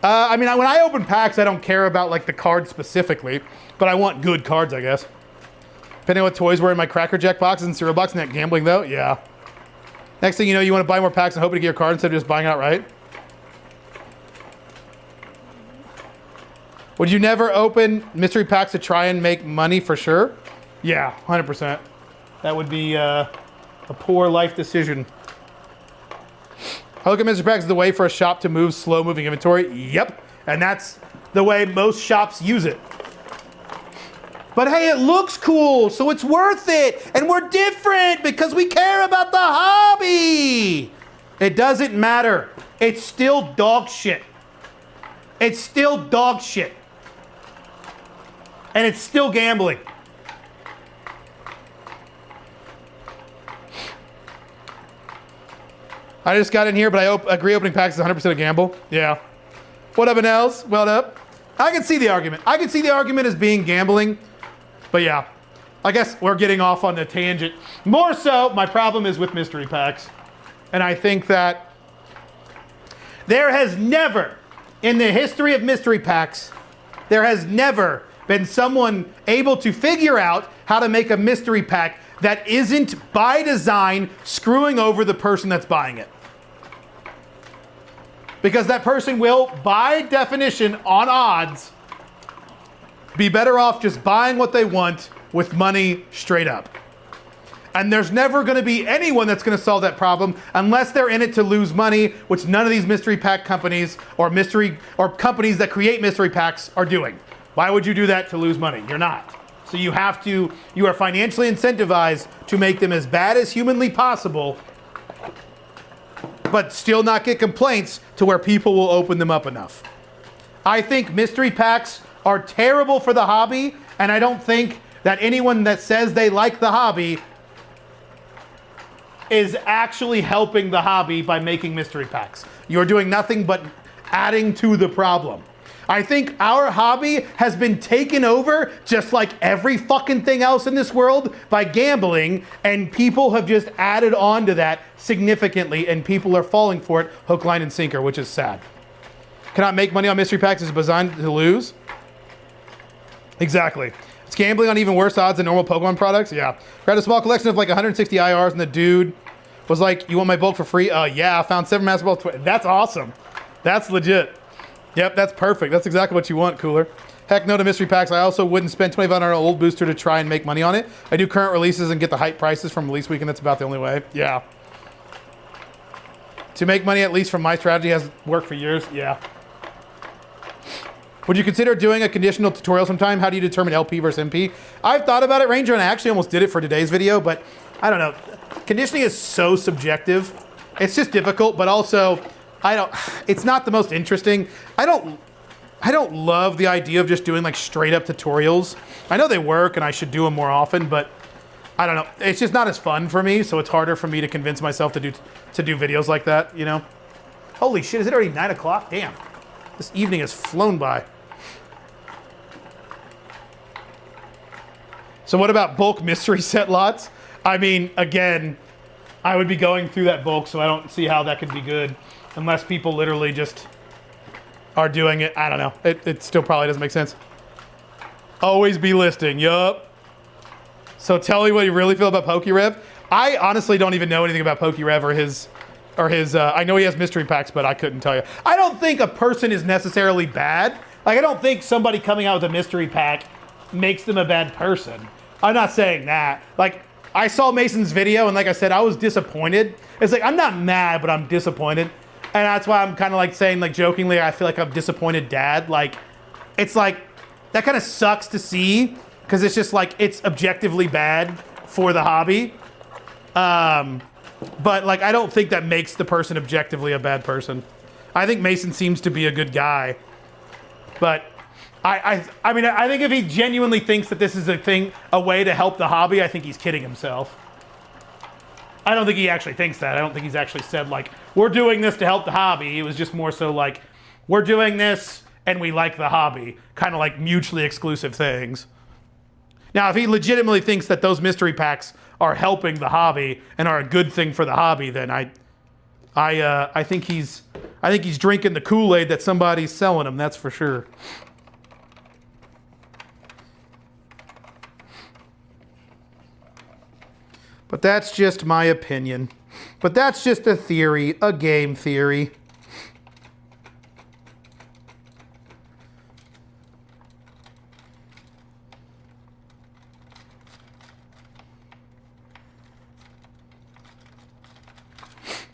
When I open packs, I don't care about like the card specifically, but I want good cards, I guess. Depending on what toys were in my Cracker Jack boxes and cereal box and that gambling though, yeah. Next thing you know, you want to buy more packs and hoping to get your card instead of just buying it outright. Would you never open mystery packs to try and make money for sure? Yeah, 100%. That would be a poor life decision. I look at mystery packs as the way for a shop to move slow-moving inventory. Yep. And that's the way most shops use it. But hey, it looks cool, so it's worth it. And we're different because we care about the hobby. It doesn't matter. It's still dog shit. It's still dog shit. And it's still gambling. I just got in here, but I agree opening packs is 100% a gamble. Yeah. What up, Nels? Well up. I can see the argument. I can see the argument as being gambling. But yeah, I guess we're getting off on the tangent. More so, my problem is with mystery packs. And I think that there has never, in the history of mystery packs, there has never been someone able to figure out how to make a mystery pack that isn't, by design, screwing over the person that's buying it. Because that person will, by definition, on odds, be better off just buying what they want with money straight up. And there's never going to be anyone that's going to solve that problem unless they're in it to lose money, which none of these mystery pack companies or companies that create mystery packs are doing. Why would you do that to lose money? You're not. So you are financially incentivized to make them as bad as humanly possible, but still not get complaints to where people will open them up enough. I think mystery packs are terrible for the hobby, and I don't think that anyone that says they like the hobby is actually helping the hobby by making mystery packs. You're doing nothing but adding to the problem. I think our hobby has been taken over, just like every fucking thing else in this world, by gambling, and people have just added on to that significantly, and people are falling for it hook, line, and sinker, which is sad. Cannot make money on mystery packs is designed to lose. Exactly. It's gambling on even worse odds than normal Pokemon products. Yeah. Grabbed a small collection of like 160 IRs, and the dude was like, "You want my bulk for free?" Yeah. I found 7 Master Ball. That's awesome. That's legit. Yep, that's perfect. That's exactly what you want, Cooler. Heck no to mystery packs. I also wouldn't spend $25 on an old booster to try and make money on it. I do current releases and get the hype prices from release weekend. That's about the only way. Yeah. To make money, at least from my strategy, has worked for years. Yeah. Would you consider doing a conditional tutorial sometime? How do you determine LP versus MP? I've thought about it, Ranger, and I actually almost did it for today's video, but I don't know. Conditioning is so subjective. It's just difficult, but also it's not the most interesting. I don't love the idea of just doing like straight up tutorials. I know they work and I should do them more often, but I don't know. It's just not as fun for me, so it's harder for me to convince myself to do videos like that, you know? Holy shit, is it already 9 o'clock? Damn. This evening has flown by. So what about bulk mystery set lots? I mean, again, I would be going through that bulk, so I don't see how that could be good. Unless people literally just are doing it. I don't know. It still probably doesn't make sense. Always be listing. Yup. So tell me what you really feel about PokeRev. I honestly don't even know anything about PokeRev or his I know he has mystery packs, but I couldn't tell you. I don't think a person is necessarily bad. Like, I don't think somebody coming out with a mystery pack makes them a bad person. I'm not saying that. Like, I saw Mason's video, and like I said, I was disappointed. It's like, I'm not mad, but I'm disappointed. And that's why I'm kind of like saying, like, jokingly, I feel like I'm disappointed dad. Like, it's like, that kind of sucks to see, because it's just like, it's objectively bad for the hobby. But like, I don't think that makes the person objectively a bad person. I think Mason seems to be a good guy. But I mean, I think if he genuinely thinks that this is a way to help the hobby, I think he's kidding himself. I don't think he actually thinks that. I don't think he's actually said, like, we're doing this to help the hobby. It was just more so like, we're doing this and we like the hobby. Kind of like mutually exclusive things. Now, if he legitimately thinks that those mystery packs are helping the hobby and are a good thing for the hobby, then I think he's drinking the Kool-Aid that somebody's selling him. That's for sure. But that's just my opinion. But that's just a theory, a game theory.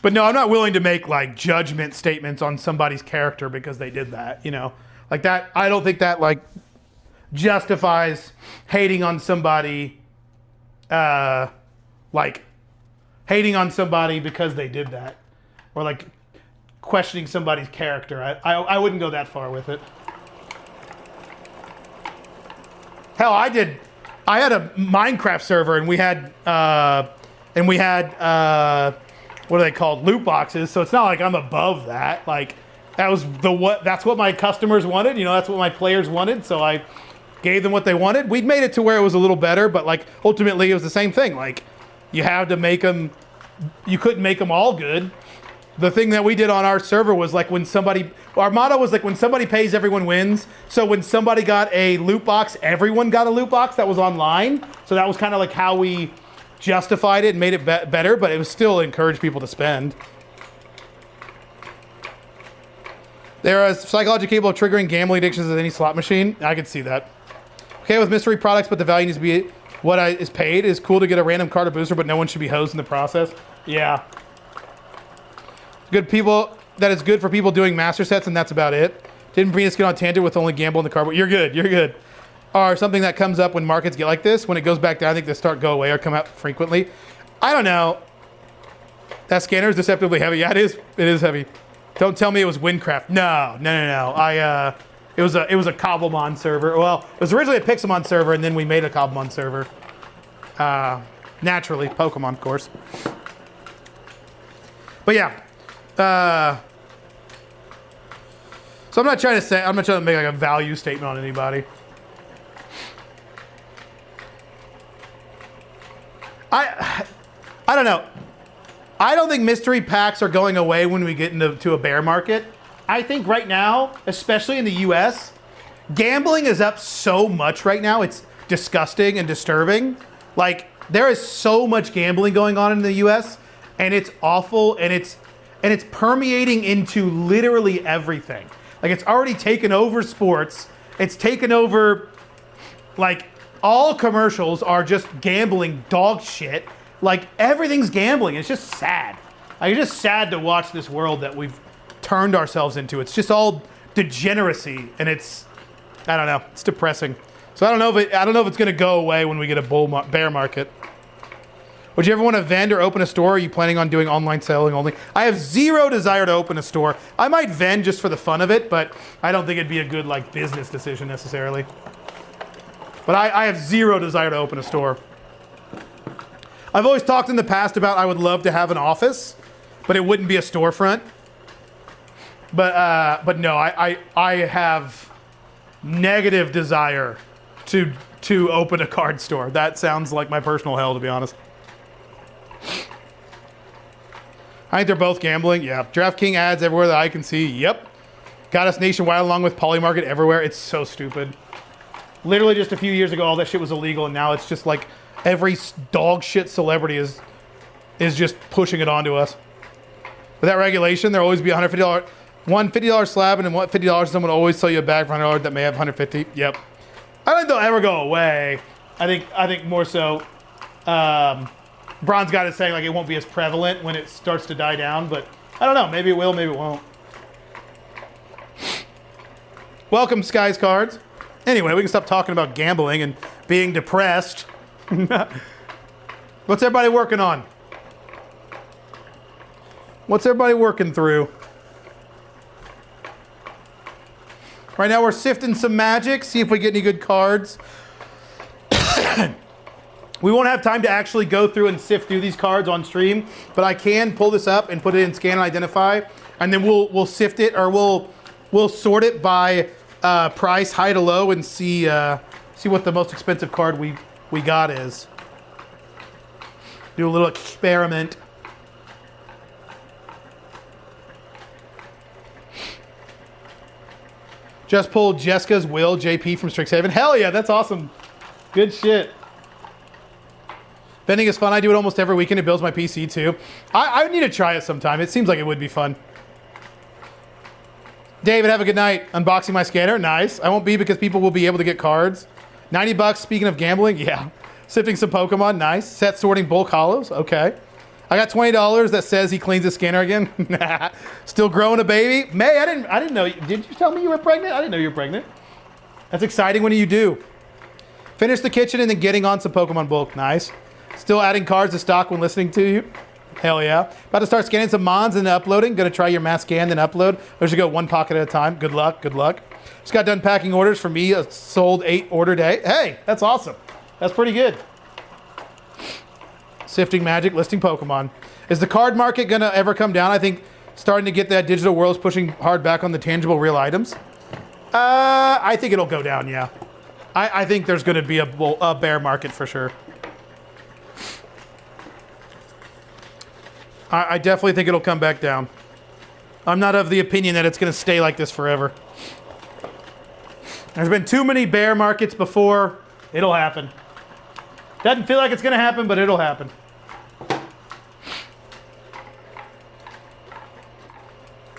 But no, I'm not willing to make like judgment statements on somebody's character because they did that, you know? Like that, I don't think that like justifies hating on somebody, like hating on somebody because they did that. Or like questioning somebody's character. I wouldn't go that far with it. Hell, I had a Minecraft server and we had what are they called? Loot boxes. So it's not like I'm above that. Like that's what my customers wanted. You know, that's what my players wanted. So I gave them what they wanted. We'd made it to where it was a little better, but like ultimately it was the same thing. Like you had to make them, you couldn't make them all good. The thing that we did on our server was like our motto was like when somebody pays, everyone wins. So when somebody got a loot box, everyone got a loot box that was online. So that was kind of like how we justified it and made it better, but it was still encouraged people to spend. There are psychology capable of triggering gambling addictions as any slot machine. I could see that. Okay, with mystery products, but the value needs to be what is paid. Is cool to get a random card or booster, but no one should be hosed in the process. Yeah. Good people, that is good for people doing master sets, and that's about it. Didn't bring us get on a tangent with only gamble in the card. You're good, you're good. Or something that comes up when markets get like this, when it goes back down, I think they start go away or come out frequently. I don't know. That scanner is deceptively heavy. Yeah, it is heavy. Don't tell me it was Windcraft. No. It was a Cobblemon server. Well, it was originally a Pixelmon server, and then we made a Cobblemon server. Naturally, Pokemon, of course. But yeah. So I'm not trying to make like a value statement on anybody. I don't know. I don't think mystery packs are going away when we get into a bear market. I think right now, especially in the US, gambling is up so much right now. It's disgusting and disturbing. Like there is so much gambling going on in the US, and it's awful, and it's permeating into literally everything. Like it's already taken over sports. It's taken over, like all commercials are just gambling dog shit. Like everything's gambling. It's just sad. Like, it's just sad to watch this world that we've turned ourselves into. It's just all degeneracy, and I don't know. It's depressing. So I don't know if it's gonna go away when we get a bear market. Would you ever want to vend or open a store? Or are you planning on doing online selling only? I have zero desire to open a store. I might vend just for the fun of it, but I don't think it'd be a good like business decision necessarily. But I have zero desire to open a store. I've always talked in the past about I would love to have an office, but it wouldn't be a storefront. But no, I have negative desire to open a card store. That sounds like my personal hell, to be honest. I think they're both gambling. Yeah. DraftKings ads everywhere that I can see. Yep. Got us nationwide along with Polymarket everywhere. It's so stupid. Literally just a few years ago, all that shit was illegal, and now it's just like every dog shit celebrity is just pushing it onto us. With that regulation, there'll always be $150, one $50 slab, and then $50, someone will always sell you a bag for $100 that may have $150. Yep. I don't think they'll ever go away. I think more so, Bronze God is saying like it won't be as prevalent when it starts to die down, but I don't know. Maybe it will, maybe it won't. Welcome, Skies Cards. Anyway, we can stop talking about gambling and being depressed. What's everybody working on? What's everybody working through? Right now we're sifting some magic, see if we get any good cards. We won't have time to actually go through and sift through these cards on stream, but I can pull this up and put it in scan and identify, and then we'll sift it, or we'll sort it by price, high to low, and see what the most expensive card we got is. Do a little experiment. Just pulled Jessica's Will JP from Strixhaven. Hell yeah, that's awesome. Good shit. Vending is fun. I do it almost every weekend. It builds my PC too. I need to try it sometime. It seems like it would be fun. David, have a good night. Unboxing my scanner. Nice. I won't be because people will be able to get cards. $90. Speaking of gambling, yeah. Sifting some Pokemon. Nice. Set sorting bulk hollows. Okay. I got $20 that says he cleans the scanner again. Still growing a baby. May, I didn't know. Did you tell me you were pregnant? I didn't know you were pregnant. That's exciting. When do you do? Finish the kitchen and then getting on some Pokemon bulk. Nice. Still adding cards to stock when listening to you. Hell yeah. About to start scanning some mons and uploading. Gonna try your mass scan, then upload. I should go one pocket at a time. Good luck, good luck. Just got done packing orders for me. A sold 8 order day. Hey, that's awesome. That's pretty good. Sifting magic, listing Pokemon. Is the card market gonna ever come down? I think starting to get that digital world is pushing hard back on the tangible real items. I think it'll go down, yeah. I think there's gonna be a bear market for sure. I definitely think it'll come back down. I'm not of the opinion that it's going to stay like this forever. There's been too many bear markets before. It'll happen. Doesn't feel like it's going to happen, but it'll happen.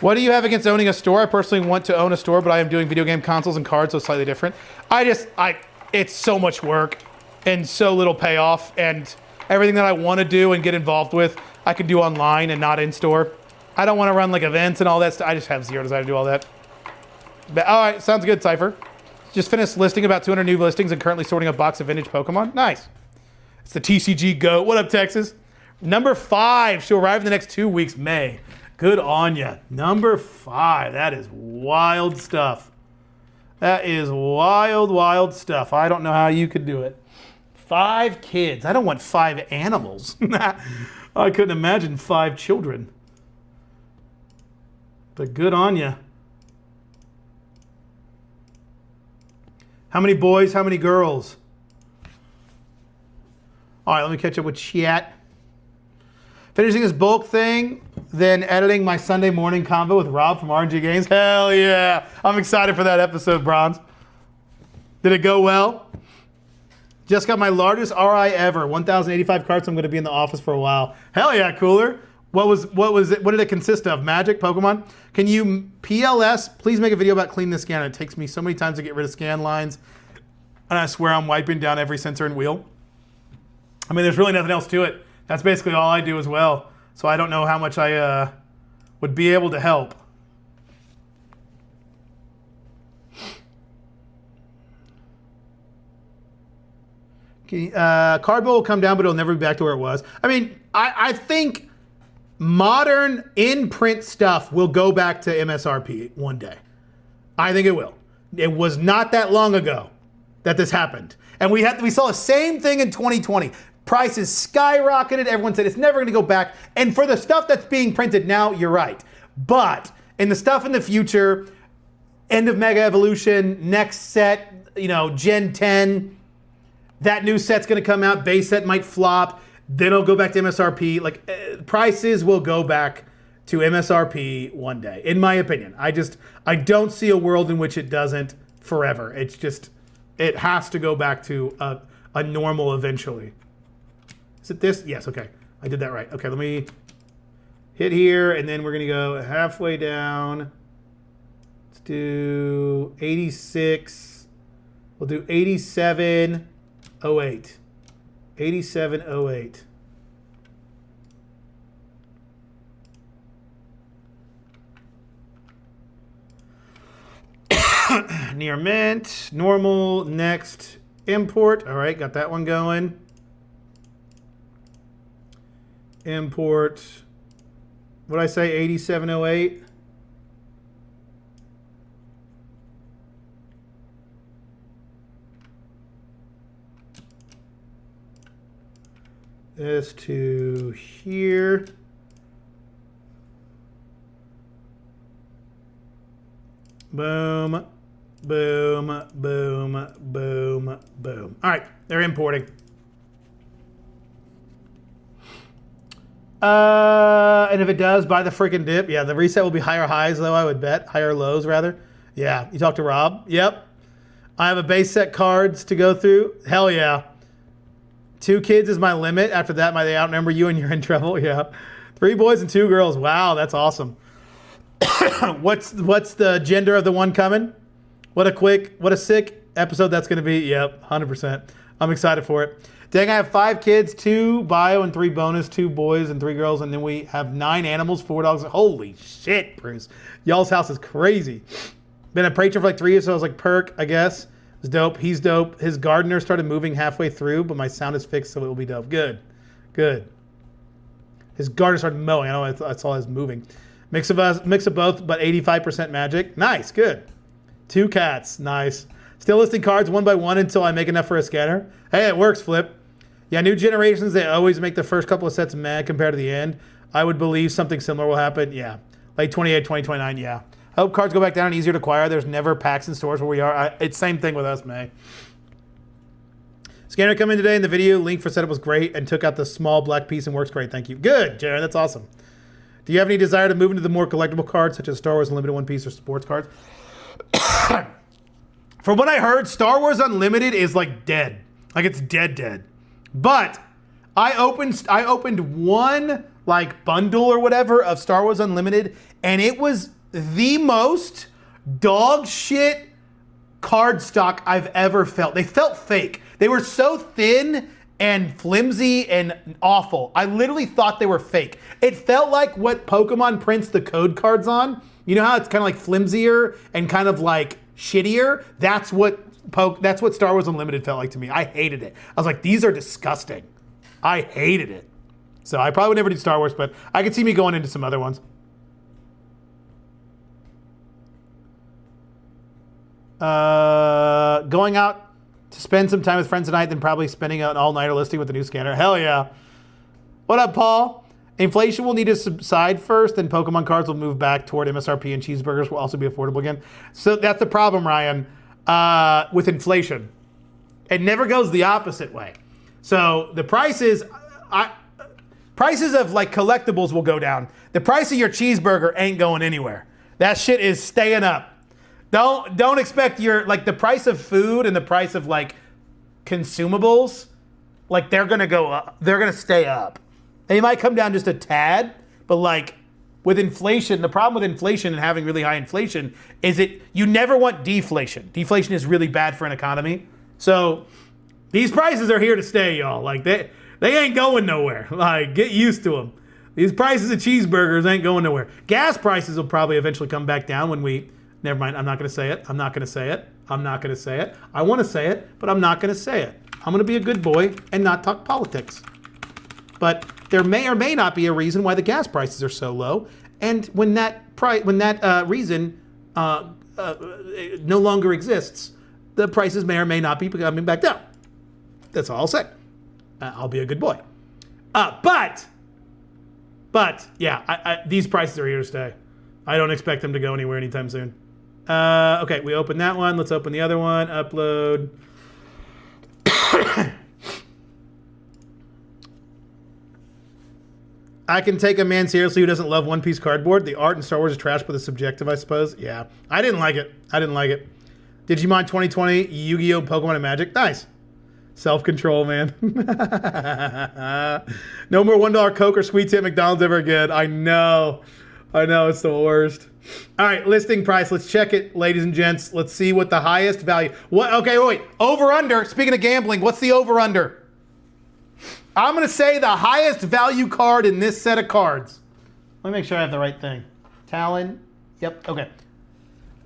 What do you have against owning a store? I personally want to own a store, but I am doing video game consoles and cards, so it's slightly different. It's so much work and so little payoff, and everything that I want to do and get involved with, I can do online and not in store. I don't want to run like events and all that stuff. I just have zero desire to do all that. But, all right, sounds good, Cypher. Just finished listing about 200 new listings and currently sorting a box of vintage Pokemon. Nice. It's the TCG GOAT. What up, Texas? Number 5. She'll arrive in the next 2 weeks, May. Good on ya. Number 5. That is wild stuff. That is wild, wild stuff. I don't know how you could do it. 5 kids. I don't want 5 animals. I couldn't imagine 5 children. But good on ya. How many boys? How many girls? All right, let me catch up with chat. Finishing this bulk thing, then editing my Sunday morning convo with Rob from RNG Games. Hell yeah. I'm excited for that episode, Bronze. Did it go well? Just got my largest RI ever, 1,085 cards. I'm going to be in the office for a while. Hell yeah, cooler. What was it? What did it consist of? Magic, Pokemon? Can you PLS? Please make a video about cleaning the scan. It takes me so many times to get rid of scan lines, and I swear I'm wiping down every sensor and wheel. I mean, there's really nothing else to it. That's basically all I do as well. So I don't know how much I would be able to help. Card bill will come down, but it'll never be back to where it was. I mean, I think modern in-print stuff will go back to MSRP one day. I think it will. It was not that long ago that this happened. And we saw the same thing in 2020. Prices skyrocketed. Everyone said it's never going to go back. And for the stuff that's being printed now, you're right. But in the stuff in the future, end of Mega Evolution, next set, Gen 10, that new set's going to come out. Base set might flop. Then it'll go back to MSRP. Prices will go back to MSRP one day, in my opinion. I don't see a world in which it doesn't forever. It has to go back to a normal eventually. Is it this? Yes, okay. I did that right. Okay, let me hit here, and then we're going to go halfway down. Let's do 86. We'll do 8708. 8708. Near mint, normal, next, import. All right, got that one going. Import, what did I say, 8708? This to here. Boom, boom, boom, boom, boom. All right, they're importing. And if it does, buy the freaking dip. Yeah, the reset will be higher highs, though, I would bet. Higher lows, rather. Yeah, you talked to Rob? Yep. I have a base set cards to go through. Hell yeah. 2 kids is my limit. After that, they outnumber you and you're in trouble. Yeah. 3 boys and 2 girls. Wow, that's awesome. What's the gender of the one coming? What a sick episode that's going to be. Yep, 100%. I'm excited for it. Dang, I have 5 kids, 2 bio and 3 bonus, 2 boys and 3 girls, and then we have 9 animals, 4 dogs. Holy shit, Bruce. Y'all's house is crazy. Been a patron for like 3 years, so I was like, perk, I guess. It's dope. He's dope. His gardener started moving halfway through, but my sound is fixed, so it will be dope. Good. Good. His gardener started mowing. I know I saw his moving. Mix of both, but 85% magic. Nice. Good. 2 cats. Nice. Still listing cards one by one until I make enough for a scanner. Hey, it works, Flip. Yeah, new generations, they always make the first couple of sets mad compared to the end. I would believe something similar will happen. Yeah. Late 28, 2029, yeah. I hope cards go back down and easier to acquire. There's never packs in stores where we are. It's same thing with us, May. Scanner come in today in the video. Link for setup was great and took out the small black piece and works great. Thank you. Good, Jared. That's awesome. Do you have any desire to move into the more collectible cards, such as Star Wars Unlimited One Piece or sports cards? From what I heard, Star Wars Unlimited is like dead. Like it's dead. But I opened one like bundle or whatever of Star Wars Unlimited, and it was the most dog shit card stock I've ever felt. They felt fake. They were so thin and flimsy and awful. I literally thought they were fake. It felt like what Pokemon prints the code cards on. You know how it's kind of like flimsier and kind of like shittier? That's what Star Wars Unlimited felt like to me. I hated it. I was like, these are disgusting. I hated it. So I probably would never do Star Wars, but I could see me going into some other ones. Going out to spend some time with friends tonight, then probably spending an all-nighter listing with the new scanner. Hell yeah. What up, Paul? Inflation will need to subside first, then Pokemon cards will move back toward MSRP and cheeseburgers will also be affordable again. So that's the problem, Ryan, with inflation. It never goes the opposite way. So the prices of like collectibles will go down. The price of your cheeseburger ain't going anywhere. That shit is staying up. Don't expect the price of food and the price of like consumables, like they're gonna go up. They're gonna stay up. They might come down just a tad, but like with inflation, the problem with inflation and having really high inflation is you never want deflation. Deflation is really bad for an economy. So these prices are here to stay, y'all. Like they ain't going nowhere. Like get used to them. These prices of cheeseburgers ain't going nowhere. Gas prices will probably eventually come back down when we. Never mind, I'm not going to say it. I'm not going to say it. I'm not going to say it. I want to say it, but I'm not going to say it. I'm going to be a good boy and not talk politics. But there may or may not be a reason why the gas prices are so low. And when that reason no longer exists, the prices may or may not be coming back down. That's all I'll say. I'll be a good boy. But yeah, these prices are here to stay. I don't expect them to go anywhere anytime soon. Okay, we opened that one. Let's open the other one. Upload. I can take a man seriously who doesn't love One Piece cardboard. The art in Star Wars is trash, but it's subjective, I suppose. Yeah, I didn't like it. Digimon 2020, Yu-Gi-Oh, Pokemon, and Magic. Nice. Self-control, man. No more $1 Coke or sweets at McDonald's ever again. I know, it's the worst. All right, listing price. Let's check it, ladies and gents. Let's see what the highest value. What? Okay, wait. Over under. Speaking of gambling, what's the over under? I'm gonna say the highest value card in this set of cards. Let me make sure I have the right thing. Talon. Yep. Okay.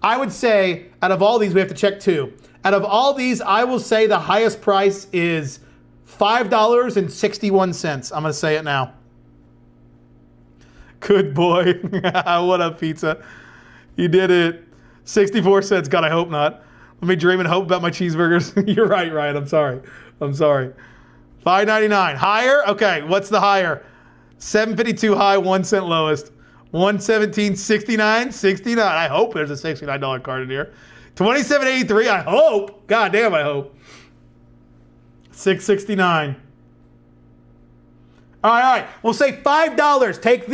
I would say out of all these, we have to check 2. Out of all these, I will say the highest price is $5.61. I'm gonna say it now. Good boy. What up, pizza? You did it. 64 cents. God, I hope not. Let me dream and hope about my cheeseburgers. You're right, Ryan. I'm sorry. $5.99. Higher? Okay, what's the higher? $7.52 high, 1 cent lowest. $117.69. 69. I hope there's a $69 card in here. $27.83. I hope. God damn, I hope. $6.69. All right. We'll say $5. Take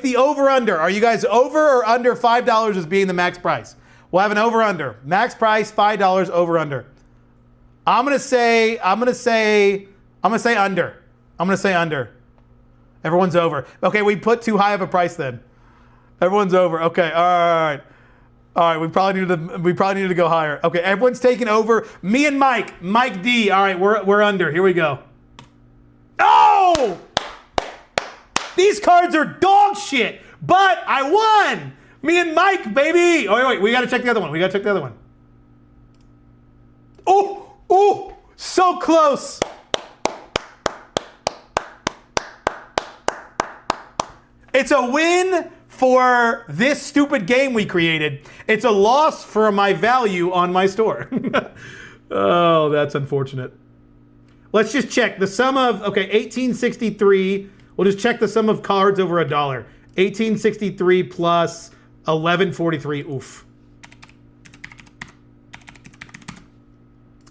the over under. Are you guys over or under $5 as being the max price? We'll have an over under. Max price $5 over under. I'm gonna say under. Everyone's over. Okay, we put too high of a price then. Everyone's over. Okay. All right. All right, we probably need to go higher. Okay, everyone's taking over. Me and Mike. Mike D. All right, we're under. Here we go. Oh! These cards are dog shit, but I won. Me and Mike, baby. Oh, wait, we got to check the other one. Oh, so close. It's a win for this stupid game we created. It's a loss for my value on my store. Oh, that's unfortunate. Let's just check the sum of, okay, 1863. We'll just check the sum of cards over $1. 1863 plus 1143. Oof.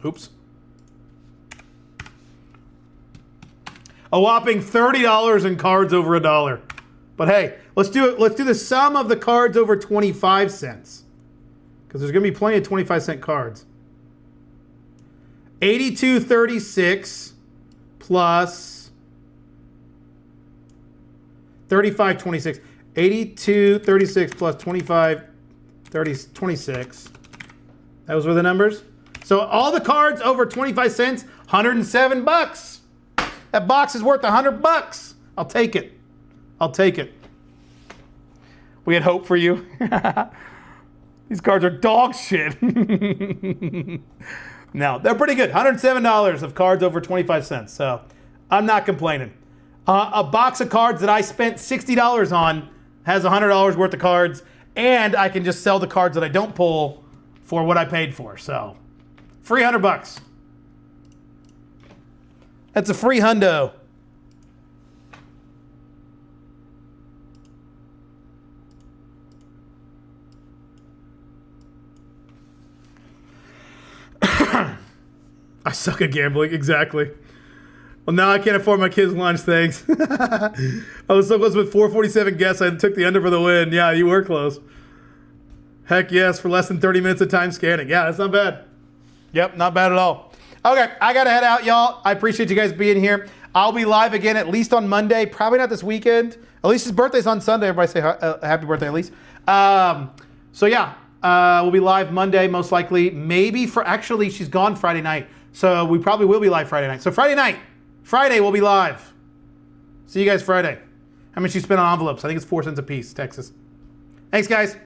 Oops. A whopping $30 in cards over $1. But hey, let's do it. Let's do the sum of the cards over 25 cents. Because there's going to be plenty of 25-cent cards. 82.36 plus 35.26. 82.36 plus 25.26. Those were the numbers. So all the cards over 25 cents, 107 bucks. That box is worth 100 bucks. I'll take it. We had hope for you. These cards are dog shit. No, they're pretty good. $107 of cards over 25 cents. So I'm not complaining. A box of cards that I spent $60 on has $100 worth of cards, and I can just sell the cards that I don't pull for what I paid for. So free 100 bucks. That's a free hundo. I suck at gambling, exactly. Well, now I can't afford my kids' lunch, thanks. I was so close with 447 guests, I took the under for the win. Yeah, you were close. Heck yes, for less than 30 minutes of time scanning. Yeah, that's not bad. Yep, not bad at all. Okay, I gotta head out, y'all. I appreciate you guys being here. I'll be live again at least on Monday, probably not this weekend. At least his birthday's on Sunday. Everybody say happy birthday, at least. So yeah, we'll be live Monday, most likely. Maybe actually, she's gone Friday night. So we probably will be live Friday night. So Friday we'll be live. See you guys Friday. How much you spent on envelopes? I think it's 4 cents a piece, Texas. Thanks, guys.